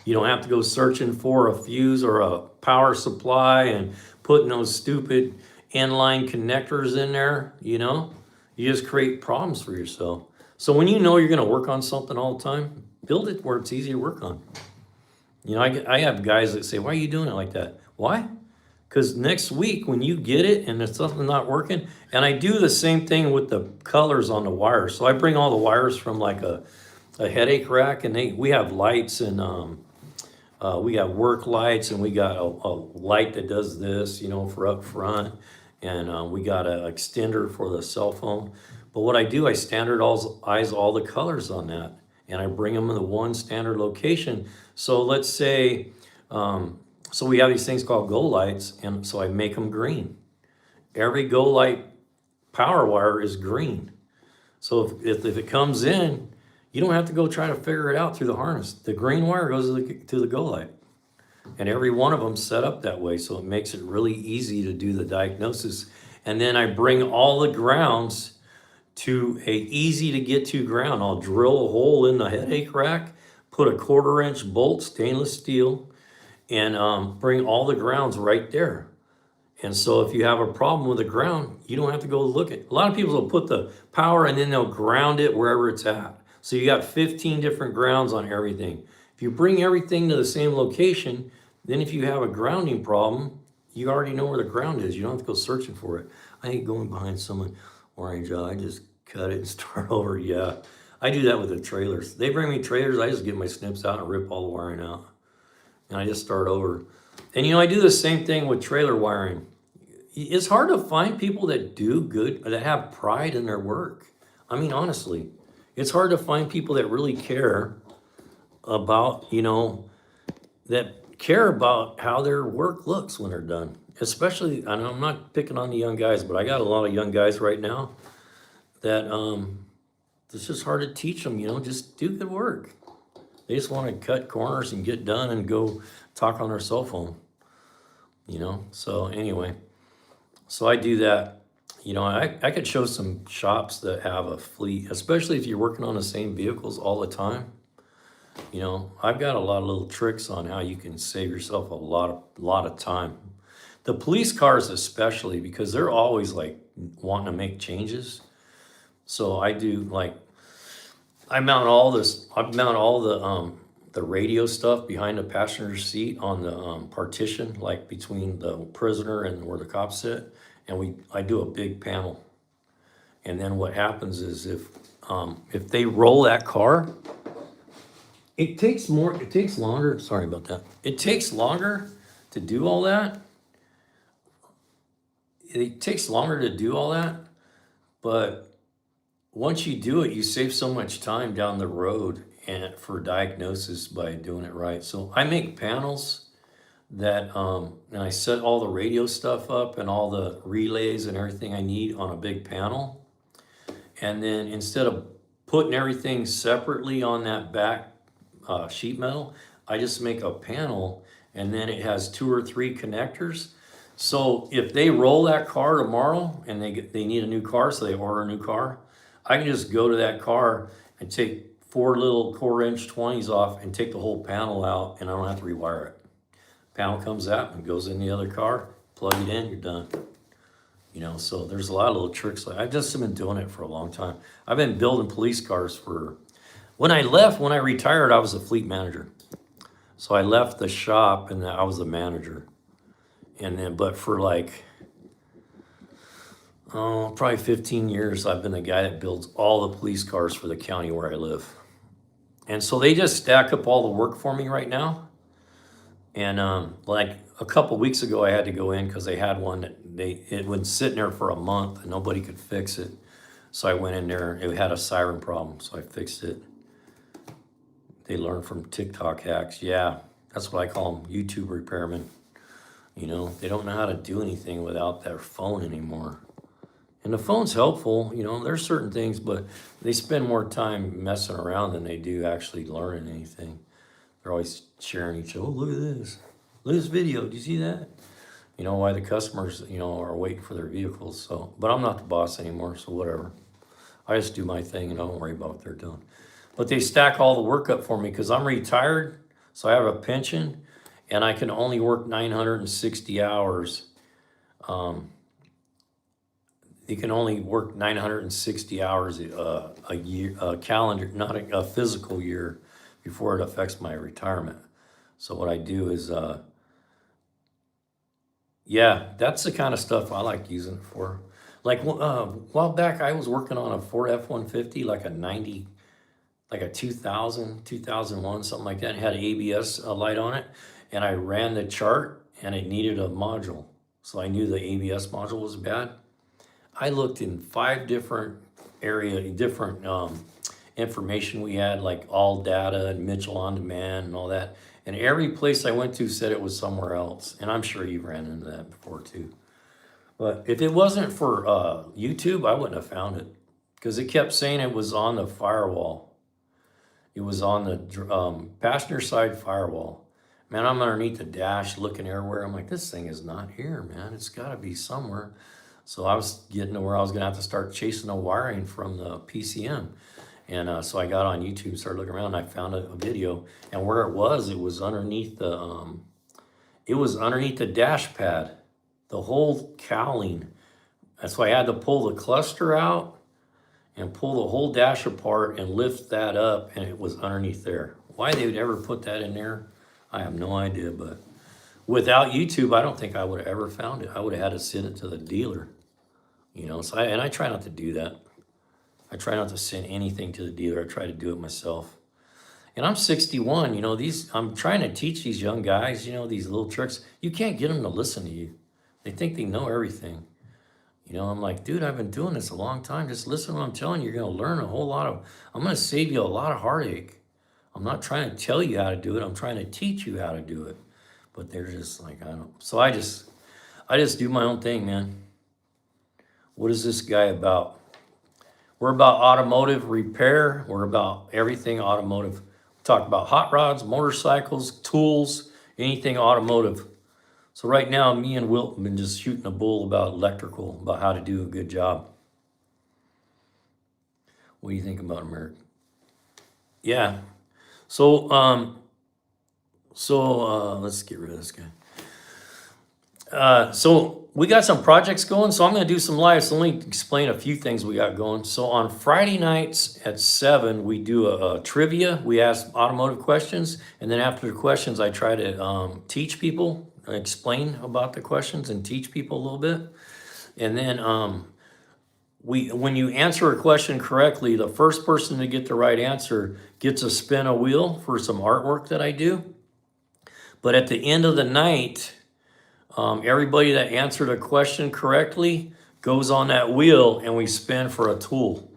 You don't have to go searching for a fuse or a power supply and putting those stupid inline connectors in there, you know? You just create problems for yourself. So when you know you're gonna work on something all the time, build it where it's easy to work on. You know, I have guys that say, why are you doing it like that? Why? Because next week when you get it and there's something not working, and I do the same thing with the colors on the wires. So I bring all the wires from like a headache rack, and we have lights, and we got work lights, and we got a light that does this, you know, for up front, and we got an extender for the cell phone. But what I do, I standardize all the colors on that, and I bring them in the one standard location. So let's say, so we have these things called go lights, and so I make them green. Every go light power wire is green. So if it comes in, you don't have to go try to figure it out through the harness. The green wire goes to the go light. And every one of them set up that way, so it makes it really easy to do the diagnosis. And then I bring all the grounds to a easy to get to ground. I'll drill a hole in the headache rack, put a 1/4 inch bolt, stainless steel, and bring all the grounds right there. And so if you have a problem with the ground, you don't have to go look at. A lot of people will put the power and then they'll ground it wherever it's at. So you got 15 different grounds on everything. If you bring everything to the same location, then if you have a grounding problem, you already know where the ground is. You don't have to go searching for it. I ain't going behind someone orange. I just cut it and start over. Yeah, I do that with the trailers. They bring me trailers. I just get my snips out and rip all the wiring out. And I just start over. And you know, I do the same thing with trailer wiring. It's hard to find people that do good, that have pride in their work. I mean, honestly, it's hard to find people that really care about, you know, that care about how their work looks when they're done. Especially, and I'm not picking on the young guys, but I got a lot of young guys right now that it's just hard to teach them, you know, just do good work. They just want to cut corners and get done and go talk on their cell phone, you know? So anyway, so I do that. You know, I could show some shops that have a fleet, especially if you're working on the same vehicles all the time. You know, I've got a lot of little tricks on how you can save yourself a lot of time. The police cars especially, because they're always like wanting to make changes. So I do like, I mount all the radio stuff behind the passenger seat on the partition, like between the prisoner and where the cops sit, and I do a big panel. And then what happens is if they roll that car, it takes longer, sorry about that. It takes longer to do all that. It takes longer to do all that, but once you do it, you save so much time down the road and for diagnosis by doing it right. So I make panels that, and I set all the radio stuff up and all the relays and everything I need on a big panel. And then instead of putting everything separately on that back sheet metal, I just make a panel, and then it has 2 or 3 connectors. So if they roll that car tomorrow and they need a new car, so they order a new car, I can just go to that car and take 4 little 1/4-inch 20s off and take the whole panel out, and I don't have to rewire it. Panel comes out and goes in the other car, plug it in, you're done. You know, so there's a lot of little tricks. I've just been doing it for a long time. I've been building police cars when I retired, I was a fleet manager. So I left the shop and I was the manager. And then, but for like, probably 15 years, I've been the guy that builds all the police cars for the county where I live. And so they just stack up all the work for me right now. And like a couple weeks ago, I had to go in because they had one that it was sitting there for a month and nobody could fix it. So I went in there. It had a siren problem, so I fixed it. They learn from TikTok hacks. Yeah, that's what I call them, YouTube repairmen. You know, they don't know how to do anything without their phone anymore. And the phone's helpful, you know, there's certain things, but they spend more time messing around than they do actually learning anything. They're always sharing each other. Oh, look at this. Look at this video. Do you see that? You know, why the customers, you know, are waiting for their vehicles. So, but I'm not the boss anymore, so whatever. I just do my thing and I don't worry about what they're doing. But they stack all the work up for me because I'm retired, so I have a pension, and I can only work 960 hours. You can only work 960 hours a year, a calendar, not a physical year, before it affects my retirement. So what I do is, yeah, that's the kind of stuff I like using it for. Like a while back, I was working on a Ford F-150, like a 90, like a 2000, 2001, something like that. It had an ABS light on it, and I ran the chart, and it needed a module. So I knew the ABS module was bad. I looked in 5 different information we had, like All Data and Mitchell On Demand and all that. And every place I went to said it was somewhere else. And I'm sure you've ran into that before too. But if it wasn't for YouTube, I wouldn't have found it. Because it kept saying it was on the firewall. It was on the passenger side firewall. Man, I'm underneath the dash looking everywhere. I'm like, this thing is not here, man. It's got to be somewhere. So I was getting to where I was going to have to start chasing the wiring from the PCM. And so I got on YouTube and started looking around, and I found a video. And where it was underneath the dash pad, the whole cowling. That's why I had to pull the cluster out and pull the whole dash apart and lift that up, and it was underneath there. Why they would ever put that in there, I have no idea. But without YouTube, I don't think I would have ever found it. I would have had to send it to the dealer, you know. So I try not to do that. I try not to send anything to the dealer. I try to do it myself. And I'm 61, you know, I'm trying to teach these young guys, you know, these little tricks. You can't get them to listen to you. They think they know everything. You know, I'm like, dude, I've been doing this a long time. Just listen to what I'm telling you. You're going to learn a whole lot I'm going to save you a lot of heartache. I'm not trying to tell you how to do it. I'm trying to teach you how to do it. But they're just like, I don't. So I just do my own thing, man. What is this guy about? We're about automotive repair. We're about everything automotive. We talk about hot rods, motorcycles, tools, anything automotive. So right now, me and Wilt have been just shooting a bull about electrical, about how to do a good job. What do you think about America? Yeah. So let's get rid of this guy. So we got some projects going, so I'm going to do some live. So let me explain a few things we got going. So on Friday nights at 7, we do a trivia. We ask automotive questions, and then after the questions, I try to teach people, explain about the questions, and teach people a little bit. And then when you answer a question correctly, the first person to get the right answer gets a spin a wheel for some artwork that I do. But at the end of the night, everybody that answered a question correctly goes on that wheel and we spin for a tool.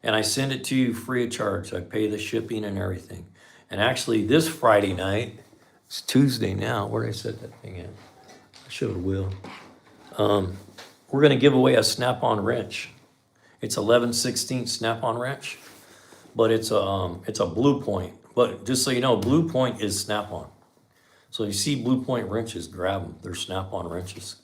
And I send it to you free of charge. I pay the shipping and everything. And actually this Friday night, it's Tuesday now, where did I set that thing at? I showed a wheel. We're gonna give away a snap-on wrench. It's 11/16 snap-on wrench, but it's a Blue Point. But just so you know, Blue Point is snap-on. So you see Blue Point wrenches, grab them. They're snap-on wrenches.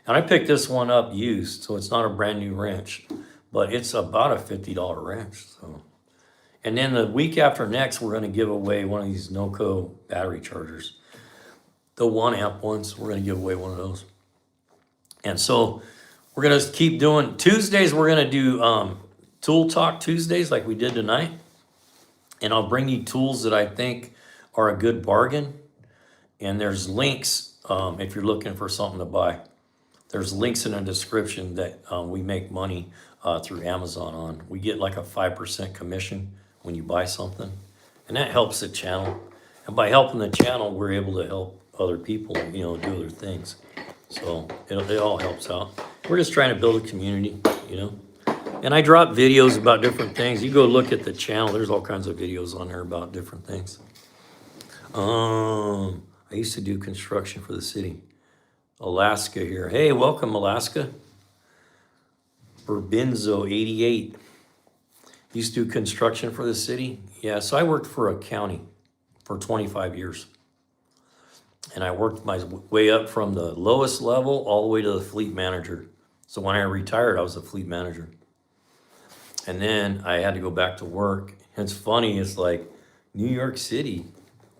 And I picked this one up used, so it's not a brand new wrench, but it's about a $50 wrench. So, and then the week after next, we're gonna give away one of these Noco battery chargers. The 1 amp ones, we're gonna give away one of those. And so we're gonna keep doing Tuesdays. We're gonna do Tool Talk Tuesdays like we did tonight. And I'll bring you tools that I think are a good bargain. And there's links if you're looking for something to buy. There's links in the description that we make money through Amazon on. We get like a 5% commission when you buy something. And that helps the channel. And by helping the channel, we're able to help other people, you know, do other things. So it all helps out. We're just trying to build a community, you know. And I drop videos about different things. You go look at the channel. There's all kinds of videos on there about different things. I used to do construction for the city. Alaska here. Hey, welcome, Alaska. Burbinzo 88. Used to do construction for the city. Yeah, so I worked for a county for 25 years. And I worked my way up from the lowest level all the way to the fleet manager. So when I retired, I was a fleet manager. And then I had to go back to work. It's funny, it's like New York City.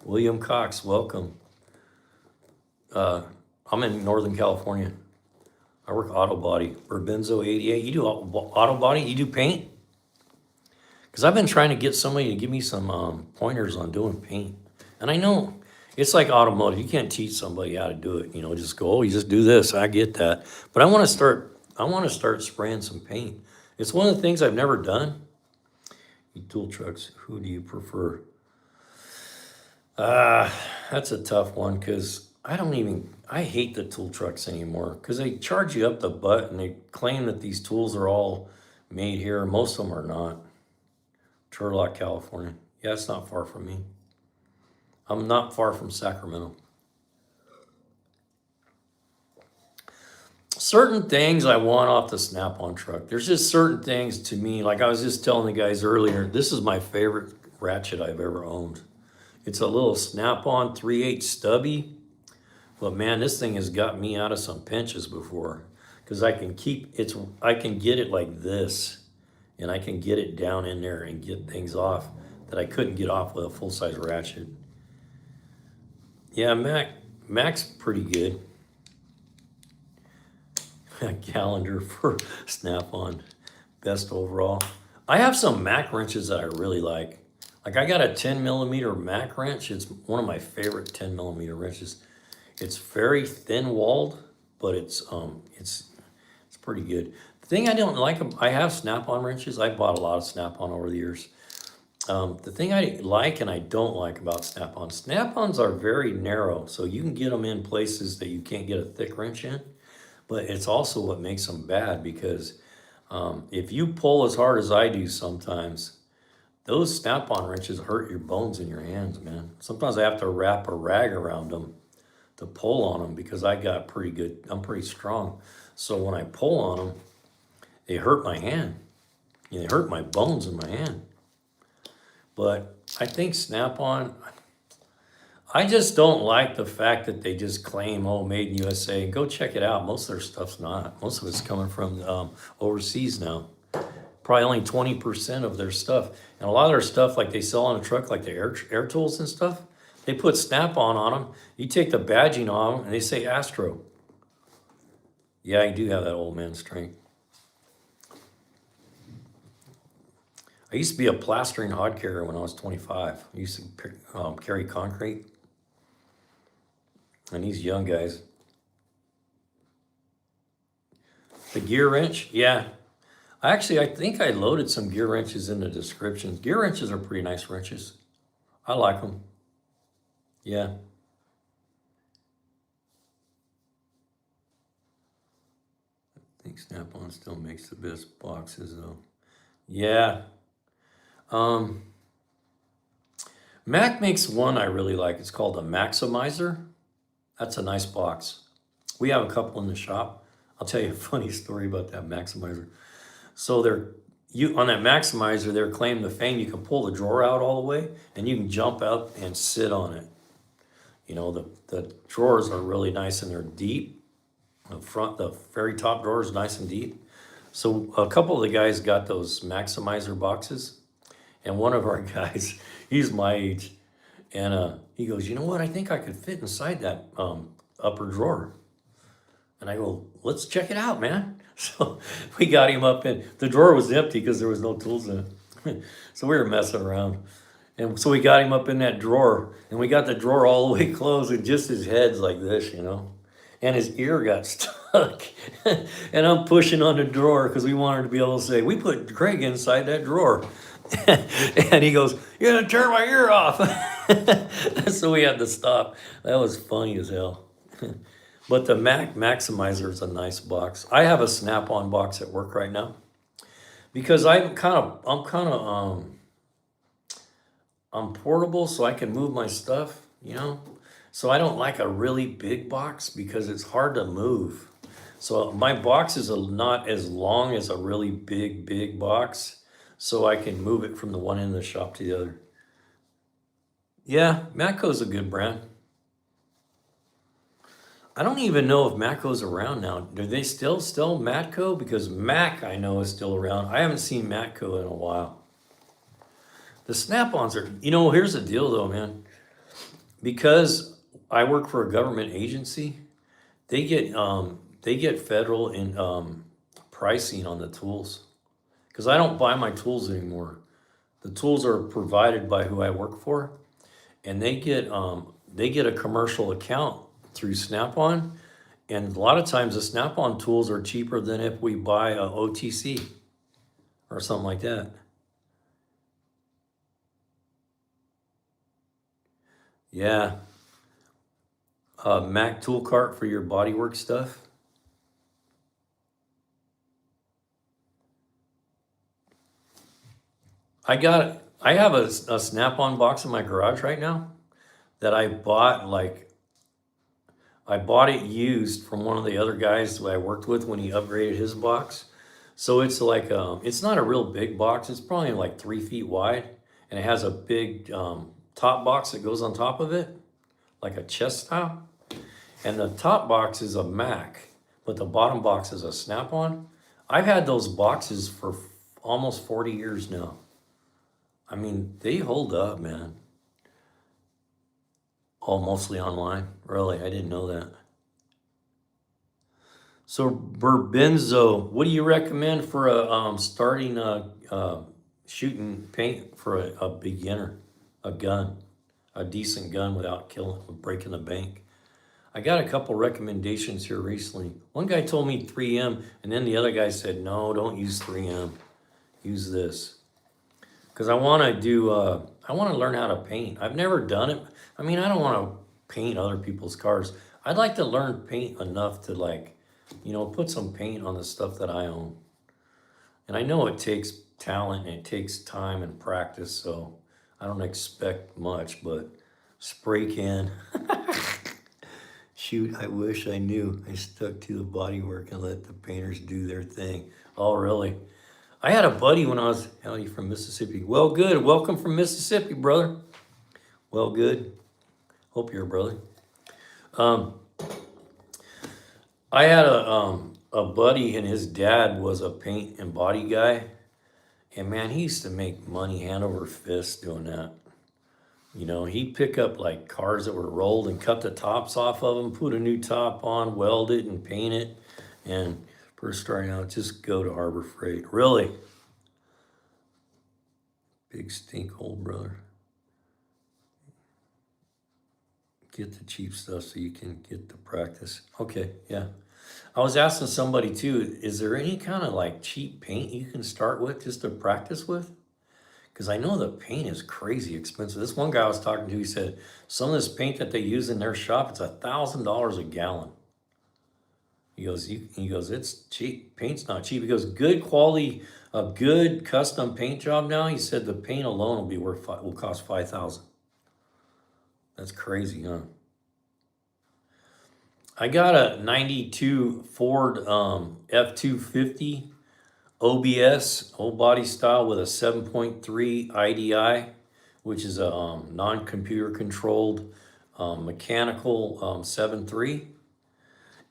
William Cox, welcome. I'm in Northern California. I work auto body. Burbinzo 88. You do auto body? You do paint? Because I've been trying to get somebody to give me some pointers on doing paint. And I know it's like automotive. You can't teach somebody how to do it. You know, just go, oh, you just do this. I get that. But I want to start spraying some paint. It's one of the things I've never done. Tool trucks, who do you prefer? That's a tough one because I hate the tool trucks anymore because they charge you up the butt and they claim that these tools are all made here. Most of them are not. Turlock, California. Yeah, it's not far from me. I'm not far from Sacramento. Certain things I want off the Snap-on truck. There's just certain things to me, like I was just telling the guys earlier, this is my favorite ratchet I've ever owned. It's a little Snap-on 3/8 stubby, but man, this thing has got me out of some pinches before because I can get it like this and I can get it down in there and get things off that I couldn't get off with a full-size ratchet. Yeah, Mac's pretty good. Calendar for Snap-on, best overall. I have some Mac wrenches that I really like. Like I got a 10mm Mac wrench. It's one of my favorite 10mm wrenches. It's very thin-walled, but it's pretty good. The thing I don't like, I have Snap-on wrenches. I bought a lot of Snap-on over the years. The thing I like and I don't like about Snap-on, Snap-ons are very narrow, so you can get them in places that you can't get a thick wrench in. But it's also what makes them bad because if you pull as hard as I do sometimes, those Snap-on wrenches hurt your bones in your hands, man. Sometimes I have to wrap a rag around them to pull on them because I'm pretty strong. So when I pull on them, they hurt my hand. They hurt my bones in my hand. But I think Snap-on, I just don't like the fact that they just claim, oh, made in USA. Go check it out. Most of their stuff's not. Most of it's coming from overseas now. Probably only 20% of their stuff. And a lot of their stuff, like they sell on a truck, like the air tools and stuff, they put Snap-on them. You take the badging on them, and they say Astro. Yeah, I do have that old man strength. I used to be a plastering hod carrier when I was 25. I used to carry concrete. And these young guys. The gear wrench, yeah. I think I loaded some gear wrenches in the description. Gear wrenches are pretty nice wrenches. I like them. Yeah. I think Snap-on still makes the best boxes though. Yeah. Um, Mac makes one I really like. It's called a Maximizer. That's a nice box. We have a couple in the shop. I'll tell you a funny story about that Maximizer. So on that Maximizer, they're claiming the fame you can pull the drawer out all the way and you can jump up and sit on it. You know, the drawers are really nice and they're deep. The very top drawer is nice and deep. So a couple of the guys got those Maximizer boxes, and one of our guys, he's my age, and he goes, you know what? I think I could fit inside that upper drawer. And I go, let's check it out, man. So we got him up in, the drawer was empty because there was no tools in it. So we were messing around. And so we got him up in that drawer, and we got the drawer all the way closed, and just his head's like this, you know. And his ear got stuck. And I'm pushing on the drawer because we wanted to be able to say, we put Craig inside that drawer. And he goes, you're gonna turn my ear off. So we had to stop. That was funny as hell. But the Maximizer is a nice box. I have a Snap-on box at work right now because I'm portable, so I can move my stuff, you know. So I don't like a really big box because it's hard to move. So my box is not as long as a really big box, so I can move it from the one end of the shop to the other. Yeah, Matco's a good brand. I don't even know if Matco's around now. Do they still Matco? Because Mac, I know, is still around. I haven't seen Matco in a while. The Snap-ons are, you know, here's the deal though, man. Because I work for a government agency, they get federal in pricing on the tools. Because I don't buy my tools anymore. The tools are provided by who I work for, and they get a commercial account through Snap-on, and a lot of times the Snap-on tools are cheaper than if we buy a OTC or something like that. Yeah. Mac tool cart for your bodywork stuff. I have a Snap-on box in my garage right now that I bought it used from one of the other guys who I worked with when he upgraded his box. So it's like it's not a real big box. It's probably like 3 feet wide, and it has a big top box that goes on top of it, like a chest style. And the top box is a Mac, but the bottom box is a Snap-on. I've had those boxes for almost 40 years now. I mean, they hold up, man. Oh, mostly online. Really, I didn't know that. So Burbenzo, what do you recommend for a starting shooting paint for a beginner, a gun, a decent gun without breaking the bank? I got a couple recommendations here recently. One guy told me 3M, and then the other guy said, no, don't use 3M. Use this. Because I want to learn how to paint. I've never done it. I mean, I don't want to paint other people's cars. I'd like to learn paint enough to, like, you know, put some paint on the stuff that I own. And I know it takes talent and it takes time and practice, so I don't expect much, but spray can. Shoot, I wish I knew. I stuck to the bodywork and let the painters do their thing. Oh, really? I had a buddy when I was, hell, you from Mississippi? Well, good. Welcome from Mississippi, brother. Well, good. Hope you're a brother. I had a buddy, and his dad was a paint and body guy. And man, he used to make money hand over fist doing that. You know, he'd pick up like cars that were rolled and cut the tops off of them, put a new top on, weld it and paint it. And first starting out, just go to Harbor Freight. Really? Big stink hole, brother. Get the cheap stuff so you can get the practice. Okay, yeah. I was asking somebody too, is there any kind of like cheap paint you can start with just to practice with? Because I know the paint is crazy expensive. This one guy I was talking to, he said some of this paint that they use in their shop, it's $1,000 a gallon. He goes, it's cheap. Paint's not cheap. He goes, good quality, a good custom paint job now. He said the paint alone will be will cost 5,000. That's crazy, huh? I got a 92 Ford F250 OBS, whole body style with a 7.3 IDI, which is a non-computer controlled mechanical 7.3.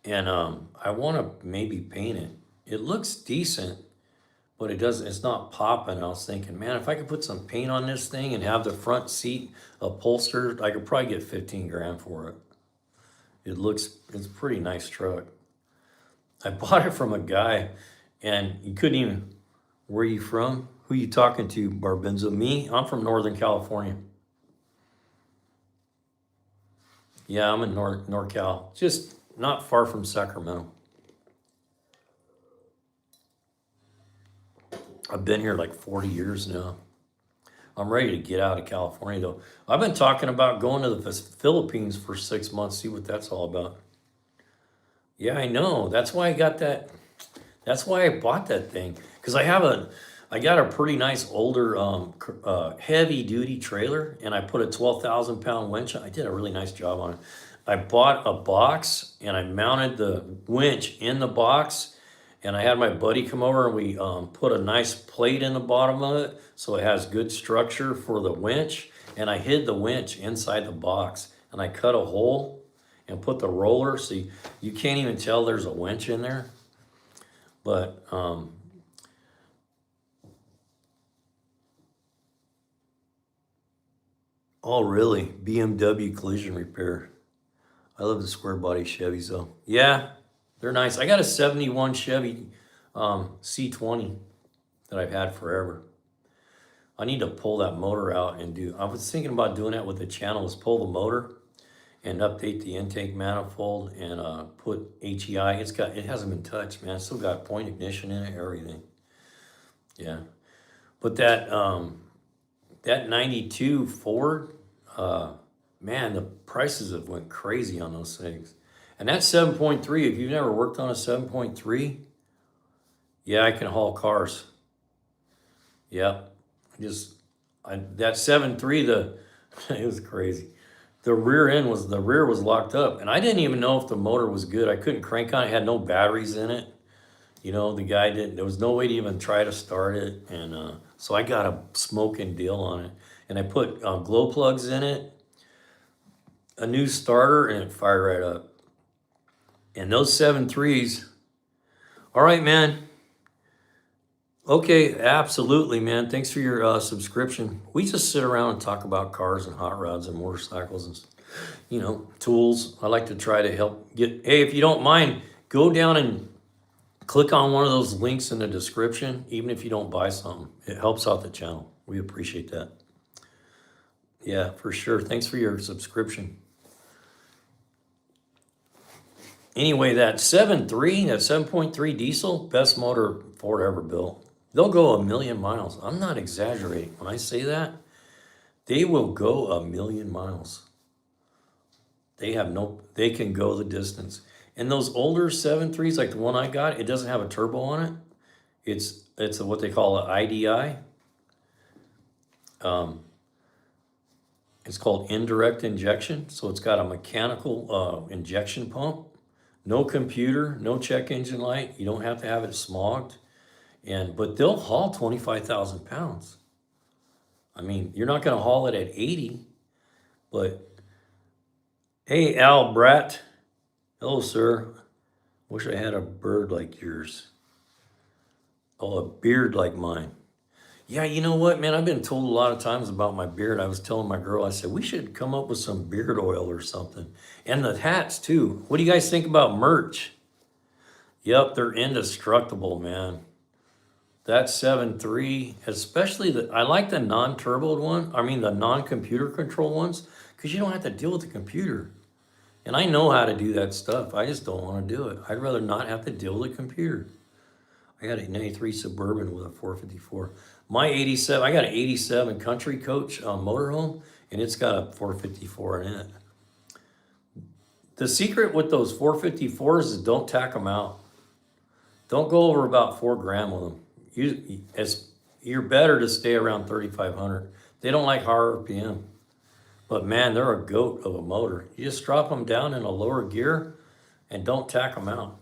And I want to maybe paint it. It looks decent, but it's not popping. I was thinking, man, if I could put some paint on this thing and have the front seat upholstered, I could probably get 15 grand for it. It's a pretty nice truck. I bought it from a guy and you couldn't even, where are you from? Who you talking to, Barbenza? Me? I'm from Northern California. Yeah, I'm in NorCal, just not far from Sacramento. I've been here like 40 years now. I'm ready to get out of California though. I've been talking about going to the Philippines for 6 months, see what that's all about. Yeah, I know. That's why I got that. That's why I bought that thing. Because I got a pretty nice older heavy duty trailer and I put a 12,000 pound winch on. I did a really nice job on it. I bought a box and I mounted the winch in the box and I had my buddy come over and we put a nice plate in the bottom of it so it has good structure for the winch, and I hid the winch inside the box and I cut a hole and put the roller so you can't even tell there's a winch in there. But oh really, BMW collision repair. I love the square body Chevys though. Yeah, they're nice. I got a 71 Chevy C20 that I've had forever. I need to pull that motor out and I was thinking about doing that with the channel, is pull the motor and update the intake manifold and put HEI. It hasn't been touched, man. It's still got point ignition in it, everything. Yeah. But that 92 Ford, man, the prices have went crazy on those things. And that 7.3, if you've never worked on a 7.3, yeah, I can haul cars. Yep. That 7.3, it was crazy. The rear was locked up, and I didn't even know if the motor was good. I couldn't crank on it. It had no batteries in it. You know, there was no way to even try to start it. And so I got a smoking deal on it. And I put glow plugs in it, a new starter, and it fired right up. And those 7.3s, all right, man. Okay, absolutely, man. Thanks for your subscription. We just sit around and talk about cars and hot rods and motorcycles and, tools. I like to try to help hey, if you don't mind, go down and click on one of those links in the description, even if you don't buy something. It helps out the channel. We appreciate that. Yeah, for sure. Thanks for your subscription. Anyway, that 7.3 diesel, best motor Ford ever built. They'll go 1,000,000 miles. I'm not exaggerating. When I say that, they will go 1,000,000 miles. They can go the distance. And those older 7.3s, like the one I got, it doesn't have a turbo on it. It's what they call an IDI. It's called indirect injection. So it's got a mechanical injection pump. No computer, no check engine light. You don't have to have it smogged. But they'll haul 25,000 pounds. I mean, you're not going to haul it at 80, but hey, Al Bratt. Hello, sir. Wish I had a bird like yours. Oh, a beard like mine. Yeah, you know what, man? I've been told a lot of times about my beard. I was telling my girl, I said, we should come up with some beard oil or something. And the hats, too. What do you guys think about merch? Yep, they're indestructible, man. That 7.3, especially I like the non-turboed one. I mean, the non-computer control ones, because you don't have to deal with the computer. And I know how to do that stuff. I just don't want to do it. I'd rather not have to deal with a computer. I got a 93 Suburban with a 454. My 87, I got an 87 Country Coach motorhome, and it's got a 454 in it. The secret with those 454s is don't tack them out. Don't go over about 4 grand with them. You're better to stay around 3,500. They don't like high RPM. But man, they're a goat of a motor. You just drop them down in a lower gear and don't tack them out.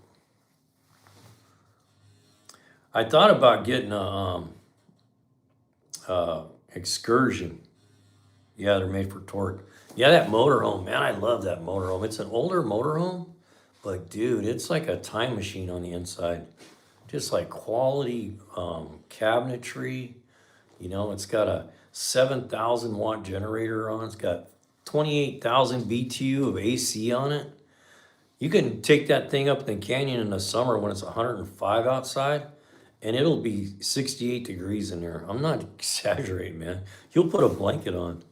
I thought about getting a Excursion. Yeah, they're made for torque. Yeah, that motorhome, man, I love that motorhome. It's an older motorhome, but dude, it's like a time machine on the inside. Just like quality cabinetry. You know, it's got a 7,000 watt generator on. It's got 28,000 BTU of AC on it. You can take that thing up in the canyon in the summer when it's 105 outside, and it'll be 68 degrees in there. I'm not exaggerating, man. You'll put a blanket on.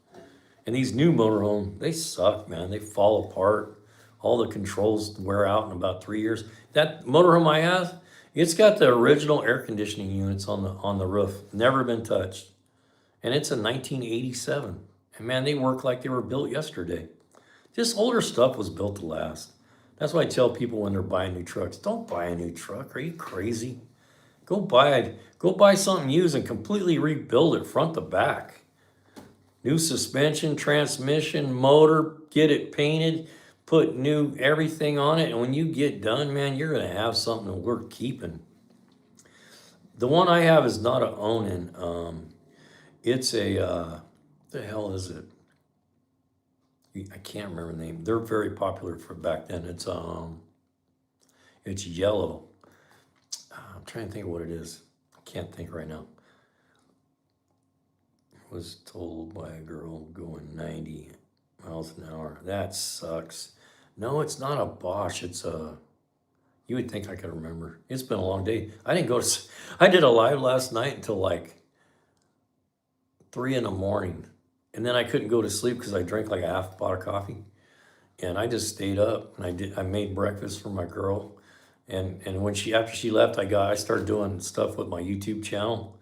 And these new motorhomes, they suck, man. They fall apart. All the controls wear out in about 3 years. That motorhome I have, it's got the original air conditioning units on the roof. Never been touched. And it's a 1987. And man, they work like they were built yesterday. This older stuff was built to last. That's why I tell people when they're buying new trucks, don't buy a new truck. Are you crazy? Go buy something used and completely rebuild it front to back. New suspension, transmission, motor, get it painted, put new everything on it, and when you get done, man, you're gonna have something worth keeping. The one I have is not a Onan. It's a the hell is it? I can't remember the name. They're very popular for back then. It's yellow. I'm trying to think of what it is. I can't think right now. Was told by a girl going 90 miles an hour. That sucks. No, it's not a Bosch. It's a, you would think I could remember. It's been a long day. I did a live last night until like 3 in the morning. And then I couldn't go to sleep because I drank like a half pot of coffee. And I just stayed up and I made breakfast for my girl. And when after she left, I started doing stuff with my YouTube channel.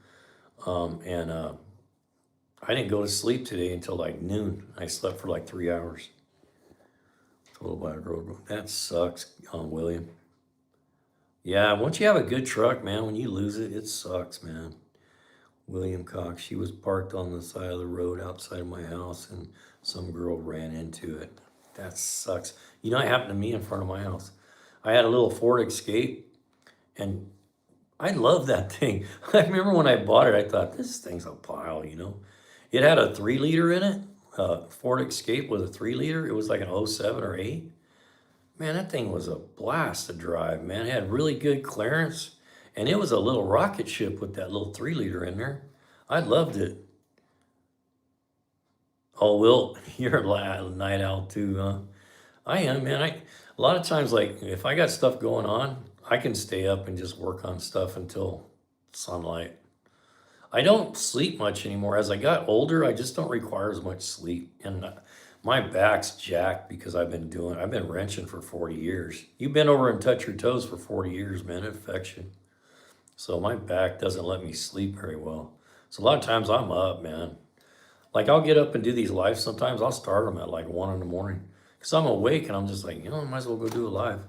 I didn't go to sleep today until like noon. I slept for like 3 hours. Told by a girl, that sucks, William. Yeah, once you have a good truck, man, when you lose it, it sucks, man. William Cox, she was parked on the side of the road outside of my house and some girl ran into it. That sucks. You know, it happened to me in front of my house. I had a little Ford Escape and I love that thing. I remember when I bought it, I thought, this thing's a pile, you know. It had a 3-liter in it, Ford Escape with a 3-liter. It was like an 07 or 8. Man, that thing was a blast to drive, man. It had really good clearance. And it was a little rocket ship with that little 3-liter in there. I loved it. Oh, Will, you're a night owl too, huh? I am, man. A lot of times, like, if I got stuff going on, I can stay up and just work on stuff until sunlight. I don't sleep much anymore. As I got older, I just don't require as much sleep. And my back's jacked because I've been wrenching for 40 years. You've been over and touch your toes for 40 years, man. It affects you. So my back doesn't let me sleep very well. So a lot of times I'm up, man. Like I'll get up and do these lives. Sometimes I'll start them at like 1 in the morning. Because I'm awake and I'm just like, I might as well go do a live.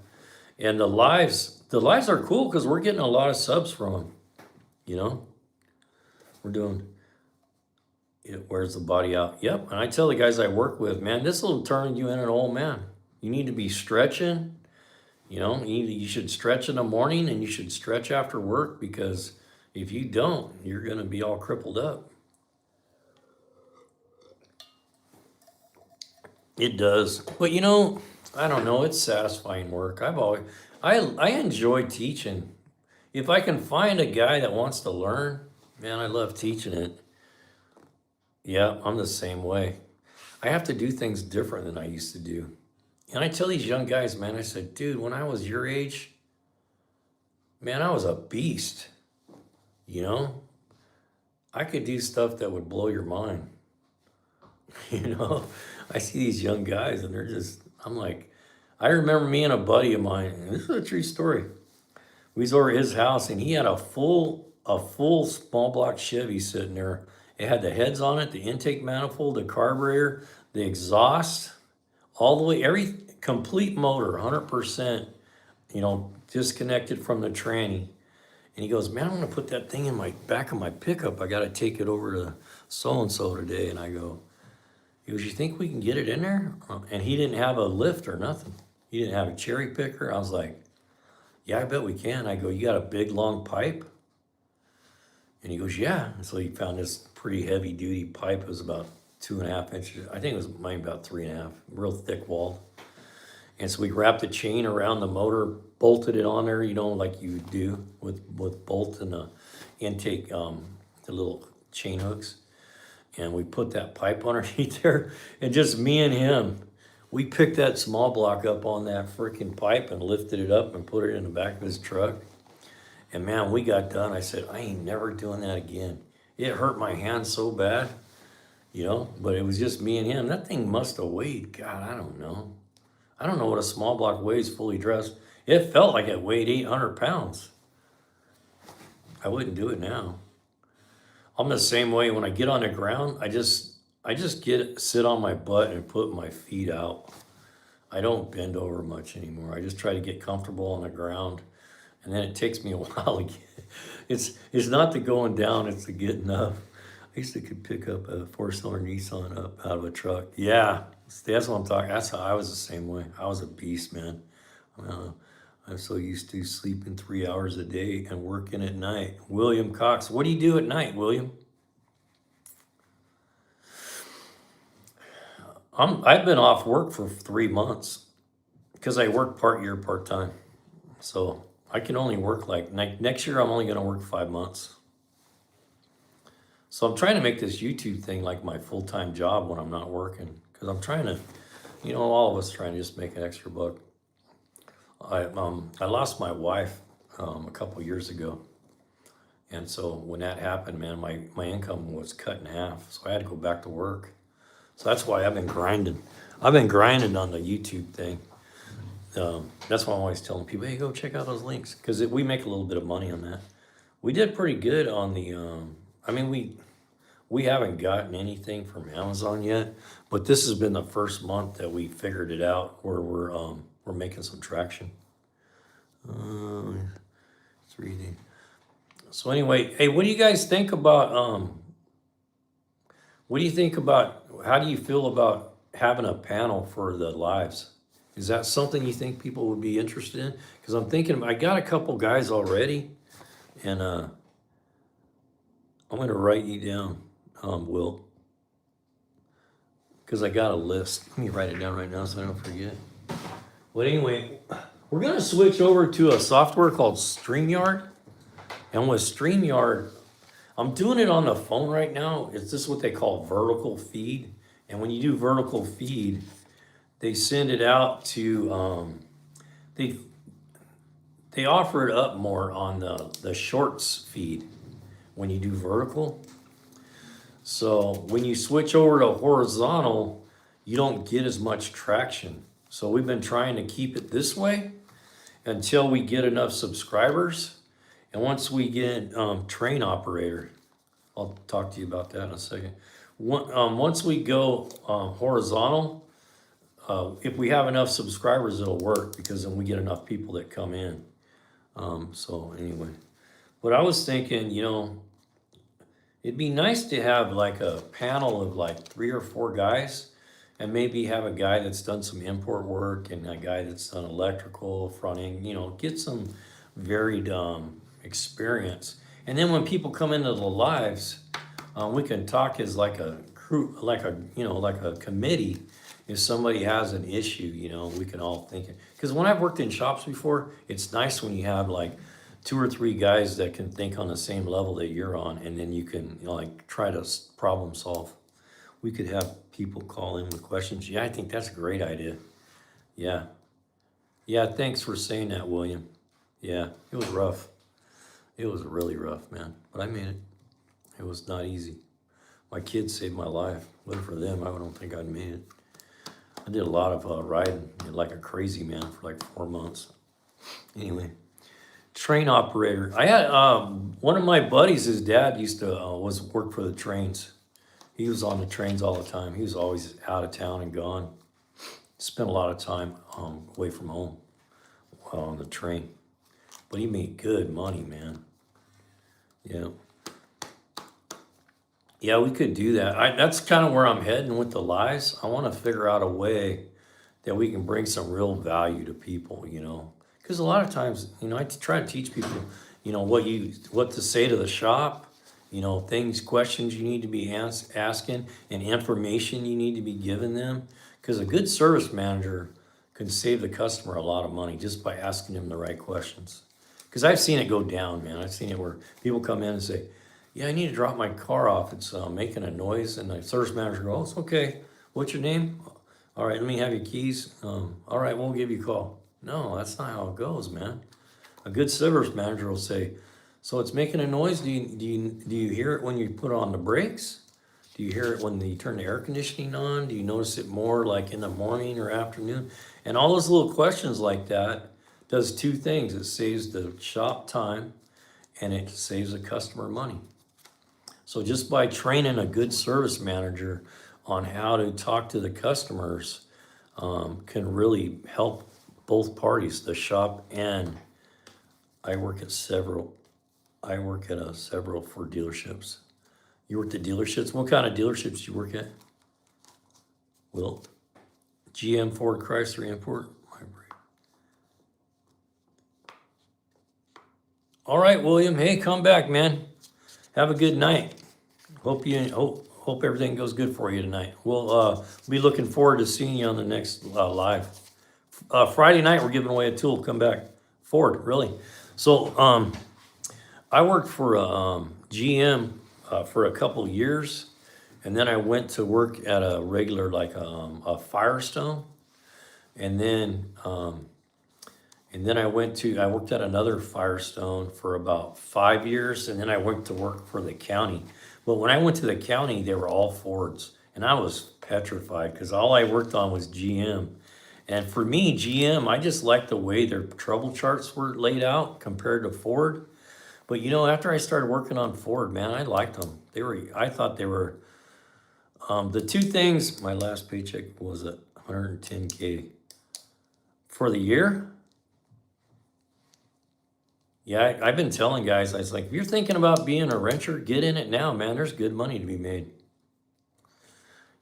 And the lives are cool because we're getting a lot of subs from them, you know? We're doing it wears the body out. Yep. And I tell the guys I work with, man, this will turn you in an old man. You need to be stretching. You know, you should stretch in the morning and you should stretch after work because if you don't, you're going to be all crippled up. It does. But you know, I don't know. It's satisfying work. I enjoy teaching. If I can find a guy that wants to learn, man, I love teaching it. Yeah, I'm the same way. I have to do things different than I used to do. And I tell these young guys, man, I said, dude, when I was your age, man, I was a beast. You know, I could do stuff that would blow your mind. You know, I see these young guys and I'm like, I remember me and a buddy of mine, and this is a true story. We was over at his house and he had a full small block Chevy sitting there. It had the heads on it, the intake manifold, the carburetor, the exhaust, all the way, every complete motor, 100%, disconnected from the tranny. And he goes, man, I'm gonna put that thing in my back of my pickup. I gotta take it over to so-and-so today. And I go, he goes, you think we can get it in there? And he didn't have a lift or nothing. He didn't have a cherry picker. I was like, yeah, I bet we can. I go, you got a big long pipe? And he goes, yeah. And so he found this pretty heavy duty pipe. It was about 2.5 inches. I think it was mine about 3.5, real thick walled. And so we wrapped the chain around the motor, bolted it on there, like you do with bolt and the intake, the little chain hooks. And we put that pipe underneath there, and just me and him, we picked that small block up on that freaking pipe and lifted it up and put it in the back of his truck. And man, we got done. I said, I ain't never doing that again. It hurt my hand so bad, but it was just me and him. That thing must have weighed, God, I don't know. I don't know what a small block weighs fully dressed. It felt like it weighed 800 pounds. I wouldn't do it now. I'm the same way. When I get on the ground, I just sit on my butt and put my feet out. I don't bend over much anymore. I just try to get comfortable on the ground, and then it takes me a while to get. It's not the going down; it's the getting up. I used to could pick up a 4-cylinder Nissan up out of a truck. Yeah, that's what I'm talking. That's how I was the same way. I was a beast, man. I'm so used to sleeping 3 hours a day and working at night. William Cox, what do you do at night, William? I've been off work for 3 months because I work part year, part time. So I can only work next year. I'm only going to work 5 months. So I'm trying to make this YouTube thing like my full-time job when I'm not working, because I'm trying to, all of us trying to just make an extra buck. I lost my wife a couple years ago, and so when that happened, man, my income was cut in half, so I had to go back to work. So that's why I've been grinding. I've been grinding on the YouTube thing. That's why I'm always telling people, hey, go check out those links, because we make a little bit of money on that. We did pretty good on the. We haven't gotten anything from Amazon yet, but this has been the first month that we figured it out where we're making some traction. 3D. So anyway, hey, what do you guys think about how do you feel about having a panel for the lives? Is that something you think people would be interested in? Because I'm thinking, I got a couple guys already, and I'm going to write you down, Will, because I got a list. Let me write it down right now so I don't forget. But anyway, we're going to switch over to a software called StreamYard. And with StreamYard, I'm doing it on the phone right now. This is what they call vertical feed. And when you do vertical feed, they send it out to, they offer it up more on the shorts feed when you do vertical. So when you switch over to horizontal, you don't get as much traction. So we've been trying to keep it this way until we get enough subscribers. And once we get train operator, I'll talk to you about that in a second. Once we go horizontal, if we have enough subscribers, it'll work, because then we get enough people that come in. So anyway, but I was thinking, it'd be nice to have like a panel of like 3 or 4 guys, and maybe have a guy that's done some import work and a guy that's done electrical, front end, get some varied experience. And then when people come into the lives, we can talk as like a crew, like a committee. If somebody has an issue, we can all think it. Because when I've worked in shops before, it's nice when you have like 2 or 3 guys that can think on the same level that you're on, and then you can try to problem solve. We could have people call in with questions. Yeah, I think that's a great idea. Yeah, thanks for saying that, William. Yeah, it was rough. It was really rough, man, but I made it. It was not easy. My kids saved my life. But for them, I don't think I'd made it. I did a lot of riding like a crazy man for like 4 months. Anyway, train operator. I had one of my buddies. His dad used to was work for the trains. He was on the trains all the time. He was always out of town and gone. Spent a lot of time away from home on the train. But he made good money, man. Yeah. Yeah, we could do that. That's kind of where I'm heading with the lives. I want to figure out a way that we can bring some real value to people, you know. Because a lot of times, you know, I try to teach people, you know, what to say to the shop, you know, questions you need to be asking, and information you need to be giving them. Because a good service manager can save the customer a lot of money just by asking them the right questions. Because I've seen it go down, man. I've seen it where people come in and say, yeah, I need to drop my car off. It's making a noise. And the service manager goes, it's okay. What's your name? All right, let me have your keys. All right, we'll give you a call. No, that's not how it goes, man. A good service manager will say, so it's making a noise. Do you hear it when you put on the brakes? Do you hear it when you turn the air conditioning on? Do you notice it more like in the morning or afternoon? And all those little questions like that does two things. It saves the shop time and it saves the customer money. So just by training a good service manager on how to talk to the customers can really help both parties, the shop and I work at several for dealerships. You work at dealerships? What kind of dealerships do you work at? Well, GM, Ford, Chrysler, Import. All right, William. Hey, come back, man. Have a good night. Hope everything goes good for you tonight. We'll be looking forward to seeing you on the next live. Friday night we're giving away a tool. Come back, Ford. Really. So I worked for GM for a couple years, and then I went to work at a regular like a Firestone, and then I worked at another Firestone for about 5 years, and then I went to work for the county. But when I went to the county, they were all Fords, and I was petrified because all I worked on was GM. And for me, GM, I just liked the way their trouble charts were laid out compared to Ford. But you know, after I started working on Ford, man, I liked them. I thought they were, the two things, my last paycheck was at $110K for the year. Yeah, I've been telling guys, I was like, if you're thinking about being a renter, get in it now, man. There's good money to be made.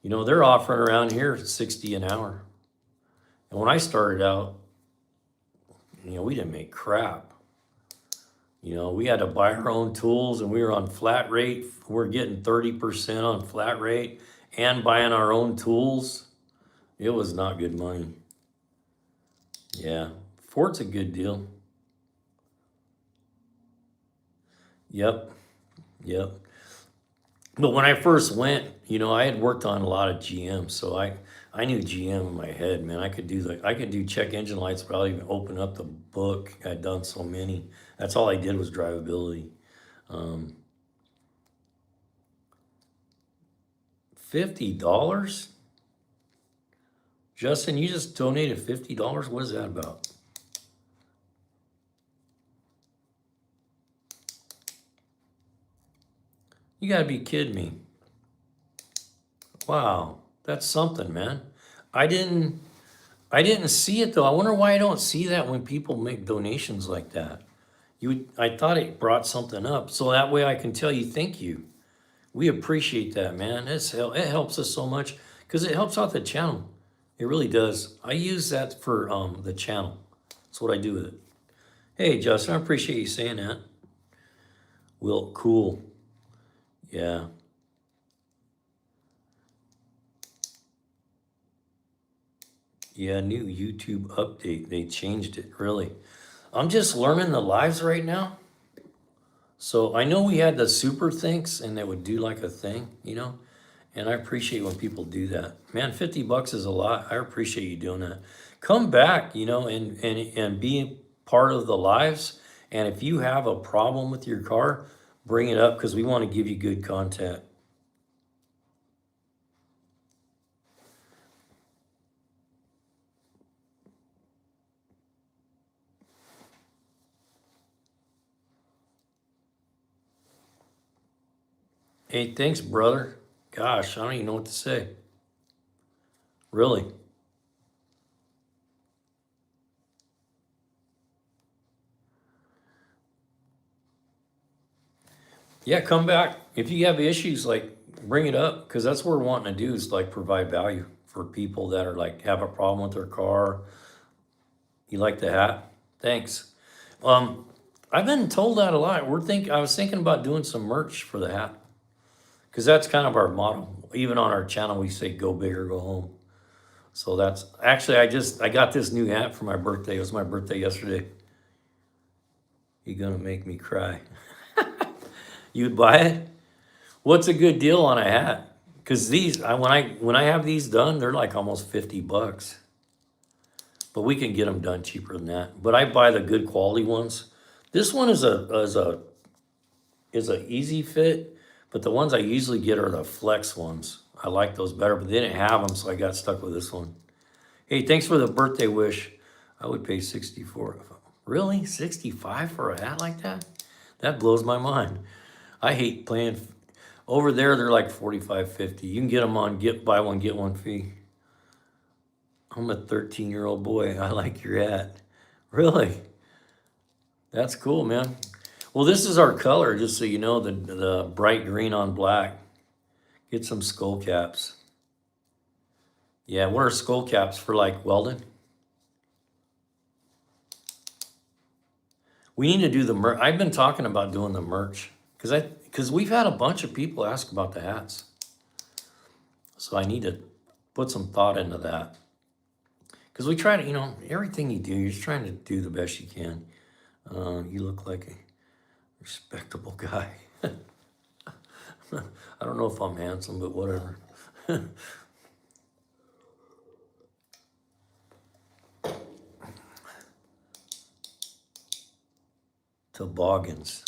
You know, they're offering around here $60 an hour. And when I started out, you know, we didn't make crap. You know, we had to buy our own tools and we were on flat rate. We're getting 30% on flat rate and buying our own tools. It was not good money. Yeah, Ford's a good deal. Yep. But when I first went, you know, I had worked on a lot of GM, so I knew GM in my head, man. I could do check engine lights without even open up the book. I'd done so many. That's all I did was drivability. $50? Justin, you just donated $50? What is that about? You gotta be kidding me. Wow, that's something, man. I didn't see it though. I wonder why I don't see that when people make donations like that. I thought it brought something up, so that way I can tell you thank you. We appreciate that, man. It helps us so much because it helps out the channel. It really does. I use that for the channel. That's what I do with it. Hey, Justin, I appreciate you saying that. Well, cool. Yeah. Yeah, new YouTube update. They changed it, really. I'm just learning the lives right now. So I know we had the super thinks and they would do like a thing, you know? And I appreciate when people do that. Man, $50 is a lot. I appreciate you doing that. Come back, you know, and be part of the lives. And if you have a problem with your car, bring it up because we want to give you good content. Hey, thanks, brother. Gosh, I don't even know what to say. Really. Yeah, come back. If you have issues, like bring it up, because that's what we're wanting to do is like provide value for people that are like have a problem with their car. You like the hat? Thanks. Um, I've been told that a lot. I was thinking about doing some merch for the hat, because that's kind of our motto. Even on our channel, we say "Go big or go home." So that's actually I got this new hat for my birthday. It was my birthday yesterday. You're gonna make me cry. You'd buy it? What's a good deal on a hat? Because when I have these done, they're like almost $50. But we can get them done cheaper than that. But I buy the good quality ones. This one is a easy fit, but the ones I usually get are the flex ones. I like those better, but they didn't have them, so I got stuck with this one. Hey, thanks for the birthday wish. I would pay 64. Really? 65 for a hat like that? That blows my mind. I hate playing. Over there, they're like 45, 50. You can get them on buy one, get one fee. I'm a 13-year-old boy. I like your hat. Really? That's cool, man. Well, this is our color, just so you know, the bright green on black. Get some skull caps. Yeah, what are skull caps for, like welding? We need to do the merch. I've been talking about doing the merch because we've had a bunch of people ask about the hats. So I need to put some thought into that. Because we try to, everything you do, you're just trying to do the best you can. You look like a respectable guy. I don't know if I'm handsome, but whatever. Toboggans.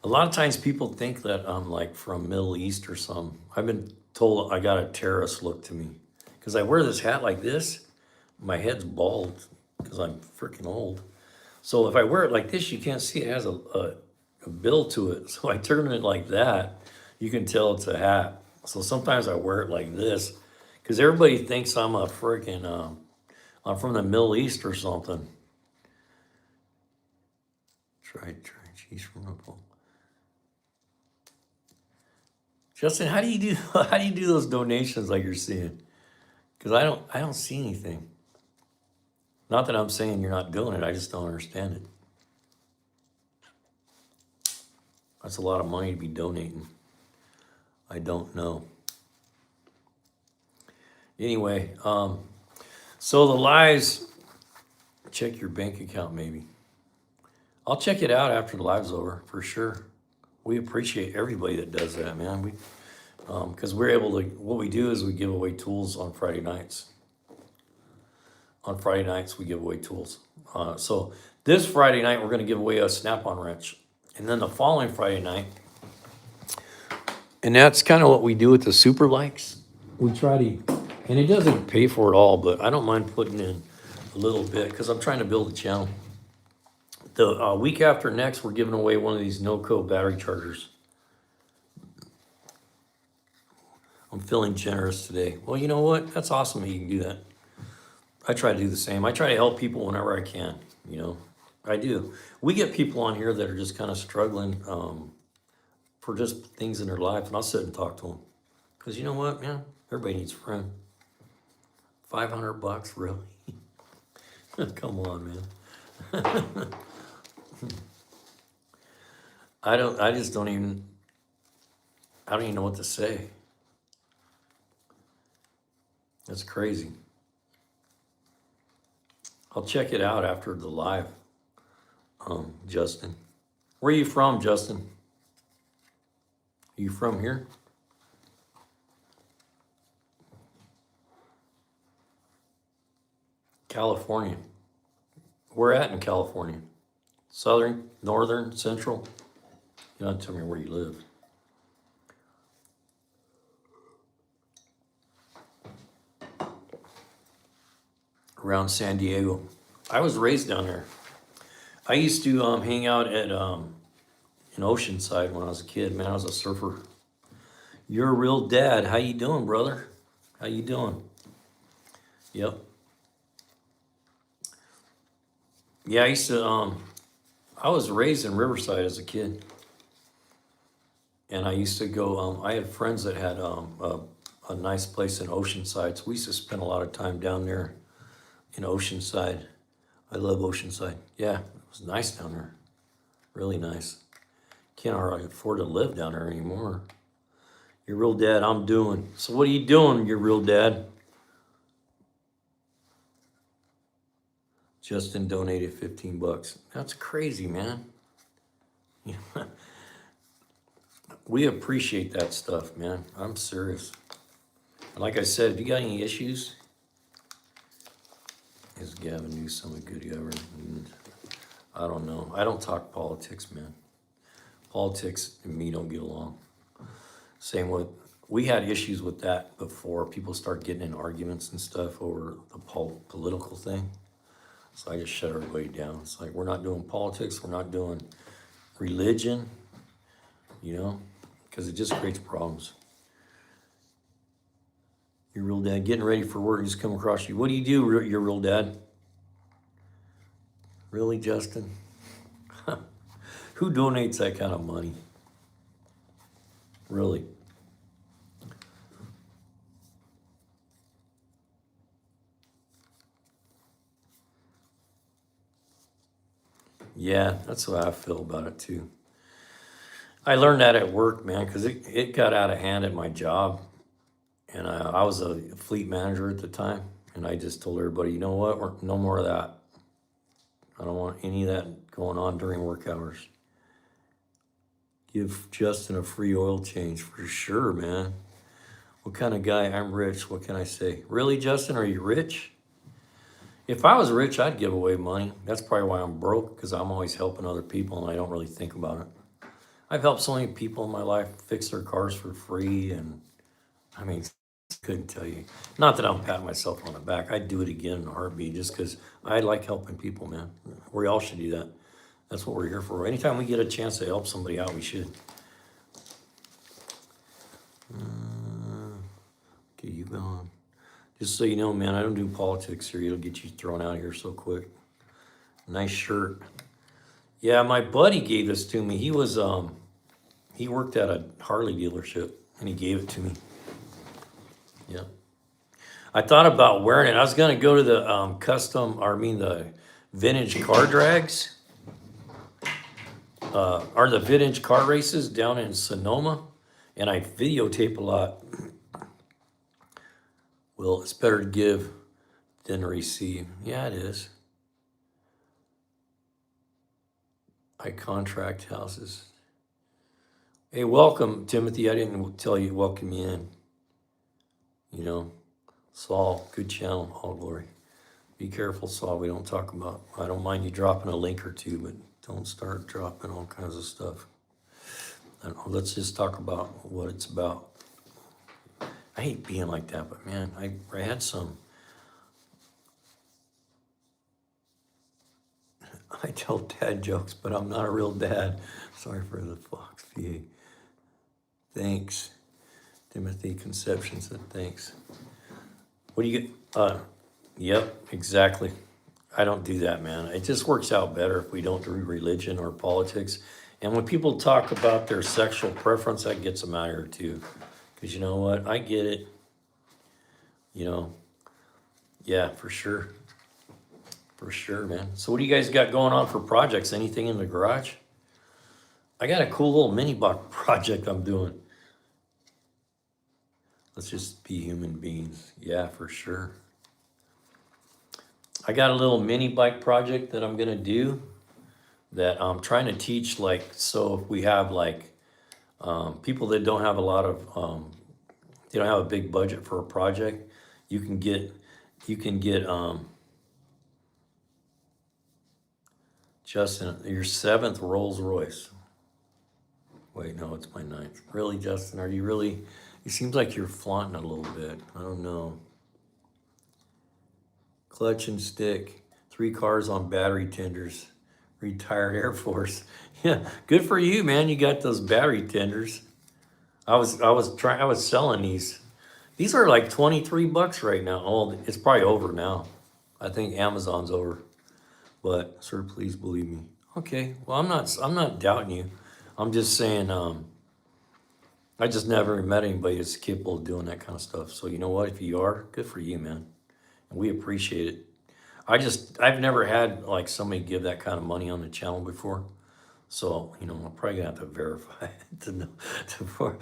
A lot of times people think that I'm like from Middle East or something. I've been told I got a terrorist look to me. Because I wear this hat like this, my head's bald because I'm freaking old. So if I wear it like this, you can't see it has a bill to it. So I turn it like that, you can tell it's a hat. So sometimes I wear it like this because everybody thinks I'm a freaking, I'm from the Middle East or something. Try cheese from Ripple. Justin, how do you do those donations like you're seeing? Because I don't see anything. Not that I'm saying you're not doing it, I just don't understand it. That's a lot of money to be donating. I don't know. Anyway, so the lives, check your bank account maybe. I'll check it out after the live's over for sure. We appreciate everybody that does that, man. Because we're able to, what we do is we give away tools on Friday nights. On Friday nights, we give away tools. So this Friday night, we're going to give away a snap-on wrench. And then the following Friday night, and that's kind of what we do with the super likes. We try to, and it doesn't pay for it all, but I don't mind putting in a little bit because I'm trying to build a channel. The week after next, we're giving away one of these no-code battery chargers. I'm feeling generous today. Well, you know what? That's awesome that you can do that. I try to do the same. I try to help people whenever I can, I do. We get people on here that are just kind of struggling for just things in their life, and I'll sit and talk to them. Because you know what, man? Everybody needs a friend. $500, really? Come on, man. I don't even know what to say. That's crazy. I'll check it out after the live, Justin. Where are you from, Justin? Are you from here? California. Where at in California? Southern, northern, central? You don't tell me where you live. Around San Diego. I was raised down there. I used to hang out at in Oceanside when I was a kid. Man, I was a surfer. You're a real dad. How you doing, brother? How you doing? Yep. Yeah, I used to, I was raised in Riverside as a kid. And I used to go, I had friends that had a nice place in Oceanside. So we used to spend a lot of time down there in Oceanside. I love Oceanside. Yeah, it was nice down there. Really nice. Can't hardly afford to live down there anymore. Your real dad, I'm doing. So what are you doing, your real dad? Justin donated 15 bucks. That's crazy, man. We appreciate that stuff, man. I'm serious. And like I said, if you got any issues, is Gavin Newsom a good ever? I don't know. I don't talk politics, man. Politics and me don't get along. Same with, we had issues with that before. People start getting in arguments and stuff over the political thing. So I just shut everybody down. It's like, we're not doing politics. We're not doing religion, you know, because it just creates problems. Your real dad getting ready for work, he's come across you. What do you do, your real dad? Really, Justin? Who donates that kind of money? Really? Yeah, that's what I feel about it too. I learned that at work, man, because it got out of hand at my job. And I was a fleet manager at the time. And I just told everybody, you know what, no more of that. I don't want any of that going on during work hours. Give Justin a free oil change for sure, man. What kind of guy? I'm rich. What can I say? Really, Justin, are you rich? If I was rich, I'd give away money. That's probably why I'm broke, because I'm always helping other people and I don't really think about it. I've helped so many people in my life fix their cars for free, and I mean, couldn't tell you. Not that I'm patting myself on the back. I'd do it again in a heartbeat just because I like helping people, man. We all should do that. That's what we're here for. Anytime we get a chance to help somebody out, we should. Okay, you gone. Just so you know, man, I don't do politics here. It'll get you thrown out of here so quick. Nice shirt. Yeah, my buddy gave this to me. He was, he worked at a Harley dealership and he gave it to me. Yeah. I thought about wearing it. I was going to go to the the vintage car drags, or the vintage car races down in Sonoma, and I videotape a lot. Well, it's better to give than receive. Yeah, it is. I contract houses. Hey, welcome, Timothy. I didn't tell you to welcome you in. You know, Saul, good channel, all glory. Be careful, Saul, we don't talk about, I don't mind you dropping a link or two, but don't start dropping all kinds of stuff. Let's just talk about what it's about. I hate being like that, but man, I had some. I tell dad jokes, but I'm not a real dad. Sorry for the fox VA. Thanks. Timothy Conception said thanks. What do you get? Yep, exactly. I don't do that, man. It just works out better if we don't do religion or politics. And when people talk about their sexual preference, that gets them out of here too. Because you know what? I get it. You know, yeah, for sure. For sure, man. So what do you guys got going on for projects? Anything in the garage? I got a cool little mini bike project I'm doing. Let's just be human beings. Yeah, for sure. I got a little mini bike project that I'm gonna do that I'm trying to teach, like, so if we have like people that don't have a lot of, they don't have a big budget for a project, you can get Justin, your 7th Rolls Royce. Wait, no, it's my 9th. Really, Justin, are you really, it seems like you're flaunting a little bit. I don't know. Clutch and stick, 3 cars on battery tenders. Retired Air Force. Yeah, good for you, man. You got those battery tenders. I was selling these. These are like $23 right now. Oh, it's probably over now. I think Amazon's over. But sir, please believe me. Okay. Well, I'm not doubting you. I'm just saying, I just never met anybody that's capable of doing that kind of stuff. So you know what? If you are, good for you, man. And we appreciate it. I've never had like somebody give that kind of money on the channel before. So, you know, I'm probably gonna have to verify it to know, for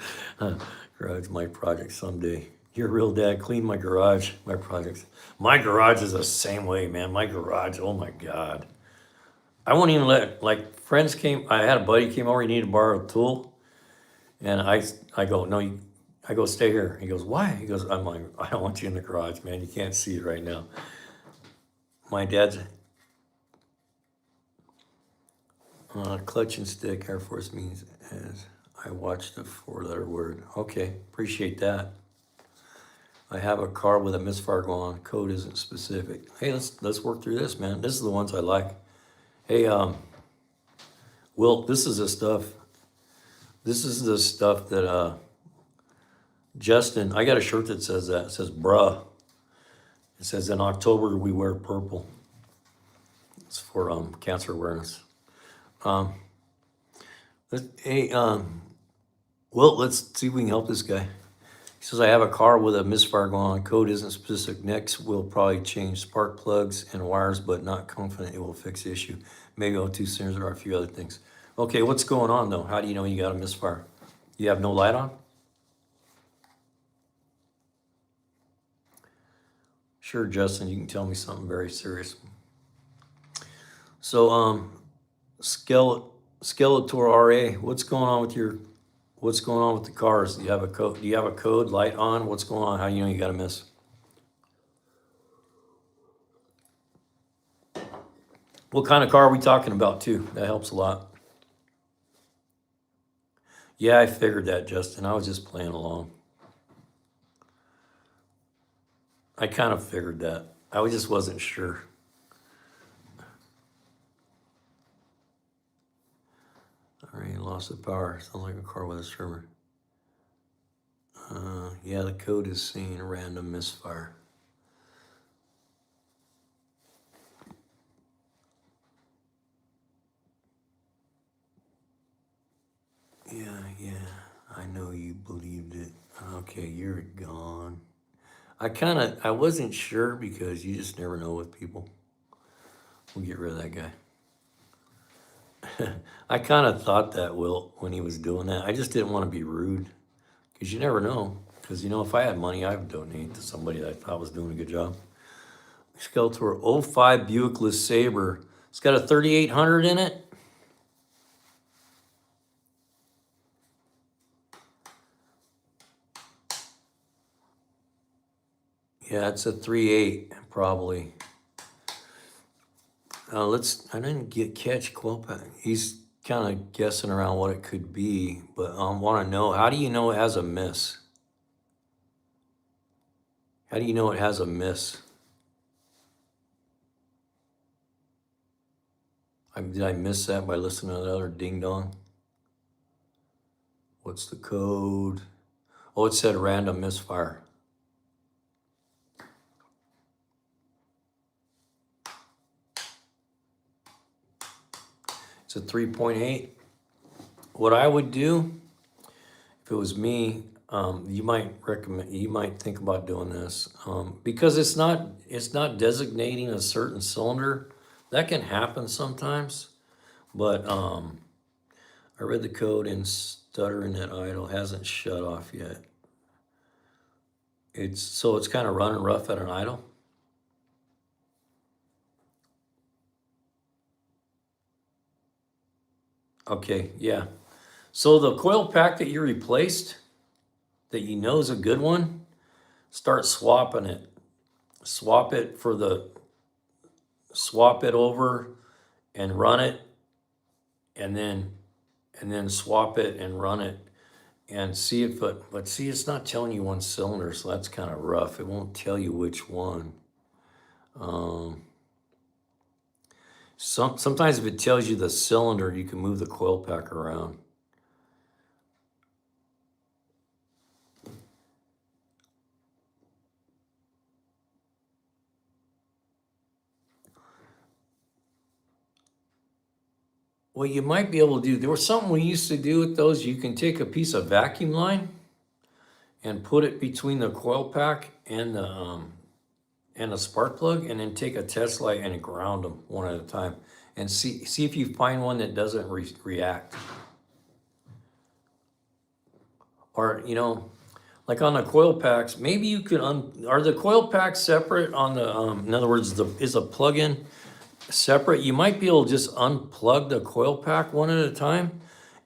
garage my project someday. You're a real dad, clean my garage, my projects. My garage is the same way, man. My garage, oh my God. I won't even let, like, friends came, I had a buddy came over, he needed to borrow a tool. And I go, no, I go, stay here. He goes, why? He goes, I'm like, I don't want you in the garage, man. You can't see it right now. My dad's clutch and stick, Air Force means as I watched the 4-letter word. Okay, appreciate that. I have a car with a misfire going on. Code isn't specific. Hey, let's work through this, man. This is the ones I like. Hey, Will, this is the stuff. This is the stuff that Justin. I got a shirt that says that. It says bruh. It says in October we wear purple. It's for cancer awareness. Hey, Will, let's see if we can help this guy. He says, I have a car with a misfire going on. Code isn't specific. Next, we'll probably change spark plugs and wires, but not confident it will fix the issue. Maybe O2 cylinders or a few other things. Okay, what's going on though? How do you know you got a misfire? You have no light on? Sure, Justin, you can tell me something very serious. So, Skeletor RA, what's going on with the cars? Do you have a code? Do you have a code light on? What's going on? How do you know you got a miss? What kind of car are we talking about too? That helps a lot. Yeah, I figured that, Justin. I was just playing along. I kind of figured that. I just wasn't sure. All right, loss of power. Sounds like a car with a server. Yeah, the code is saying random misfire. Yeah, I know you believed it. Okay, you're gone. I wasn't sure because you just never know with people. We'll get rid of that guy. I kind of thought that, Will, when he was doing that. I just didn't want to be rude because you never know. Because, you know, if I had money, I would donate to somebody that I thought was doing a good job. Skeletor 05 Buick LeSabre. It's got a 3800 in it. Yeah, it's a 3.8 probably. I didn't catch Quilpack. He's kind of guessing around what it could be, but I want to know, how do you know it has a miss? How do you know it has a miss? Did I miss that by listening to the other ding dong? What's the code? Oh, it said random misfire. It's a 3.8. What I would do, if it was me, you might think about doing this, because it's not designating a certain cylinder. That can happen sometimes, but I read the code and stuttering at idle hasn't shut off yet. It's kind of running rough at an idle. Okay, yeah. So the coil pack that you replaced, that you know is a good one, start swapping it. Swap it over and run it, and then swap it and run it and see if it, but see, it's not telling you one cylinder, so that's kind of rough. It won't tell you which one. Sometimes if it tells you the cylinder, you can move the coil pack around. What you might be able to do, there was something we used to do with those. You can take a piece of vacuum line and put it between the coil pack and the spark plug, and then take a test light and ground them one at a time, and see if you find one that doesn't react. Or like on the coil packs, maybe you could are the coil packs separate on the in other words, is a plug-in separate? You might be able to just unplug the coil pack one at a time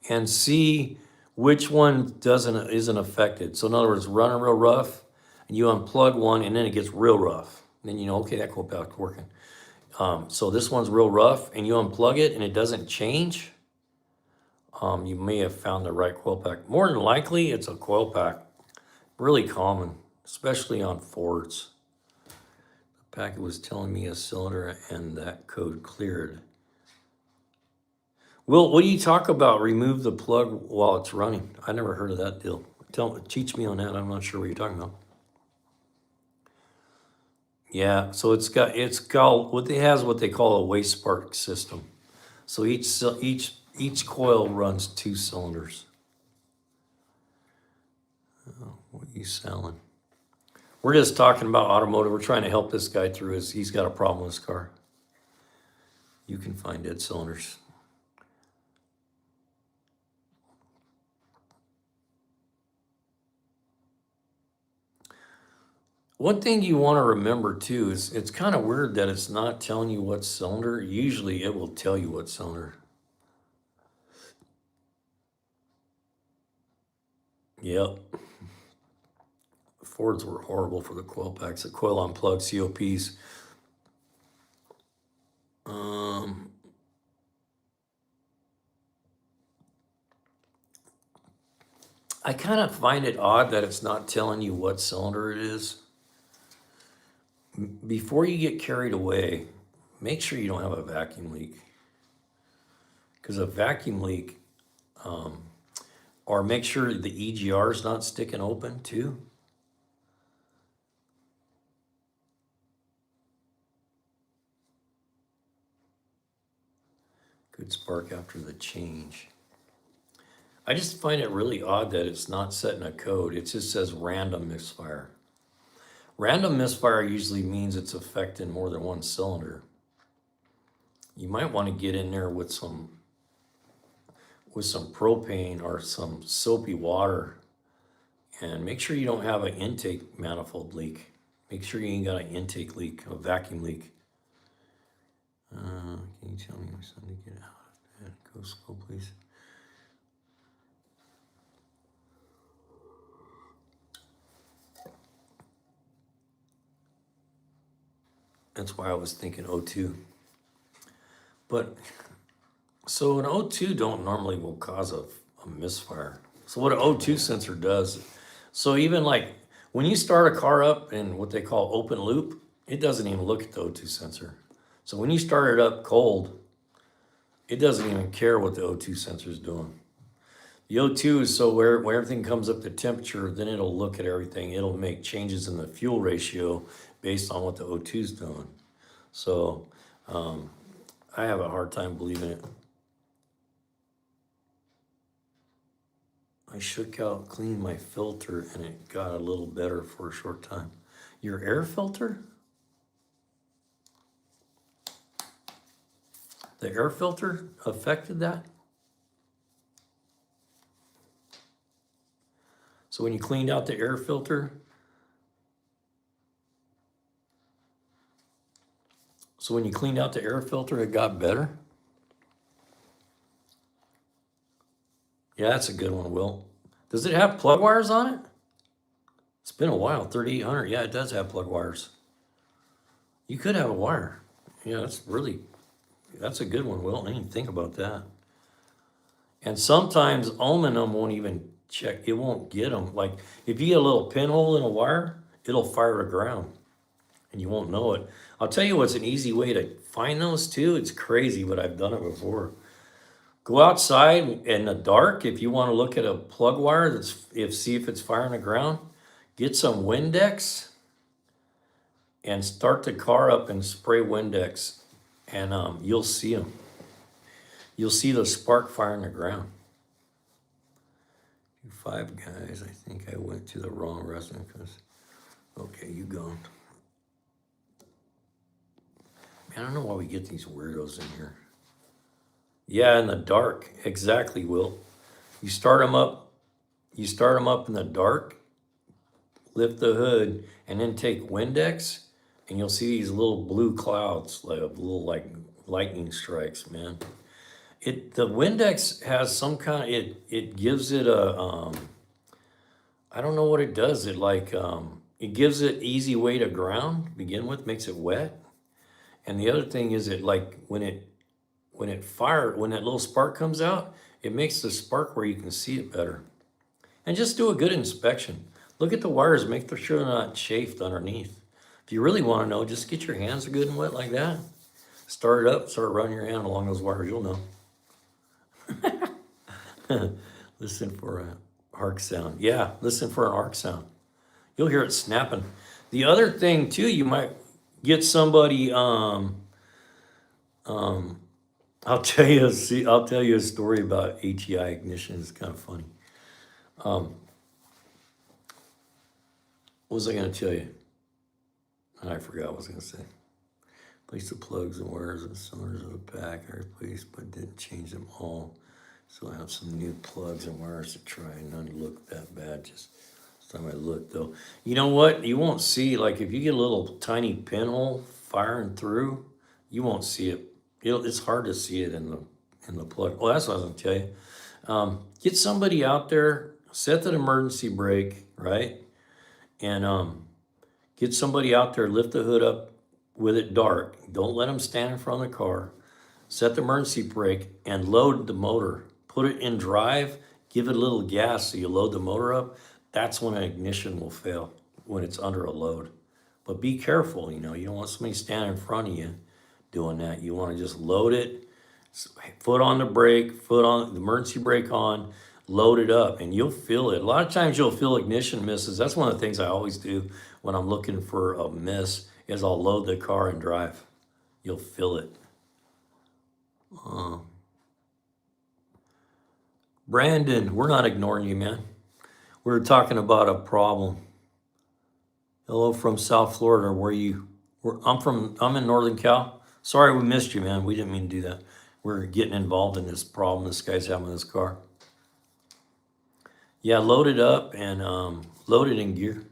and see which one isn't affected. So in other words, running real rough, and you unplug one, and then it gets real rough. And then okay, that coil pack's working. So this one's real rough, and you unplug it, and it doesn't change. You may have found the right coil pack. More than likely, it's a coil pack. Really common, especially on Fords. The packet was telling me a cylinder, and that code cleared. Will, what do you talk about? Remove the plug while it's running. I never heard of that deal. Teach me on that. I'm not sure what you're talking about. Yeah, so it's got what they call a waste spark system. So each coil runs 2 cylinders. Oh, what are you selling? We're just talking about automotive. We're trying to help this guy through he's got a problem with his car. You can find dead cylinders. One thing you want to remember too is it's kind of weird that it's not telling you what cylinder. Usually it will tell you what cylinder. Yep. Fords were horrible for the coil packs, the coil unplugged COPs. I kind of find it odd that it's not telling you what cylinder it is. Before you get carried away, make sure you don't have a vacuum leak. Because a vacuum leak, or make sure the EGR is not sticking open too. Good spark after the change. I just find it really odd that it's not setting a code. It just says random misfire. Random misfire usually means it's affecting more than one cylinder. You might want to get in there with some propane or some soapy water, and make sure you don't have an intake manifold leak. Make sure you ain't got an intake leak, a vacuum leak. Can you tell me something to get out of that? Go slow, please. That's why I was thinking O2. But, so an O2 don't normally will cause a misfire. So what an O2 sensor does, so even like when you start a car up in what they call open loop, it doesn't even look at the O2 sensor. So when you start it up cold, it doesn't even care what the O2 sensor is doing. The O2 is so where everything comes up to temperature, then it'll look at everything. It'll make changes in the fuel ratio based on what the O2 is doing. So I have a hard time believing it. I shook out, cleaned my filter, and it got a little better for a short time. Your air filter? The air filter affected that? So when you cleaned out the air filter, it got better? Yeah, that's a good one, Will. Does it have plug wires on it? It's been a while, 3800. Yeah, it does have plug wires. You could have a wire. Yeah, that's a good one, Will. I didn't even think about that. And sometimes aluminum won't even check. It won't get them. Like if you get a little pinhole in a wire, it'll fire to ground. and you won't know it. I'll tell you what's an easy way to find those too. It's crazy, but I've done it before. Go outside in the dark if you want to look at a plug wire see if it's firing the ground. Get some Windex and start the car up and spray Windex, and you'll see them. You'll see the spark firing the ground. Five Guys, I think I went to the wrong restaurant because, okay, you gone. Man, I don't know why we get these weirdos in here. Yeah, in the dark, exactly, Will. You start them up in the dark, lift the hood, and then take Windex, and you'll see these little blue clouds, like little like lightning strikes, man. The Windex has some kind of, it gives it a, I don't know what it does. It gives it easy way to ground to begin with, makes it wet. And the other thing is when that little spark comes out, it makes the spark where you can see it better. And just do a good inspection. Look at the wires, make sure they're not chafed underneath. If you really want to know, just get your hands good and wet like that. Start it up, start running your hand along those wires, you'll know. Listen for an arc sound. Yeah, listen for an arc sound. You'll hear it snapping. The other thing too, you might get somebody. I'll tell you a story about HEI ignition. It's kind of funny. What was I going to tell you? I forgot what I was going to say. Place the plugs and wires and cylinders of the pack I replaced, but didn't change them all. So I have some new plugs and wires to try. None look that bad. Just this time I look though. You know what? You won't see, like if you get a little tiny pinhole firing through, you won't see it. It's hard to see it in the plug. Well, that's what I was going to tell you. Get somebody out there, set that emergency brake, right? And get somebody out there, lift the hood up with it dark. Don't let them stand in front of the car. Set the emergency brake and load the motor. Put it in drive, give it a little gas so you load the motor up. That's when an ignition will fail, when it's under a load. But be careful, you don't want somebody standing in front of you doing that. You want to just load it, foot on the brake, foot on the emergency brake on, load it up, and you'll feel it. A lot of times you'll feel ignition misses. That's one of the things I always do when I'm looking for a miss is I'll load the car and drive. You'll feel it. Brandon, we're not ignoring you, man. We're talking about a problem. Hello from South Florida. I'm in Northern Cal. Sorry we missed you, man. We didn't mean to do that. We're getting involved in this problem this guy's having with his car. Yeah, load it up and load it in gear.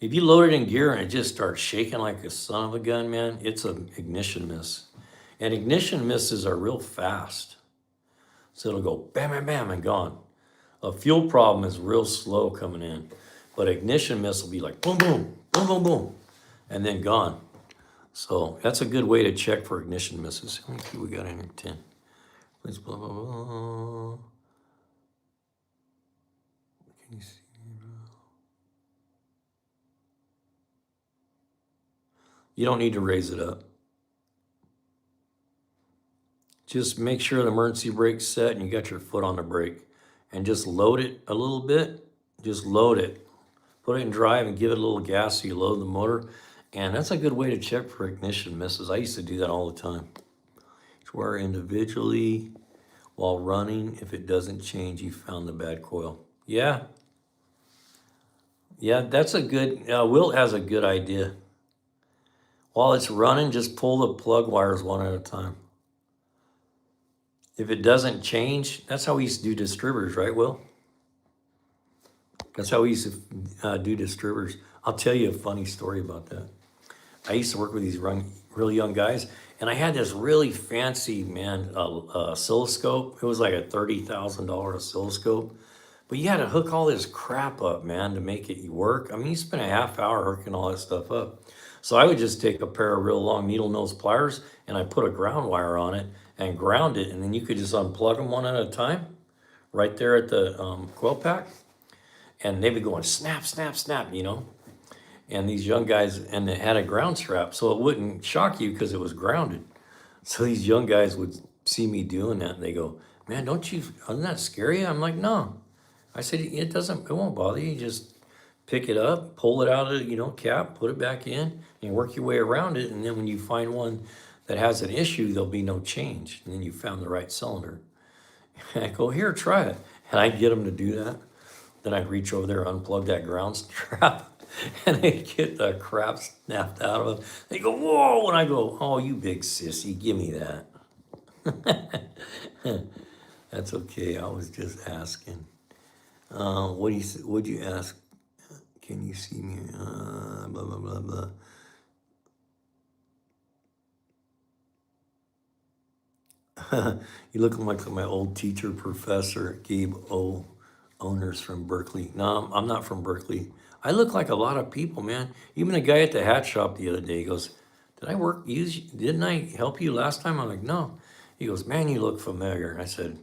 If you load it in gear and it just starts shaking like a son of a gun, man, it's an ignition miss. And ignition misses are real fast. So it'll go bam, bam, bam, and gone. A fuel problem is real slow coming in. But ignition miss will be like boom, boom, boom, boom, boom, and then gone. So that's a good way to check for ignition misses. How many people we got in here? 10. Please, blah, blah, blah. Can you see? You don't need to raise it up. Just make sure the emergency brake's set and you got your foot on the brake. And just load it a little bit. Just load it. Put it in drive and give it a little gas so you load the motor. And that's a good way to check for ignition misses. I used to do that all the time. Swear individually while running. If it doesn't change, you found the bad coil. Yeah. Yeah, that's a good, Will has a good idea. While it's running, just pull the plug wires one at a time. If it doesn't change, that's how we used to do distributors, right, Will? That's how we used to do distributors. I'll tell you a funny story about that. I used to work with these really young guys, and I had this really fancy, oscilloscope. It was like a $30,000 oscilloscope. But you had to hook all this crap up, man, to make it work. I mean, you spent a half hour hooking all that stuff up. So I would just take a pair of real long needle nose pliers and I put a ground wire on it and ground it. And then you could just unplug them one at a time right there at the coil pack. And they'd be going snap, snap, snap, And these young guys, and it had a ground strap, so it wouldn't shock you because it was grounded. So these young guys would see me doing that, and they go, "Man, doesn't that scare you?" I'm like, "No." I said, it won't bother you. You just pick it up, pull it out of, cap, put it back in, and work your way around it. And then when you find one that has an issue, there'll be no change. And then you found the right cylinder. And I go, "Here, try it." And I'd get them to do that. Then I'd reach over there, unplug that ground strap, and they'd get the crap snapped out of it. They go, "Whoa!" And I go, "Oh, you big sissy, give me that." That's okay. I was just asking. What'd you ask? Can you see me? Blah blah blah blah. You look like my old teacher, Professor Gabe Owners from Berkeley. No, I'm not from Berkeley. I look like a lot of people, man. Even a guy at the hat shop the other day goes, Didn't I help you last time?" I'm like, "No." He goes, "Man, you look familiar." And I said,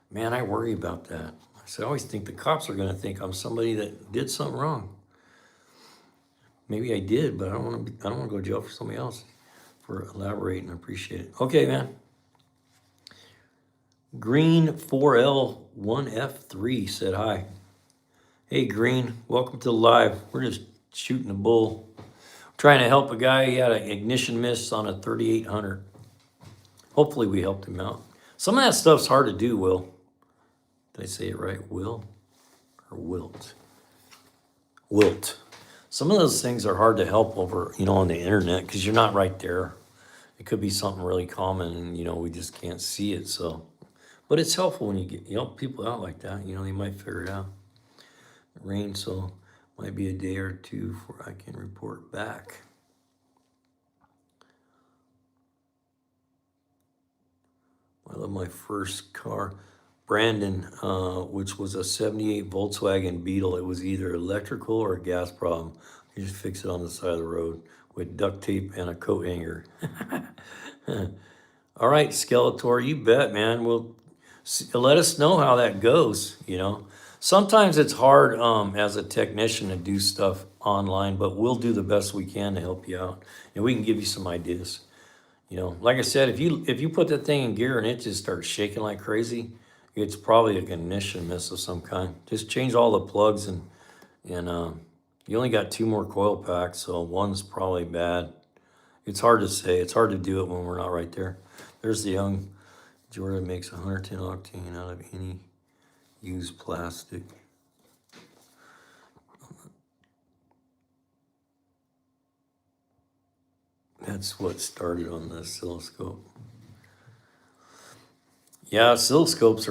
"Man, I worry about that." I said, "I always think the cops are going to think I'm somebody that did something wrong. Maybe I did, but I don't want to go to jail for somebody else." For elaborating, I appreciate it. Okay, man. Green 4L1F3 said hi. Hey, Green, welcome to the live. We're just shooting the bull. Trying to help a guy. He had an ignition miss on a 3800. Hopefully we helped him out. Some of that stuff's hard to do, Will. Did I say it right? Will or Wilt? Wilt. Some of those things are hard to help over, on the internet because you're not right there. It could be something really common and, we just can't see it. So, but it's helpful when you help people out like that. They might figure it out. It rains, so might be a day or two before I can report back. I love my first car, Brandon, which was a 78 Volkswagen Beetle. It was either electrical or a gas problem. You just fix it on the side of the road with duct tape and a coat hanger. All right, Skeletor, you bet, man. Let us know how that goes. Sometimes it's hard as a technician to do stuff online, but we'll do the best we can to help you out, and we can give you some ideas. Like I said, if you put that thing in gear and it just starts shaking like crazy, it's probably a ignition miss of some kind. Just change all the plugs and you only got 2 more coil packs, so one's probably bad. It's hard to say. It's hard to do it when we're not right there. There's the young Jordan makes 110 octane out of any used plastic. That's what started on the oscilloscope. Yeah, oscilloscopes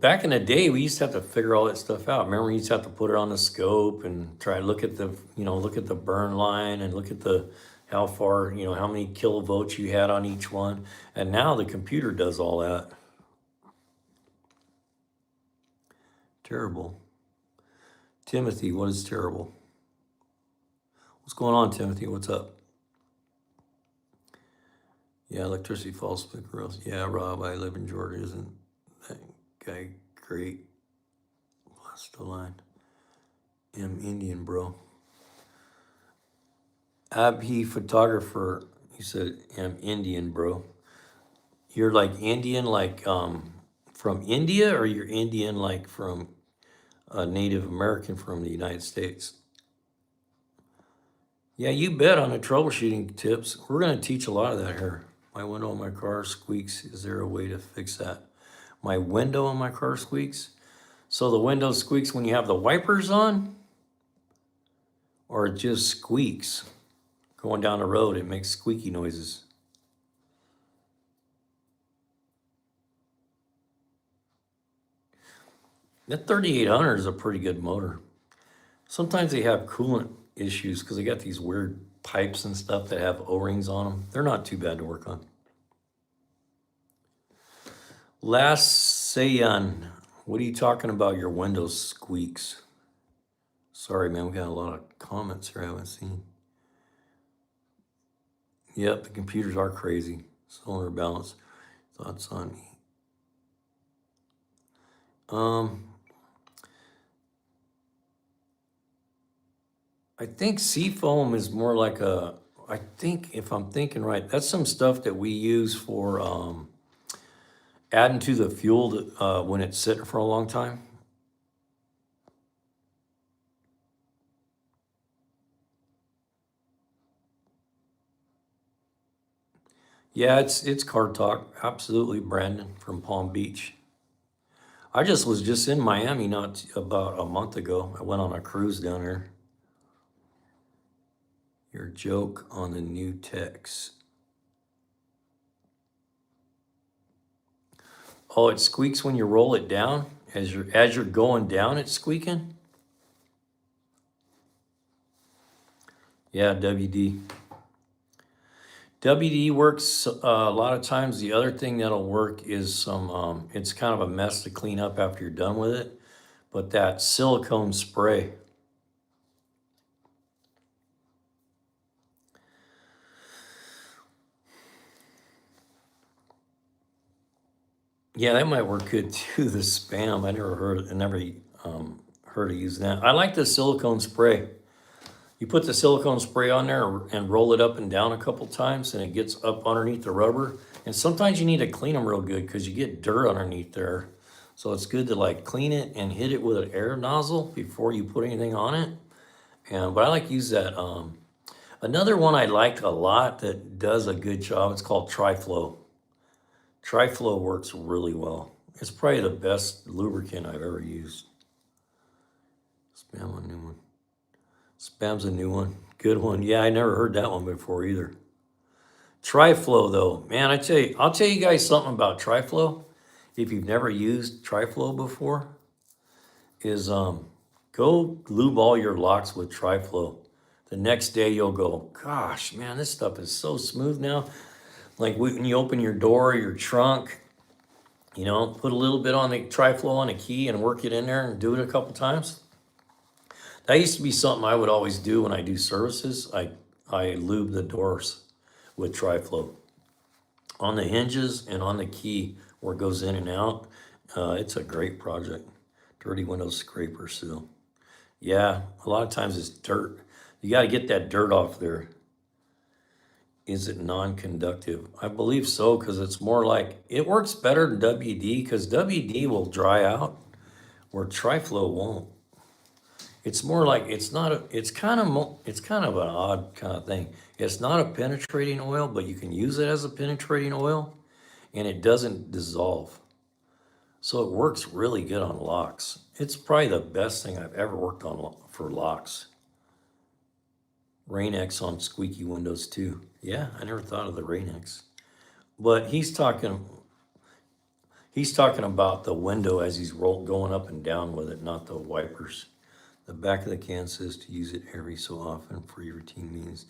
back in the day, we used to have to figure all that stuff out. Remember, we used to have to put it on the scope and try to look at the burn line and look at how far, how many kilovolts you had on each one. And now the computer does all that. Terrible. Timothy, what is terrible? What's going on, Timothy? What's up? Yeah, electricity falls split girls. Yeah, Rob, I live in Georgia. Isn't that guy great? Bless the line. I'm Indian, bro. Abhi photographer, he said, I'm Indian, bro. You're like Indian, like from India, or you're Indian, like from a Native American from the United States? Yeah, you bet on the troubleshooting tips. We're going to teach a lot of that here. My window on my car squeaks. Is there a way to fix that? My window on my car squeaks? So the window squeaks when you have the wipers on? Or it just squeaks? Going down the road, it makes squeaky noises. That 3800 is a pretty good motor. Sometimes they have coolant issues because they got these weird pipes and stuff that have O-rings on them. They're not too bad to work on. Last Sayan, what are you talking about? Your windows squeaks. Sorry, man, we got a lot of comments here I haven't seen. Yep, the computers are crazy. Solar balance. Thoughts on me? I think seafoam is more like I think if I'm thinking right, that's some stuff that we use for adding to the fuel when it's sitting for a long time. Yeah, it's car talk. Absolutely, Brandon from Palm Beach. I was just in Miami not about a month ago. I went on a cruise down here. Your joke on the new text. Oh, it squeaks when you roll it down. As you're going down, it's squeaking. Yeah, WD. WD works a lot of times. The other thing that'll work is it's kind of a mess to clean up after you're done with it, but that silicone spray. Yeah, that might work good too. The spam. I never heard of using that. I like the silicone spray. You put the silicone spray on there and roll it up and down a couple times, and it gets up underneath the rubber. And sometimes you need to clean them real good because you get dirt underneath there. So it's good to like clean it and hit it with an air nozzle before you put anything on it. But I like to use that. Another one I like a lot that does a good job. It's called Triflow. Triflow works really well. It's probably the best lubricant I've ever used. Spam a new one. Spam's a new one. Good one. Yeah, I never heard that one before either. Triflow though, man, I'll tell you guys something about Triflow. If you've never used Triflow before, is go lube all your locks with Triflow. The next day you'll go, gosh, man, this stuff is so smooth now. Like when you open your door, your trunk, put a little bit on the Triflow on a key and work it in there and do it a couple times. That used to be something I would always do when I do services. I lube the doors with Triflow on the hinges and on the key where it goes in and out. It's a great project. Dirty window scraper seal. Yeah, a lot of times it's dirt. You got to get that dirt off there. Is it non-conductive? I believe so, because it's more like, it works better than WD, because WD will dry out, where Triflow won't. It's more like, it's kind of an odd kind of thing. It's not a penetrating oil, but you can use it as a penetrating oil, and it doesn't dissolve. So it works really good on locks. It's probably the best thing I've ever worked on for locks. Rain-X on squeaky windows too. Yeah, I never thought of the Rain-X. But he's talking about the window as he's going up and down with it, not the wipers. The back of the can says to use it every so often for your routine means.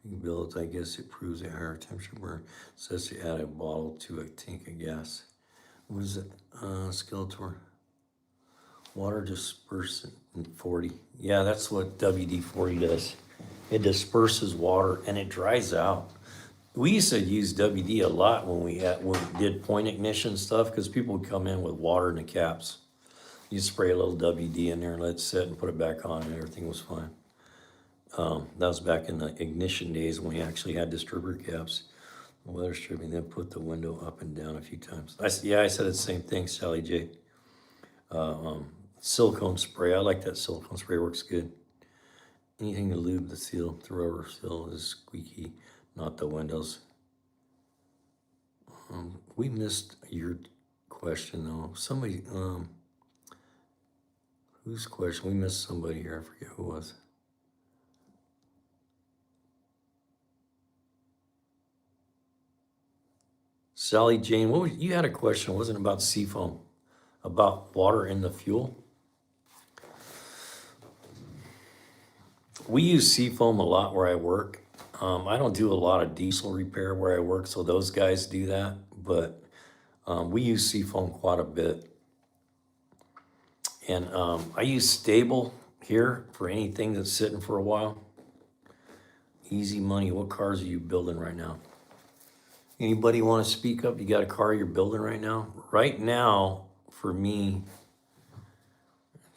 You can build it, I guess it proves a higher temperature where it says to add a bottle to a tank of gas. What is it? Skeletor. Water dispersant 40. Yeah, that's what WD-40 does. It disperses water and it dries out. We used to use WD a lot when we did point ignition stuff, because people would come in with water in the caps. You spray a little WD in there and let it sit and put it back on, and everything was fine. That was back in the ignition days when we actually had distributor caps. Weather stripping, then put the window up and down a few times. I said the same thing, Sally J. Silicone spray, I like that silicone spray, works good. Anything to lube the seal, the rubber seal is squeaky, not the windows. We missed your question though. Somebody, whose question? We missed somebody here, I forget who it was. Sally Jane, you had a question, wasn't it about seafoam, about water in the fuel? We use seafoam a lot where I work. I don't do a lot of diesel repair where I work, so those guys do that, but we use seafoam quite a bit. And I use Stable here for anything that's sitting for a while. Easy money, what cars are you building right now? Anybody want to speak up? You got a car you're building right now? Right now, for me,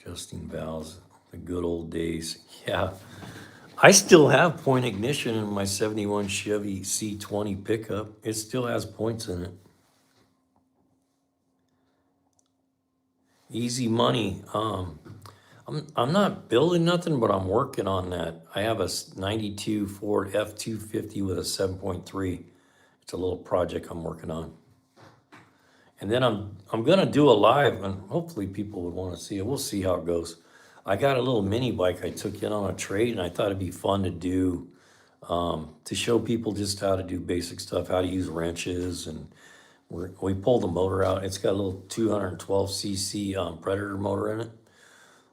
adjusting valves, the good old days. Yeah, I still have point ignition in my 71 Chevy C20 pickup. It still has points in it. Easy money. I'm not building nothing, but I'm working on that. I have a 92 Ford F-250 with a 7.3. It's a little project I'm working on. And then I'm gonna do a live, and hopefully people would want to see it. We'll see how it goes. I got a little mini bike I took in on a trade, and I thought it'd be fun to do, to show people just how to do basic stuff, how to use wrenches, and we pulled the motor out. It's got a little 212cc Predator motor in it.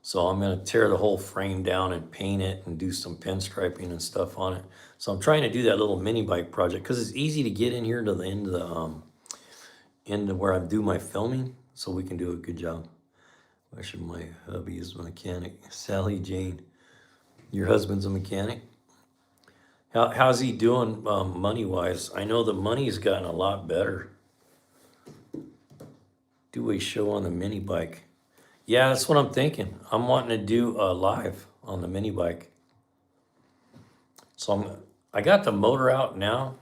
So I'm gonna tear the whole frame down and paint it and do some pinstriping and stuff on it. So I'm trying to do that little mini bike project because it's easy to get in here to the end of the into where I do my filming, so we can do a good job. Actually, my hubby is a mechanic. Sally Jane, your husband's a mechanic. How's he doing money-wise? I know the money's gotten a lot better. Do a show on the mini bike. Yeah, that's what I'm thinking. I'm wanting to do a live on the mini bike. So I got the motor out now.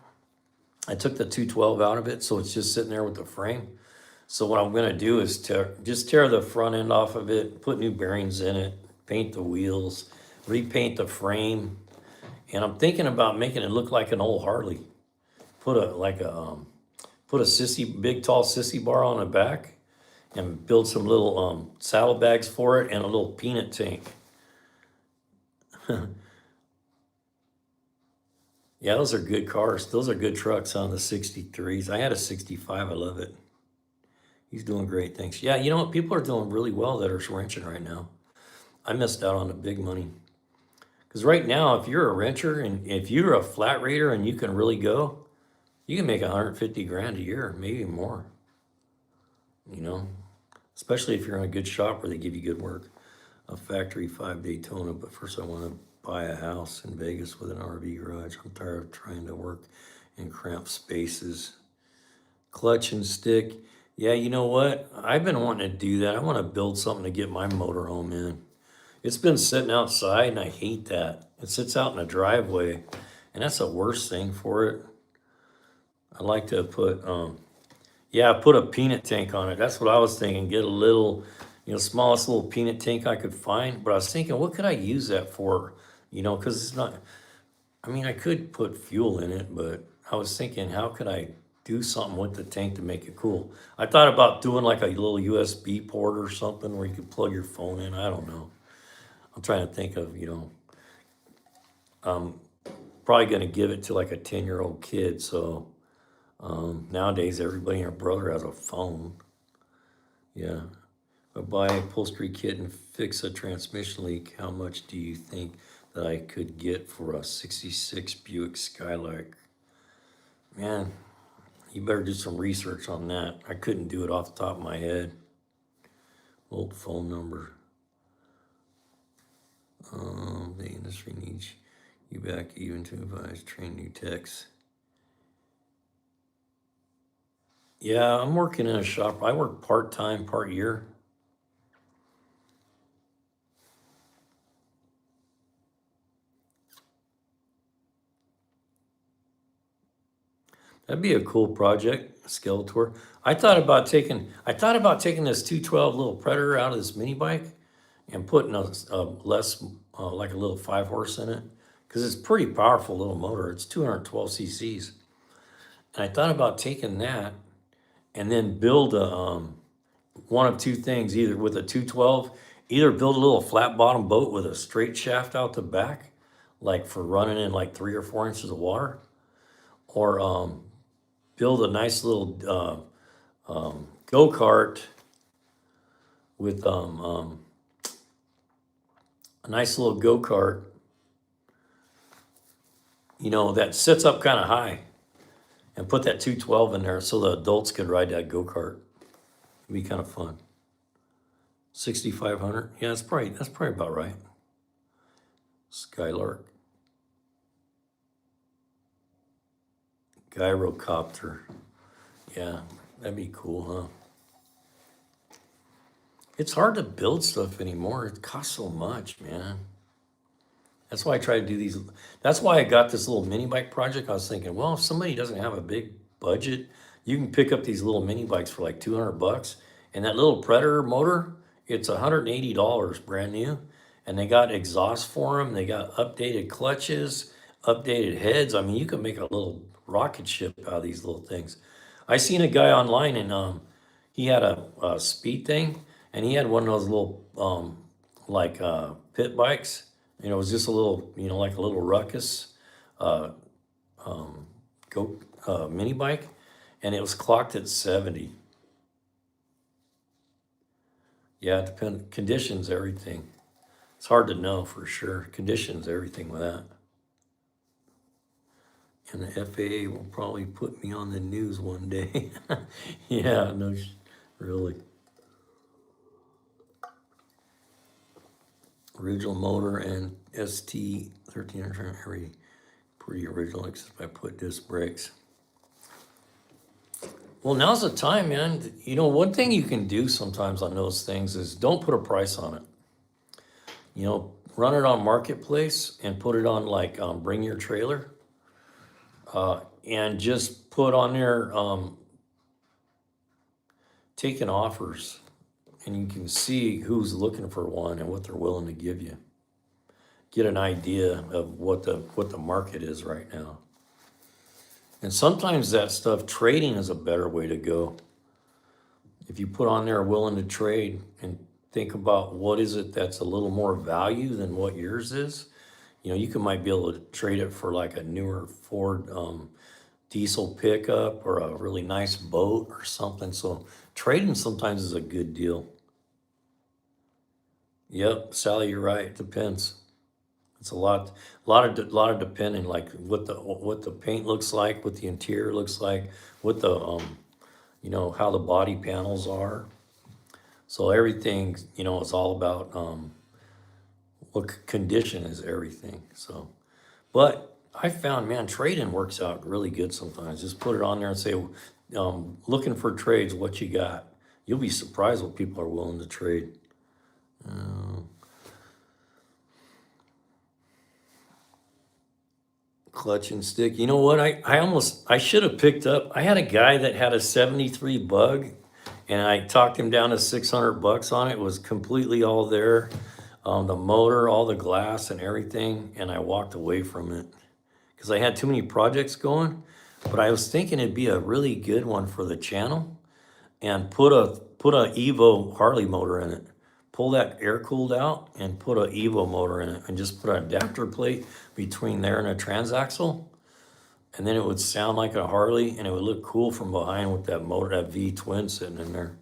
I took the 212 out of it, so it's just sitting there with the frame. So what I'm gonna do is just tear the front end off of it, put new bearings in it, paint the wheels, repaint the frame, and I'm thinking about making it look like an old Harley. Put a big tall sissy bar on the back, and build some little saddlebags for it and a little peanut tank. Yeah, those are good cars. Those are good trucks on the 63s. I had a 65. I love it. He's doing great things. Yeah, you know what? People are doing really well that are wrenching right now. I missed out on the big money. Because right now, if you're a wrencher and if you're a flat rater and you can really go, you can make 150 grand a year, maybe more. You know, especially if you're in a good shop where they give you good work. A factory 5 Daytona, but first I want to buy a house in Vegas with an RV garage. I'm tired of trying to work in cramped spaces. Clutch and stick. Yeah, you know what? I've been wanting to do that. I want to build something to get my motorhome in. It's been sitting outside and I hate that. It sits out in a driveway and that's the worst thing for it. I like to put, put a peanut tank on it. That's what I was thinking. Get a little, smallest little peanut tank I could find. But I was thinking, what could I use that for? Because it's not, I could put fuel in it, but I was thinking, how could I do something with the tank to make it cool? I thought about doing like a little USB port or something where you could plug your phone in. I don't know. I'm trying to think of, I'm probably going to give it to like a 10-year-old kid. So nowadays, everybody and their brother has a phone. Yeah. But buy a upholstery kit and fix a transmission leak. How much do you think that I could get for a 66 Buick Skylark? Man, you better do some research on that. I couldn't do it off the top of my head. Old phone number. The industry needs you back even to advise, train new techs. Yeah, I'm working in a shop. I work part-time, part-year. That'd be a cool project, Skeletor. I thought about taking this 212 little Predator out of this mini bike and putting a less, like a little 5-horse in it, because it's pretty powerful little motor. It's 212 cc's. And I thought about taking that and then build a, one of two things, either with a 212, either build a little flat bottom boat with a straight shaft out the back, like for running in like 3 or 4 inches of water, or build a nice little go-kart with a nice little go-kart, that sits up kind of high, and put that 212 in there so the adults could ride that go-kart. It'd be kind of fun. 6,500. Yeah, that's probably about right. Skylark. Gyrocopter. Yeah, that'd be cool, huh? It's hard to build stuff anymore. It costs so much, man. That's why I try to do these. That's why I got this little mini bike project. I was thinking, well, if somebody doesn't have a big budget, you can pick up these little mini bikes for like 200 bucks. And that little Predator motor, it's $180 brand new. And they got exhaust for them. They got updated clutches, updated heads. I mean, you can make a little rocket ship out of these little things. I seen a guy online and he had a speed thing and he had one of those little pit bikes. You know, it was just a little, you know, like a little ruckus uh, go mini bike, and it was clocked at 70. Yeah, it depends. Conditions, everything. It's hard to know for sure. Conditions, everything with that. And the FAA will probably put me on the news one day. Yeah, no, really. Original motor and ST 1300 every pretty original, except I put disc brakes. Well, now's the time, man. You know, one thing you can do sometimes on those things is don't put a price on it. You know, run it on Marketplace and put it on like Bring Your Trailer, and just put on there taking offers, and you can see who's looking for one and what they're willing to give you. Get an idea of what the market is right now. And sometimes that stuff, trading is a better way to go. If you put on there willing to trade and think about what is it that's a little more value than what yours is, you know, you might be able to trade it for like a newer Ford diesel pickup or a really nice boat or something. So trading sometimes is a good deal. Yep, Sally, you're right. It depends. It's a lot of depending, like what the paint looks like, what the interior looks like, what the you know, how the body panels are. So everything, you know, it's all about what condition is everything. So, but I found, man, trading works out really good sometimes. Just put it on there and say, looking for trades, what you got. You'll be surprised what people are willing to trade. Clutch and stick. You know what? I should have picked up. I had a guy that had a 73 bug and I talked him down to 600 bucks on it. It was completely all there. The motor, all the glass and everything. And I walked away from it because I had too many projects going. But I was thinking it'd be a really good one for the channel and put a Evo Harley motor in it. Pull that air cooled out and put an Evo motor in it and just put an adapter plate between there and a transaxle. And then it would sound like a Harley and it would look cool from behind with that motor, that V twin sitting in there.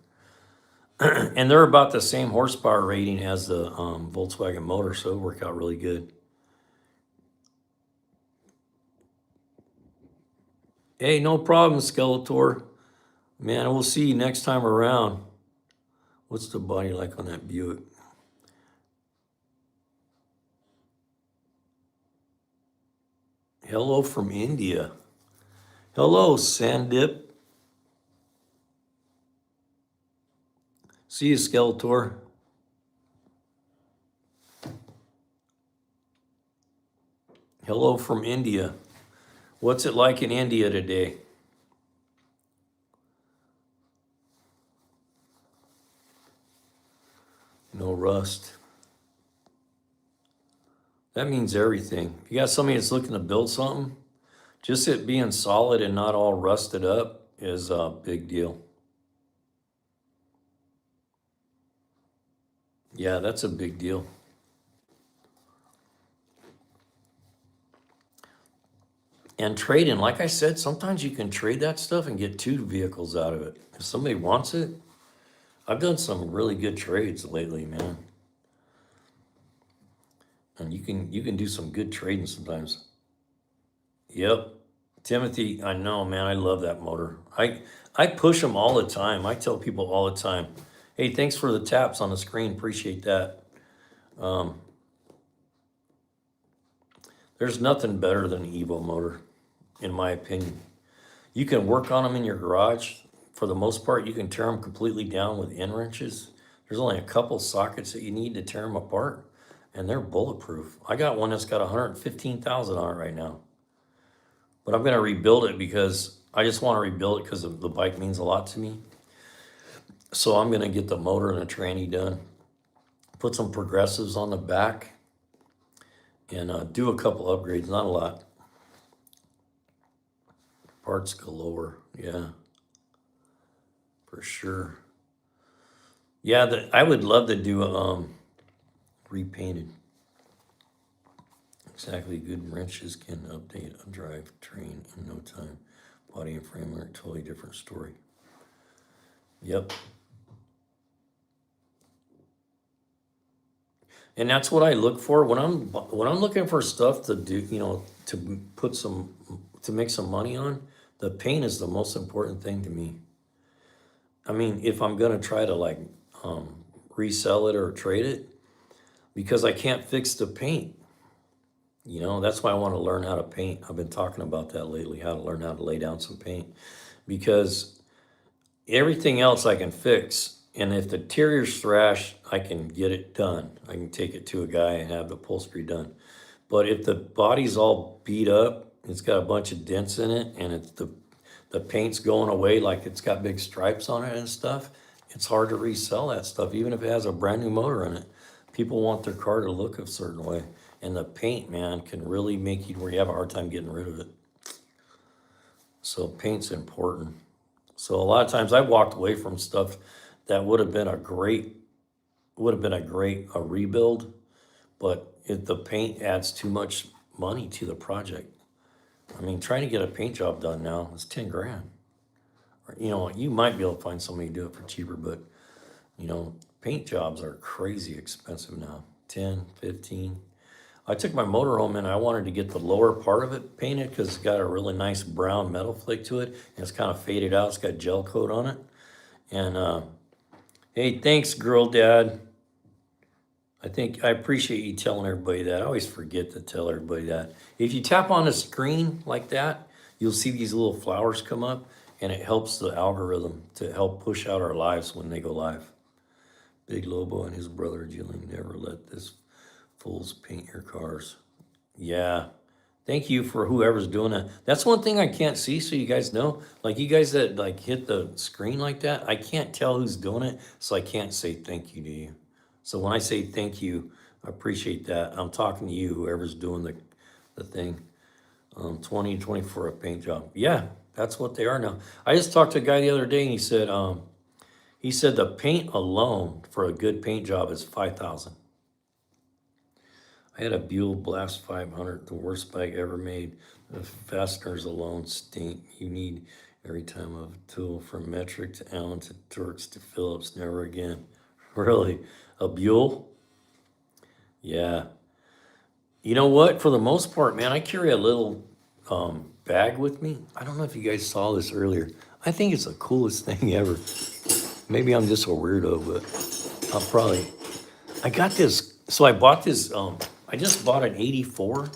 And they're about the same horsepower rating as the Volkswagen motor, so it worked out really good. Hey, no problem, Skeletor. Man, we'll see you next time around. What's the body like on that Buick? Hello from India. Hello, Sandip. See you, Skeletor. Hello from India. What's it like in India today? No rust. That means everything. If you got somebody that's looking to build something, just it being solid and not all rusted up is a big deal. Yeah, that's a big deal. And trading, like I said, sometimes you can trade that stuff and get 2 vehicles out of it. If somebody wants it, I've done some really good trades lately, man. And you can do some good trading sometimes. Yep. Timothy, I know, man, I love that motor. I push them all the time. I tell people all the time, hey, thanks for the taps on the screen. Appreciate that. There's nothing better than an Evo motor, in my opinion. You can work on them in your garage. For the most part, you can tear them completely down with end wrenches. There's only a couple sockets that you need to tear them apart. and they're bulletproof. I got one that's got 115,000 on it right now. But I'm gonna rebuild it because I just want to rebuild it because the bike means a lot to me. So I'm gonna get the motor and the tranny done, put some progressives on the back, and do a couple upgrades, not a lot. Parts galore, yeah, for sure. Yeah, I would love to do repainted. Exactly, good wrenches can update a drivetrain in no time. Body and frame are a totally different story. Yep. And that's what I look for when I'm looking for stuff to do, to make some money on. The paint is the most important thing to me. I mean, if I'm gonna try to like resell it or trade it, because I can't fix the paint. That's why I want to learn how to paint. I've been talking about that lately, how to learn how to lay down some paint, because everything else I can fix. And if the interior's thrashed, I can get it done. I can take it to a guy and have the upholstery done. But if the body's all beat up, it's got a bunch of dents in it, and it's the paint's going away, like it's got big stripes on it and stuff, it's hard to resell that stuff, even if it has a brand new motor in it. People want their car to look a certain way. And the paint, man, can really make you where you have a hard time getting rid of it. So paint's important. So a lot of times I walked away from stuff that would have been a great rebuild, but if the paint adds too much money to the project. I mean, trying to get a paint job done now is 10 grand. Or, you might be able to find somebody to do it for cheaper, but paint jobs are crazy expensive now. 10, 15. I took my motorhome and I wanted to get the lower part of it painted because it's got a really nice brown metal flake to it, and it's kind of faded out. It's got gel coat on it. And hey, thanks, girl dad. I appreciate you telling everybody that. I always forget to tell everybody that. If you tap on a screen like that, you'll see these little flowers come up, and it helps the algorithm to help push out our lives when they go live. Big Lobo and his brother Jillian, never let this fools paint your cars. Yeah. Thank you for whoever's doing that. That's one thing I can't see, so you guys know. Like you guys that like hit the screen like that, I can't tell who's doing it, so I can't say thank you to you. So when I say thank you, I appreciate that. I'm talking to you, whoever's doing the thing. 2020 for a paint job. Yeah, that's what they are now. I just talked to a guy the other day, and he said the paint alone for a good paint job is $5,000. I had a Buell Blast 500, the worst bike ever made. The fasteners alone stink. You need every time of a tool from metric to Allen to Turks to Phillips, never again. Really? A Buell? Yeah. You know what? For the most part, man, I carry a little bag with me. I don't know if you guys saw this earlier. I think it's the coolest thing ever. Maybe I'm just a weirdo, but I got this. So I bought this, I just bought an 84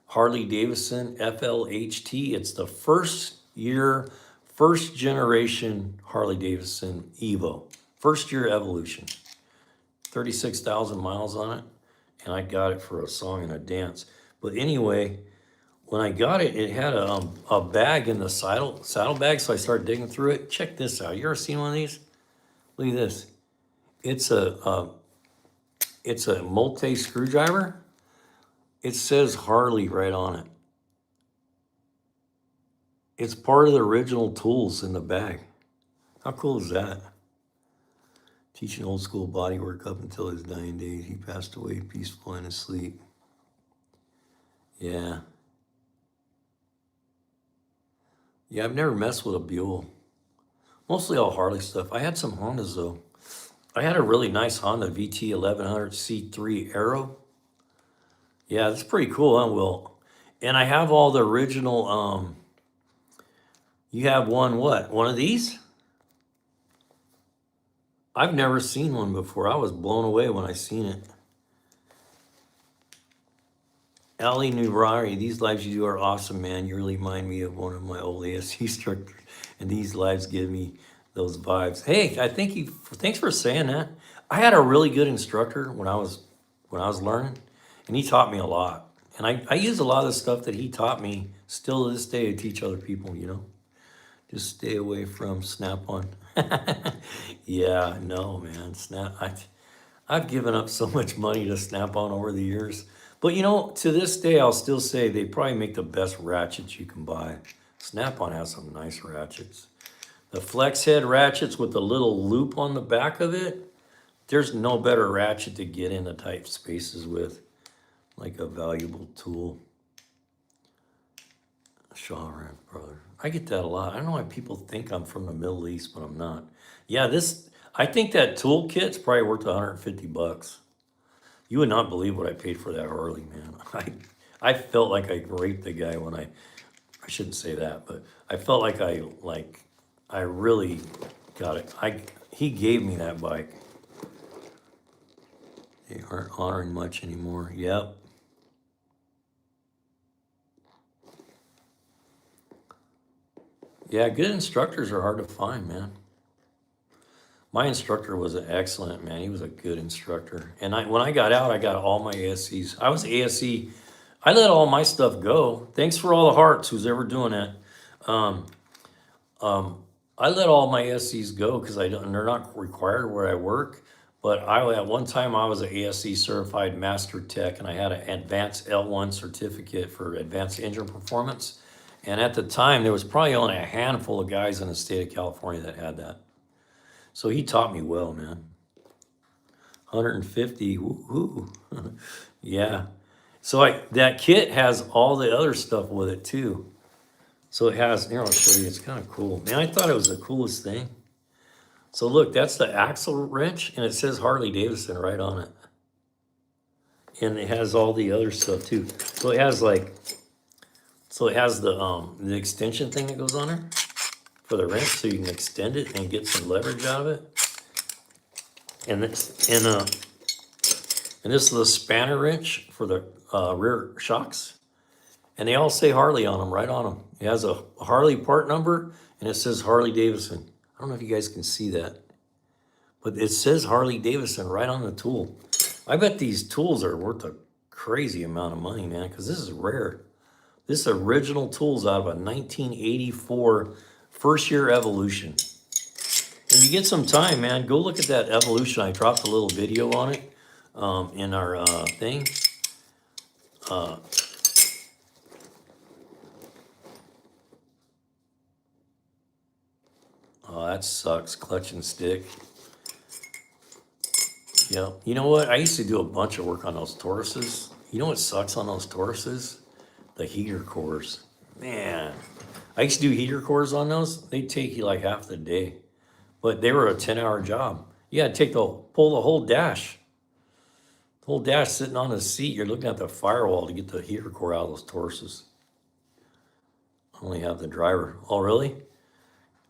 Harley Davidson FLHT. It's the first generation Harley Davidson Evo. First year evolution. 36,000 miles on it. And I got it for a song and a dance. But anyway, when I got it, it had a bag in the saddle bag. So I started digging through it. Check this out. You ever seen one of these? Look at this. It's a multi screwdriver. It says Harley right on it. It's part of the original tools in the bag. How cool is that? Teaching old school bodywork up until his dying days. He passed away peaceful in his sleep. Yeah. Yeah, I've never messed with a Buell. Mostly all Harley stuff. I had some Hondas though. I had a really nice Honda VT 1100 C3 Aero. Yeah, that's pretty cool, huh, Will? And I have all the original, you have one, what? One of these? I've never seen one before. I was blown away when I seen it. Ali Nurari, these lives you do are awesome, man. You really remind me of one of my old ASC instructors, and these lives give me those vibes. Hey, thanks for saying that. I had a really good instructor when I was when I was learning, and he taught me a lot. And I use a lot of the stuff that he taught me still to this day to teach other people, you know. Just stay away from Snap-on. Yeah, no, man. I've given up so much money to Snap-on over the years. But you know, to this day, I'll still say they probably make the best ratchets you can buy. Snap-on has some nice ratchets. The flex head ratchets with the little loop on the back of it, there's no better ratchet to get into tight spaces with. Like a valuable tool. Shaw Ranch, brother. I get that a lot. I don't know why people think I'm from the Middle East, but I'm not. Yeah, I think that tool kit's probably worth 150 bucks. You would not believe what I paid for that Harley, man. I felt like I raped the guy when I shouldn't say that, but I felt like I really got it. He gave me that bike. They aren't honoring much anymore. Yep. Yeah, good instructors are hard to find, man. My instructor was excellent, man. He was a good instructor. And when I got out, I got all my ASCs. I was ASC. I let all my stuff go. Thanks for all the hearts, who's ever doing that. I let all my ASCs go because they're not required where I work. But at one time I was an ASC certified master tech, and I had an advanced L1 certificate for advanced engine performance. And at the time, there was probably only a handful of guys in the state of California that had that. So he taught me well, man. 150, woohoo. Yeah. So that kit has all the other stuff with it too. So it has, here I'll show you, it's kind of cool. Man, I thought it was the coolest thing. So look, that's the axle wrench, and it says Harley Davidson right on it. And it has all the other stuff too. So it has the extension thing that goes on there for the wrench, so you can extend it and get some leverage out of it. And this is the spanner wrench for the rear shocks. And they all say Harley on them, right on them. It has a Harley part number, and it says Harley Davidson. I don't know if you guys can see that, but it says Harley Davidson right on the tool. I bet these tools are worth a crazy amount of money, man, because this is rare. This original tool's out of a 1984 first year Evolution. If you get some time, man, go look at that Evolution. I dropped a little video on it in our thing. Oh, that sucks. Clutch and stick. Yeah. You know what? I used to do a bunch of work on those Tauruses. You know what sucks on those Tauruses? The heater cores. Man. I used to do heater cores on those. They'd take you like half the day. But they were a 10-hour job. You had to pull the whole dash. The whole dash sitting on the seat. You're looking at the firewall to get the heater core out of those Tauruses. I only have the driver. Oh, really?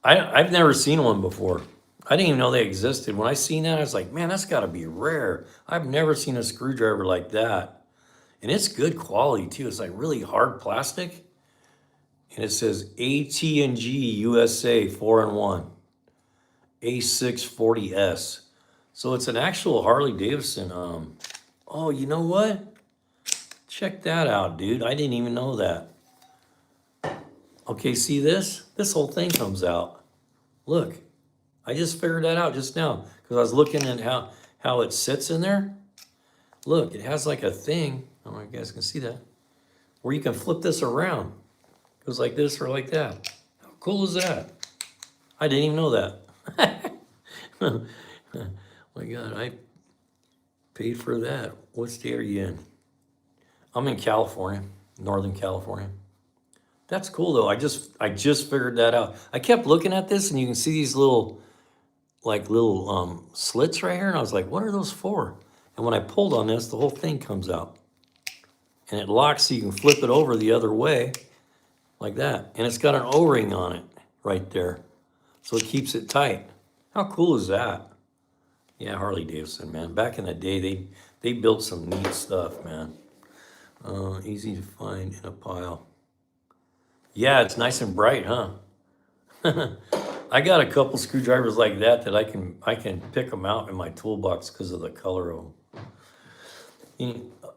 I've never seen one before. I didn't even know they existed. When I seen that, I was like, man, that's got to be rare. I've never seen a screwdriver like that. And it's good quality, too. It's like really hard plastic. And it says AT&G USA 4-in-1. A640S. So it's an actual Harley Davidson. Oh, you know what? Check that out, dude. I didn't even know that. Okay, see this? This whole thing comes out. Look, I just figured that out just now because I was looking at how it sits in there. Look, it has like a thing. I don't know if you guys can see that. Where you can flip this around. It goes like this or like that. How cool is that? I didn't even know that. My God, I paid for that. What state are you in? I'm in California, Northern California. That's cool though. I just figured that out. I kept looking at this, and you can see these little slits right here, and I was like, what are those for? And when I pulled on this, the whole thing comes out. And it locks so you can flip it over the other way, like that. And it's got an O-ring on it right there. So it keeps it tight. How cool is that? Yeah, Harley Davidson, man. Back in the day, they built some neat stuff, man. Easy to find in a pile. Yeah, it's nice and bright, huh? I got a couple screwdrivers like that I can pick them out in my toolbox because of the color of them.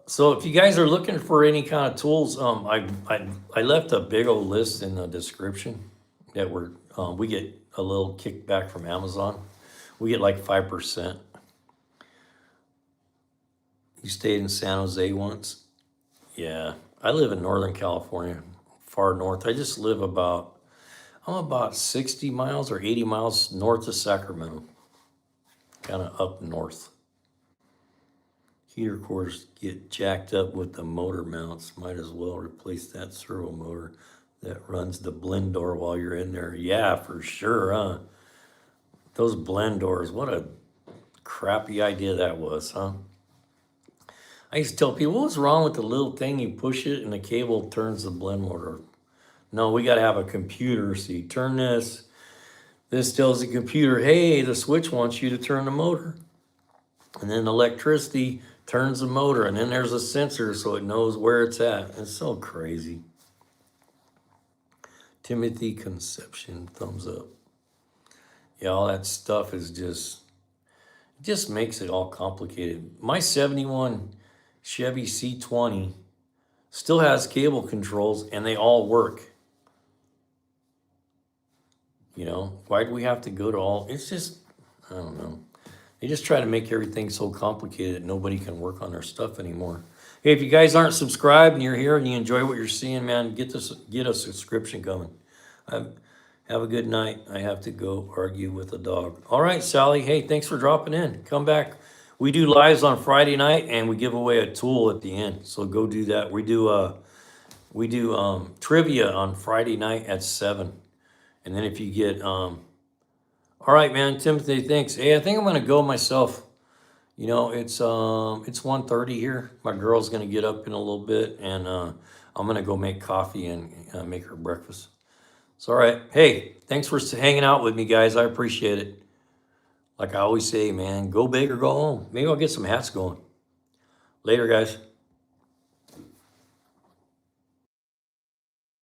So if you guys are looking for any kind of tools, I left a big old list in the description that we get a little kickback from Amazon. We get like 5%. You stayed in San Jose once? Yeah, I live in Northern California, far north. I just live I'm about 60 miles or 80 miles north of Sacramento, kind of up north. Heater cores get jacked up with the motor mounts. Might as well replace that servo motor that runs the blend door while you're in there. Yeah, for sure, huh? Those blend doors, what a crappy idea that was, huh? I used to tell people, what's wrong with the little thing? You push it and the cable turns the blend motor. No, we got to have a computer. So you turn this. This tells the computer, hey, the switch wants you to turn the motor. And then electricity turns the motor. And then there's a sensor so it knows where it's at. It's so crazy. Timothy Conception, thumbs up. Yeah, all that stuff is just makes it all complicated. My 71 Chevy C20 still has cable controls and they all work. You know, why do we have to go to all, it's just, I don't know. They just try to make everything so complicated that nobody can work on their stuff anymore. Hey, if you guys aren't subscribed and you're here and you enjoy what you're seeing, man, get a subscription coming. Have a good night. I have to go argue with a dog. All right, Sally. Hey, thanks for dropping in. Come back. We do lives on Friday night and we give away a tool at the end. So go do that. We do trivia on Friday night at 7. And then if you get all right, man, Timothy, thanks. Hey, I think I'm gonna go myself. You know, it's 1:30 here. My girl's gonna get up in a little bit and I'm gonna go make coffee and make her breakfast. It's all right. Hey, thanks for hanging out with me, guys. I appreciate it. Like I always say, man, go big or go home. Maybe I'll get some hats going. Later, guys.